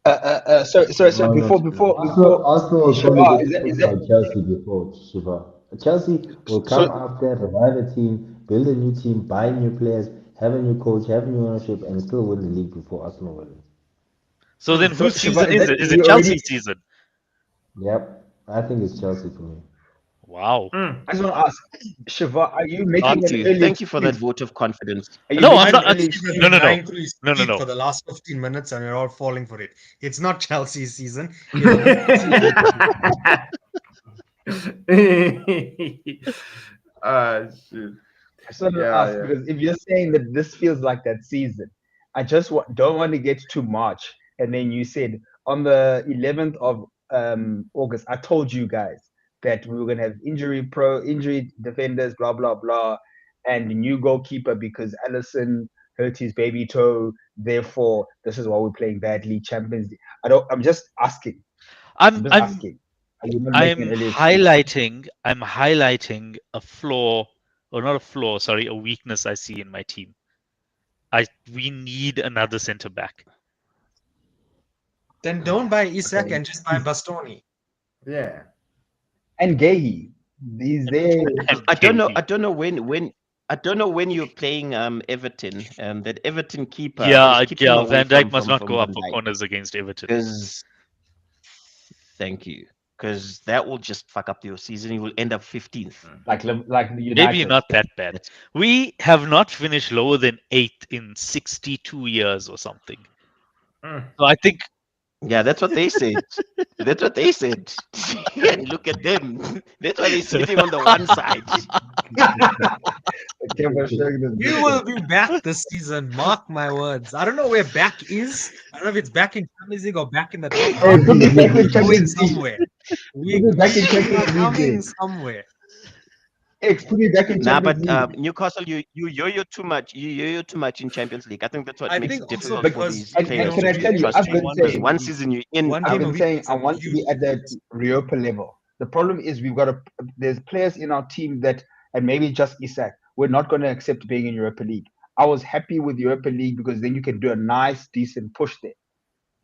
Speaker 3: So before
Speaker 6: Arsenal will
Speaker 3: Shiva,
Speaker 6: probably
Speaker 3: is
Speaker 6: get
Speaker 3: that-
Speaker 6: beat by Chelsea before Shiva. Chelsea will come after, revive a team, build a new team, buy new players, have a new coach, have new ownership, and still win the league before Arsenal will.
Speaker 5: So then whose
Speaker 3: Shiva,
Speaker 5: season is it? Is it
Speaker 3: you
Speaker 5: Chelsea's
Speaker 3: already-
Speaker 5: season?
Speaker 6: Yep, I think it's Chelsea for me.
Speaker 5: Wow.
Speaker 1: Mm.
Speaker 3: I just want to ask, Shiva, are you making
Speaker 2: Thank
Speaker 3: an
Speaker 2: you.
Speaker 3: early
Speaker 2: Thank you for that
Speaker 3: excuse?
Speaker 2: vote of confidence.
Speaker 3: Are you
Speaker 5: No,
Speaker 3: making
Speaker 5: I'm
Speaker 4: I
Speaker 3: an
Speaker 5: not.
Speaker 4: know
Speaker 3: early
Speaker 4: Chelsea's
Speaker 3: excuse?
Speaker 5: No,
Speaker 4: been
Speaker 5: no, no,
Speaker 4: lying through his
Speaker 5: no, no,
Speaker 4: teeth
Speaker 5: no.
Speaker 4: for the last 15 minutes and you're all falling for it. It's not Chelsea's season. It's
Speaker 1: Shit.
Speaker 3: I just want to
Speaker 1: Yeah,
Speaker 3: ask
Speaker 1: yeah.
Speaker 3: because if you're saying that this feels like that season, I just don't want to get too March. And then you said on the 11th of August, I told you guys that we were going to have injury defenders, blah, blah, blah, and new goalkeeper because Allison hurt his baby toe. Therefore, this is why we're playing badly. Champions League. I'm just asking. I'm
Speaker 5: I'm
Speaker 3: just
Speaker 5: I'm
Speaker 3: asking. Are you not making
Speaker 5: I'm
Speaker 3: an early excuse?
Speaker 5: highlighting a flaw, or not a flaw, sorry, a weakness I see in my team. We need another centre back.
Speaker 4: then don't buy Isak
Speaker 3: Okay.
Speaker 4: and just buy Bastoni.
Speaker 1: Yeah.
Speaker 3: And Gahey. He's there.
Speaker 2: I don't know.
Speaker 5: KD.
Speaker 2: I don't know when. I don't know when you're playing Everton. That Everton keeper.
Speaker 5: Yeah,
Speaker 2: Just keep him
Speaker 5: yeah.
Speaker 2: away
Speaker 5: Van Dijk
Speaker 2: from
Speaker 5: must
Speaker 2: from
Speaker 5: not
Speaker 2: from
Speaker 5: go up
Speaker 2: Van
Speaker 5: for
Speaker 2: Dijk.
Speaker 5: corners against Everton.
Speaker 2: Because thank you. Because that will just fuck up your season. You will end up 15th.
Speaker 3: like the United.
Speaker 5: Maybe not that bad.
Speaker 2: That's-
Speaker 5: We have not finished lower than 8th in 62 years or something.
Speaker 1: Mm.
Speaker 5: So I think
Speaker 2: Yeah, that's what they said. That's what they said. And look at them. That's why they're sitting on the one side.
Speaker 4: We will be back this season. Mark my words. I don't know where back is. I don't know if it's back in Champions League or back in the top
Speaker 3: Hey,
Speaker 4: half.
Speaker 3: put me back in
Speaker 4: We're going
Speaker 3: Champions League.
Speaker 4: somewhere.
Speaker 3: Put me back in
Speaker 4: We
Speaker 3: Champions
Speaker 4: are
Speaker 3: League.
Speaker 4: coming
Speaker 3: Then.
Speaker 4: somewhere.
Speaker 3: X, put me back in
Speaker 2: Nah,
Speaker 3: Champions
Speaker 2: but
Speaker 3: League.
Speaker 2: Newcastle, you yo-yo too much. You yo-yo too much in Champions League. I think that's what
Speaker 4: I
Speaker 2: makes
Speaker 4: think
Speaker 2: it
Speaker 4: also
Speaker 2: difficult for
Speaker 4: because
Speaker 2: these
Speaker 3: And
Speaker 2: players
Speaker 3: can
Speaker 2: to
Speaker 3: I tell you,
Speaker 2: trust
Speaker 3: I've
Speaker 2: you.
Speaker 3: been
Speaker 2: Because
Speaker 3: saying,
Speaker 2: one season you're in,
Speaker 4: one
Speaker 3: I've
Speaker 4: game a
Speaker 3: been
Speaker 4: week
Speaker 3: saying,
Speaker 4: is
Speaker 3: I
Speaker 4: a
Speaker 3: want to be
Speaker 4: huge
Speaker 3: at the
Speaker 4: difference.
Speaker 3: Europa level. The problem is there's players in our team that, and maybe just Isak, we're not going to accept being in Europa League. I was happy with Europa League because then you can do a nice, decent push there.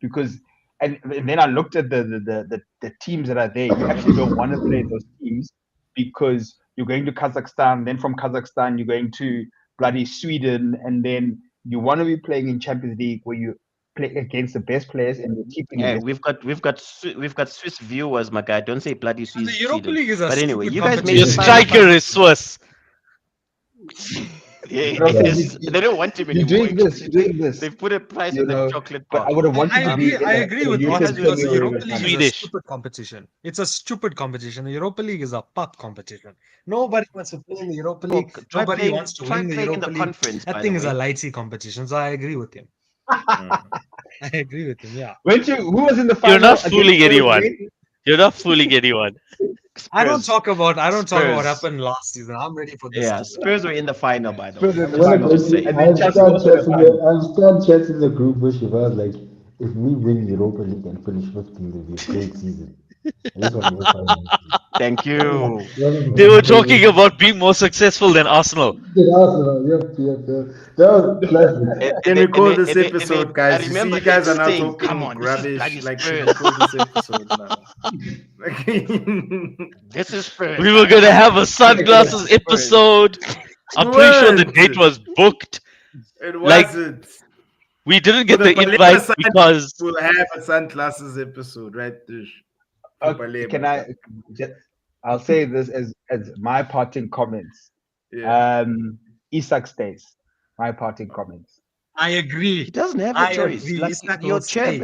Speaker 3: Because and then I looked at the teams that are there. You actually don't want to play those teams because you're going to Kazakhstan. Then from Kazakhstan, you're going to bloody Sweden, and then you want to be playing in Champions League where you play against the best players and you're keeping the
Speaker 2: yeah,
Speaker 3: best.
Speaker 2: we've got Swiss viewers, my guy. Don't say bloody
Speaker 4: And the
Speaker 2: Swiss
Speaker 4: Europa
Speaker 2: Sweden.
Speaker 4: League is a
Speaker 2: But anyway,
Speaker 4: stupid
Speaker 2: you guys
Speaker 5: your
Speaker 2: maybe
Speaker 4: competition.
Speaker 2: find
Speaker 5: striker is Swiss.
Speaker 2: yeah,
Speaker 3: Because
Speaker 2: they don't want him
Speaker 3: you're
Speaker 2: anymore.
Speaker 3: doing this, you're doing this,
Speaker 2: They've put a price
Speaker 3: you
Speaker 2: on the
Speaker 3: know.
Speaker 2: chocolate
Speaker 3: But
Speaker 2: bar.
Speaker 3: I would have wanted
Speaker 4: I
Speaker 3: to be
Speaker 4: agree.
Speaker 3: in
Speaker 4: I
Speaker 3: a,
Speaker 4: agree
Speaker 3: in a
Speaker 4: with
Speaker 2: you
Speaker 3: European
Speaker 2: guys
Speaker 4: Ross because the
Speaker 3: Premier
Speaker 4: Europa
Speaker 3: League.
Speaker 4: League is a
Speaker 5: Swedish.
Speaker 4: stupid competition. It's a stupid competition. The Europa League is a puck competition. Nobody wants to play in the Europa League.
Speaker 2: Look,
Speaker 4: Nobody wants to
Speaker 2: try
Speaker 4: win the
Speaker 2: playing in
Speaker 4: Europa
Speaker 2: the
Speaker 4: League.
Speaker 2: conference,
Speaker 4: That
Speaker 2: by
Speaker 4: thing
Speaker 2: the
Speaker 4: is a
Speaker 2: way.
Speaker 4: lightsy competition. So I agree with him.
Speaker 1: Mm.
Speaker 4: I agree with him. Yeah.
Speaker 3: Who was in the
Speaker 5: You're
Speaker 3: final
Speaker 5: not
Speaker 3: against
Speaker 5: fooling
Speaker 3: Spurs
Speaker 5: anyone.
Speaker 3: again?
Speaker 5: You're not fooling anyone.
Speaker 4: I don't
Speaker 2: Spurs.
Speaker 4: talk about what
Speaker 2: Spurs.
Speaker 4: happened last season. I'm ready for this
Speaker 2: Yeah,
Speaker 4: season.
Speaker 2: Spurs were in the final, by the
Speaker 3: Spurs
Speaker 2: way.
Speaker 3: in the
Speaker 6: When I
Speaker 3: final.
Speaker 6: go
Speaker 2: Just
Speaker 6: to,
Speaker 2: saying.
Speaker 3: And then Chelsea also in the final.
Speaker 6: I'll start chatting the group where she was like, if we win Europa League and finish 15th, it'll be a great season. I just want to go find
Speaker 2: Thank you.
Speaker 5: They were talking about being more successful than Arsenal.
Speaker 6: Arsenal, yep. That was classic.
Speaker 1: Can we call this
Speaker 2: And then
Speaker 1: episode,
Speaker 2: I
Speaker 1: guys? You see,
Speaker 2: remember
Speaker 1: you guys are
Speaker 2: X
Speaker 1: now
Speaker 2: saying, "Come
Speaker 1: talking
Speaker 2: on, this is
Speaker 1: rubbish.
Speaker 2: bloody
Speaker 1: Like, should we
Speaker 2: Spurs.
Speaker 1: call this episode now?
Speaker 2: This is Spurs.
Speaker 5: We were
Speaker 2: guys.
Speaker 5: gonna have a
Speaker 2: This
Speaker 5: sunglasses
Speaker 2: is Spurs."
Speaker 5: episode. I'm
Speaker 1: You
Speaker 5: pretty sure the
Speaker 1: weren't.
Speaker 5: date was booked.
Speaker 1: It
Speaker 5: Like
Speaker 1: wasn't.
Speaker 5: we didn't
Speaker 1: For
Speaker 5: get
Speaker 1: the
Speaker 5: the
Speaker 1: Baleba
Speaker 5: invite
Speaker 1: side,
Speaker 5: because
Speaker 1: we'll have a sunglasses episode, right? Dish. For
Speaker 3: Okay,
Speaker 1: Baleba
Speaker 3: can I?
Speaker 1: side.
Speaker 3: I'll say this as my parting comments.
Speaker 1: Yeah.
Speaker 3: Isak stays. My parting comments.
Speaker 4: I
Speaker 2: He
Speaker 4: agree.
Speaker 2: doesn't have a
Speaker 4: I
Speaker 2: choice.
Speaker 4: agree.
Speaker 2: Like
Speaker 4: Isak will stay.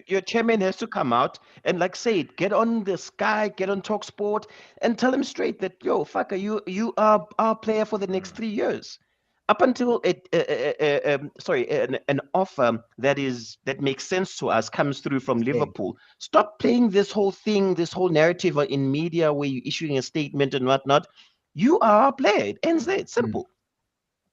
Speaker 2: your chairman has to come out and like say it, get on the Sky, get on Talk Sport, and tell him straight that yo, fucker, you are our player for the next 3 years. Up until an offer that makes sense to us comes through from
Speaker 3: Stay.
Speaker 2: Liverpool. Stop playing this whole thing, this whole narrative in media where you're issuing a statement and whatnot. You are our player. It ends there. It's simple.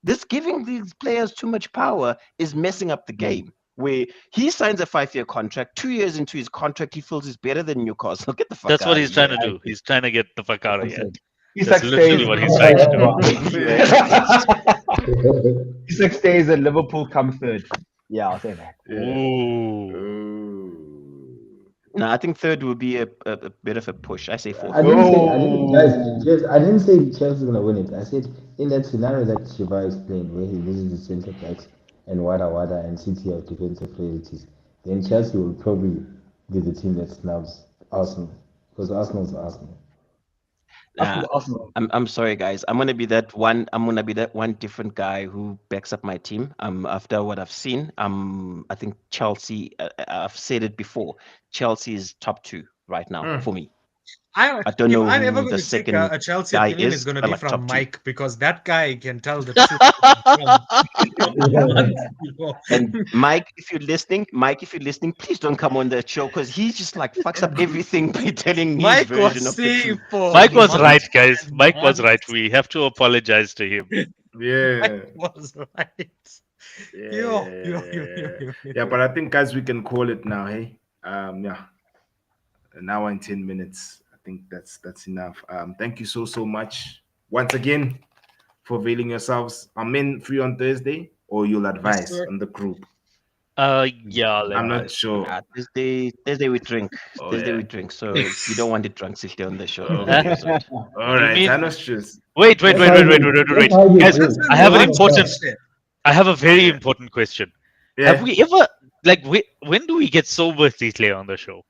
Speaker 2: This giving these players too much power is messing up the game. Where he signs a 5-year contract, 2 years into his contract, he feels he's better than Newcastle. Get the fuck
Speaker 5: that's
Speaker 2: out
Speaker 5: what
Speaker 2: of
Speaker 5: he's trying to
Speaker 2: here.
Speaker 5: do. He's trying to get the fuck out of here.
Speaker 3: Isak
Speaker 5: That's literally
Speaker 3: stays.
Speaker 5: what he's trying to do.
Speaker 3: Isak stays and Liverpool come third. Yeah, I'll say that.
Speaker 5: Ooh.
Speaker 2: No, I think third will be a bit of a push. I say fourth.
Speaker 6: I didn't say Chelsea's gonna win it. I said in that scenario that Shiva explained, where he loses the centre backs and Wada and City have defensive priorities, then Chelsea will probably be the team that snubs Arsenal because Arsenal's Arsenal.
Speaker 2: Nah,
Speaker 3: Arsenal.
Speaker 2: I'm sorry, guys. I'm gonna be that one. I'm gonna be that one different guy who backs up my team. After what I've seen, I think Chelsea. I've said it before. Chelsea is top two right now for me. I don't
Speaker 4: If
Speaker 2: know
Speaker 4: I'm ever
Speaker 2: who
Speaker 4: going
Speaker 2: the
Speaker 4: to take
Speaker 2: second
Speaker 4: a Chelsea
Speaker 2: guy
Speaker 4: opinion, it's
Speaker 2: is,
Speaker 4: going to
Speaker 2: but
Speaker 4: be
Speaker 2: like
Speaker 4: from
Speaker 2: top two.
Speaker 4: Mike because that guy can tell the truth from months before.
Speaker 2: And Mike, if you're listening, please don't come on that show because he just like fucks up everything by telling his
Speaker 4: Mike was
Speaker 2: version of the
Speaker 4: saying
Speaker 2: truth.
Speaker 4: for
Speaker 5: Mike was right,
Speaker 4: months
Speaker 5: guys.
Speaker 4: and
Speaker 5: Mike was right.
Speaker 4: months.
Speaker 5: We have to apologize to him.
Speaker 1: Yeah.
Speaker 4: Mike was right. Yo, yo, yo, yo, yo, yo.
Speaker 1: Yeah, but I think guys we can call it now, hey. Yeah. An hour and 10 minutes. I think that's enough. Thank you so much once again for availing yourselves. Are men free on Thursday or you'll
Speaker 4: Yes,
Speaker 1: advise
Speaker 4: sir.
Speaker 1: on the group?
Speaker 5: Yeah, I'll
Speaker 1: I'm not
Speaker 5: advise.
Speaker 1: sure.
Speaker 2: Thursday we drink.
Speaker 1: Oh
Speaker 2: Thursday we
Speaker 1: yeah.
Speaker 2: drink. So you don't want the drunk sister on the show on the
Speaker 1: Okay.
Speaker 2: episode.
Speaker 1: All
Speaker 5: You
Speaker 1: right. I
Speaker 5: mean
Speaker 1: know stress.
Speaker 5: wait,
Speaker 6: Let's hide it. Let's hide it,
Speaker 5: guys,
Speaker 6: bro.
Speaker 5: I
Speaker 4: Listen,
Speaker 5: have an
Speaker 4: one
Speaker 5: important
Speaker 4: shit.
Speaker 5: I have a very
Speaker 1: Yeah.
Speaker 5: important question. Have
Speaker 1: Yeah.
Speaker 5: we ever when do we get sober Zitle on the show?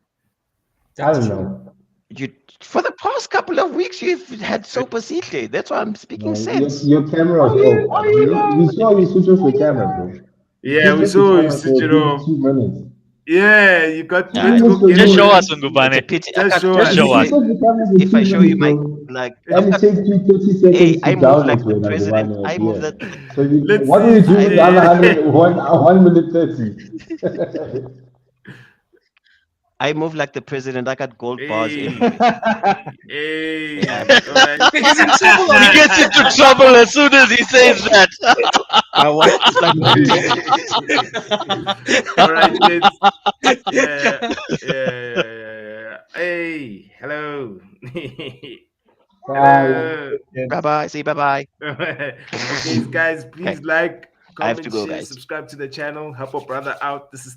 Speaker 6: I
Speaker 4: That's
Speaker 6: don't
Speaker 4: true.
Speaker 6: know.
Speaker 2: You for the past couple of weeks you've had sober Sihle. That's why I'm speaking
Speaker 6: Man,
Speaker 2: sense.
Speaker 6: your camera was off. We saw you switch off your camera, bro. You
Speaker 1: Yeah,
Speaker 6: switched
Speaker 1: we
Speaker 6: off your
Speaker 1: saw you
Speaker 6: camera for
Speaker 1: switch
Speaker 6: a
Speaker 1: it
Speaker 6: good
Speaker 1: off.
Speaker 6: 2 minutes.
Speaker 1: Yeah, you got
Speaker 6: Two
Speaker 1: you
Speaker 2: Nah,
Speaker 1: went to
Speaker 6: minutes
Speaker 1: go
Speaker 6: for
Speaker 1: get
Speaker 5: Just show
Speaker 6: you.
Speaker 5: us,
Speaker 1: the
Speaker 2: it's a
Speaker 5: Ngubane.
Speaker 2: pity.
Speaker 1: just show
Speaker 5: Just
Speaker 1: us.
Speaker 6: You
Speaker 5: show us.
Speaker 6: switched off your camera for
Speaker 2: If I
Speaker 6: 2
Speaker 2: show you
Speaker 6: minutes,
Speaker 2: my
Speaker 6: bro.
Speaker 2: like
Speaker 6: And
Speaker 2: I've
Speaker 6: it
Speaker 2: got
Speaker 6: takes you 30
Speaker 2: hey,
Speaker 6: seconds to
Speaker 2: I move
Speaker 6: download
Speaker 2: like the
Speaker 6: to another
Speaker 2: president.
Speaker 6: one.
Speaker 2: I move
Speaker 6: Yeah.
Speaker 2: that
Speaker 6: So you,
Speaker 1: Let's
Speaker 6: what do
Speaker 1: see.
Speaker 6: you do with the other
Speaker 1: Yeah.
Speaker 6: 1 minute 30?
Speaker 2: I move like the president. I got gold bars
Speaker 1: Hey,
Speaker 2: everywhere. Yeah.
Speaker 1: hey, all right.
Speaker 4: He's in trouble
Speaker 5: He
Speaker 4: already.
Speaker 5: gets into trouble as soon as he says that.
Speaker 2: My wife is like
Speaker 1: All right, kids. Yeah, yeah. Hey, hello.
Speaker 6: Bye.
Speaker 1: Hello.
Speaker 2: bye bye. Say bye bye.
Speaker 1: Okay, guys,
Speaker 2: Okay.
Speaker 1: please like,
Speaker 2: I have to
Speaker 1: comment,
Speaker 2: go,
Speaker 1: share,
Speaker 2: guys.
Speaker 1: subscribe to the channel, help a brother out. This is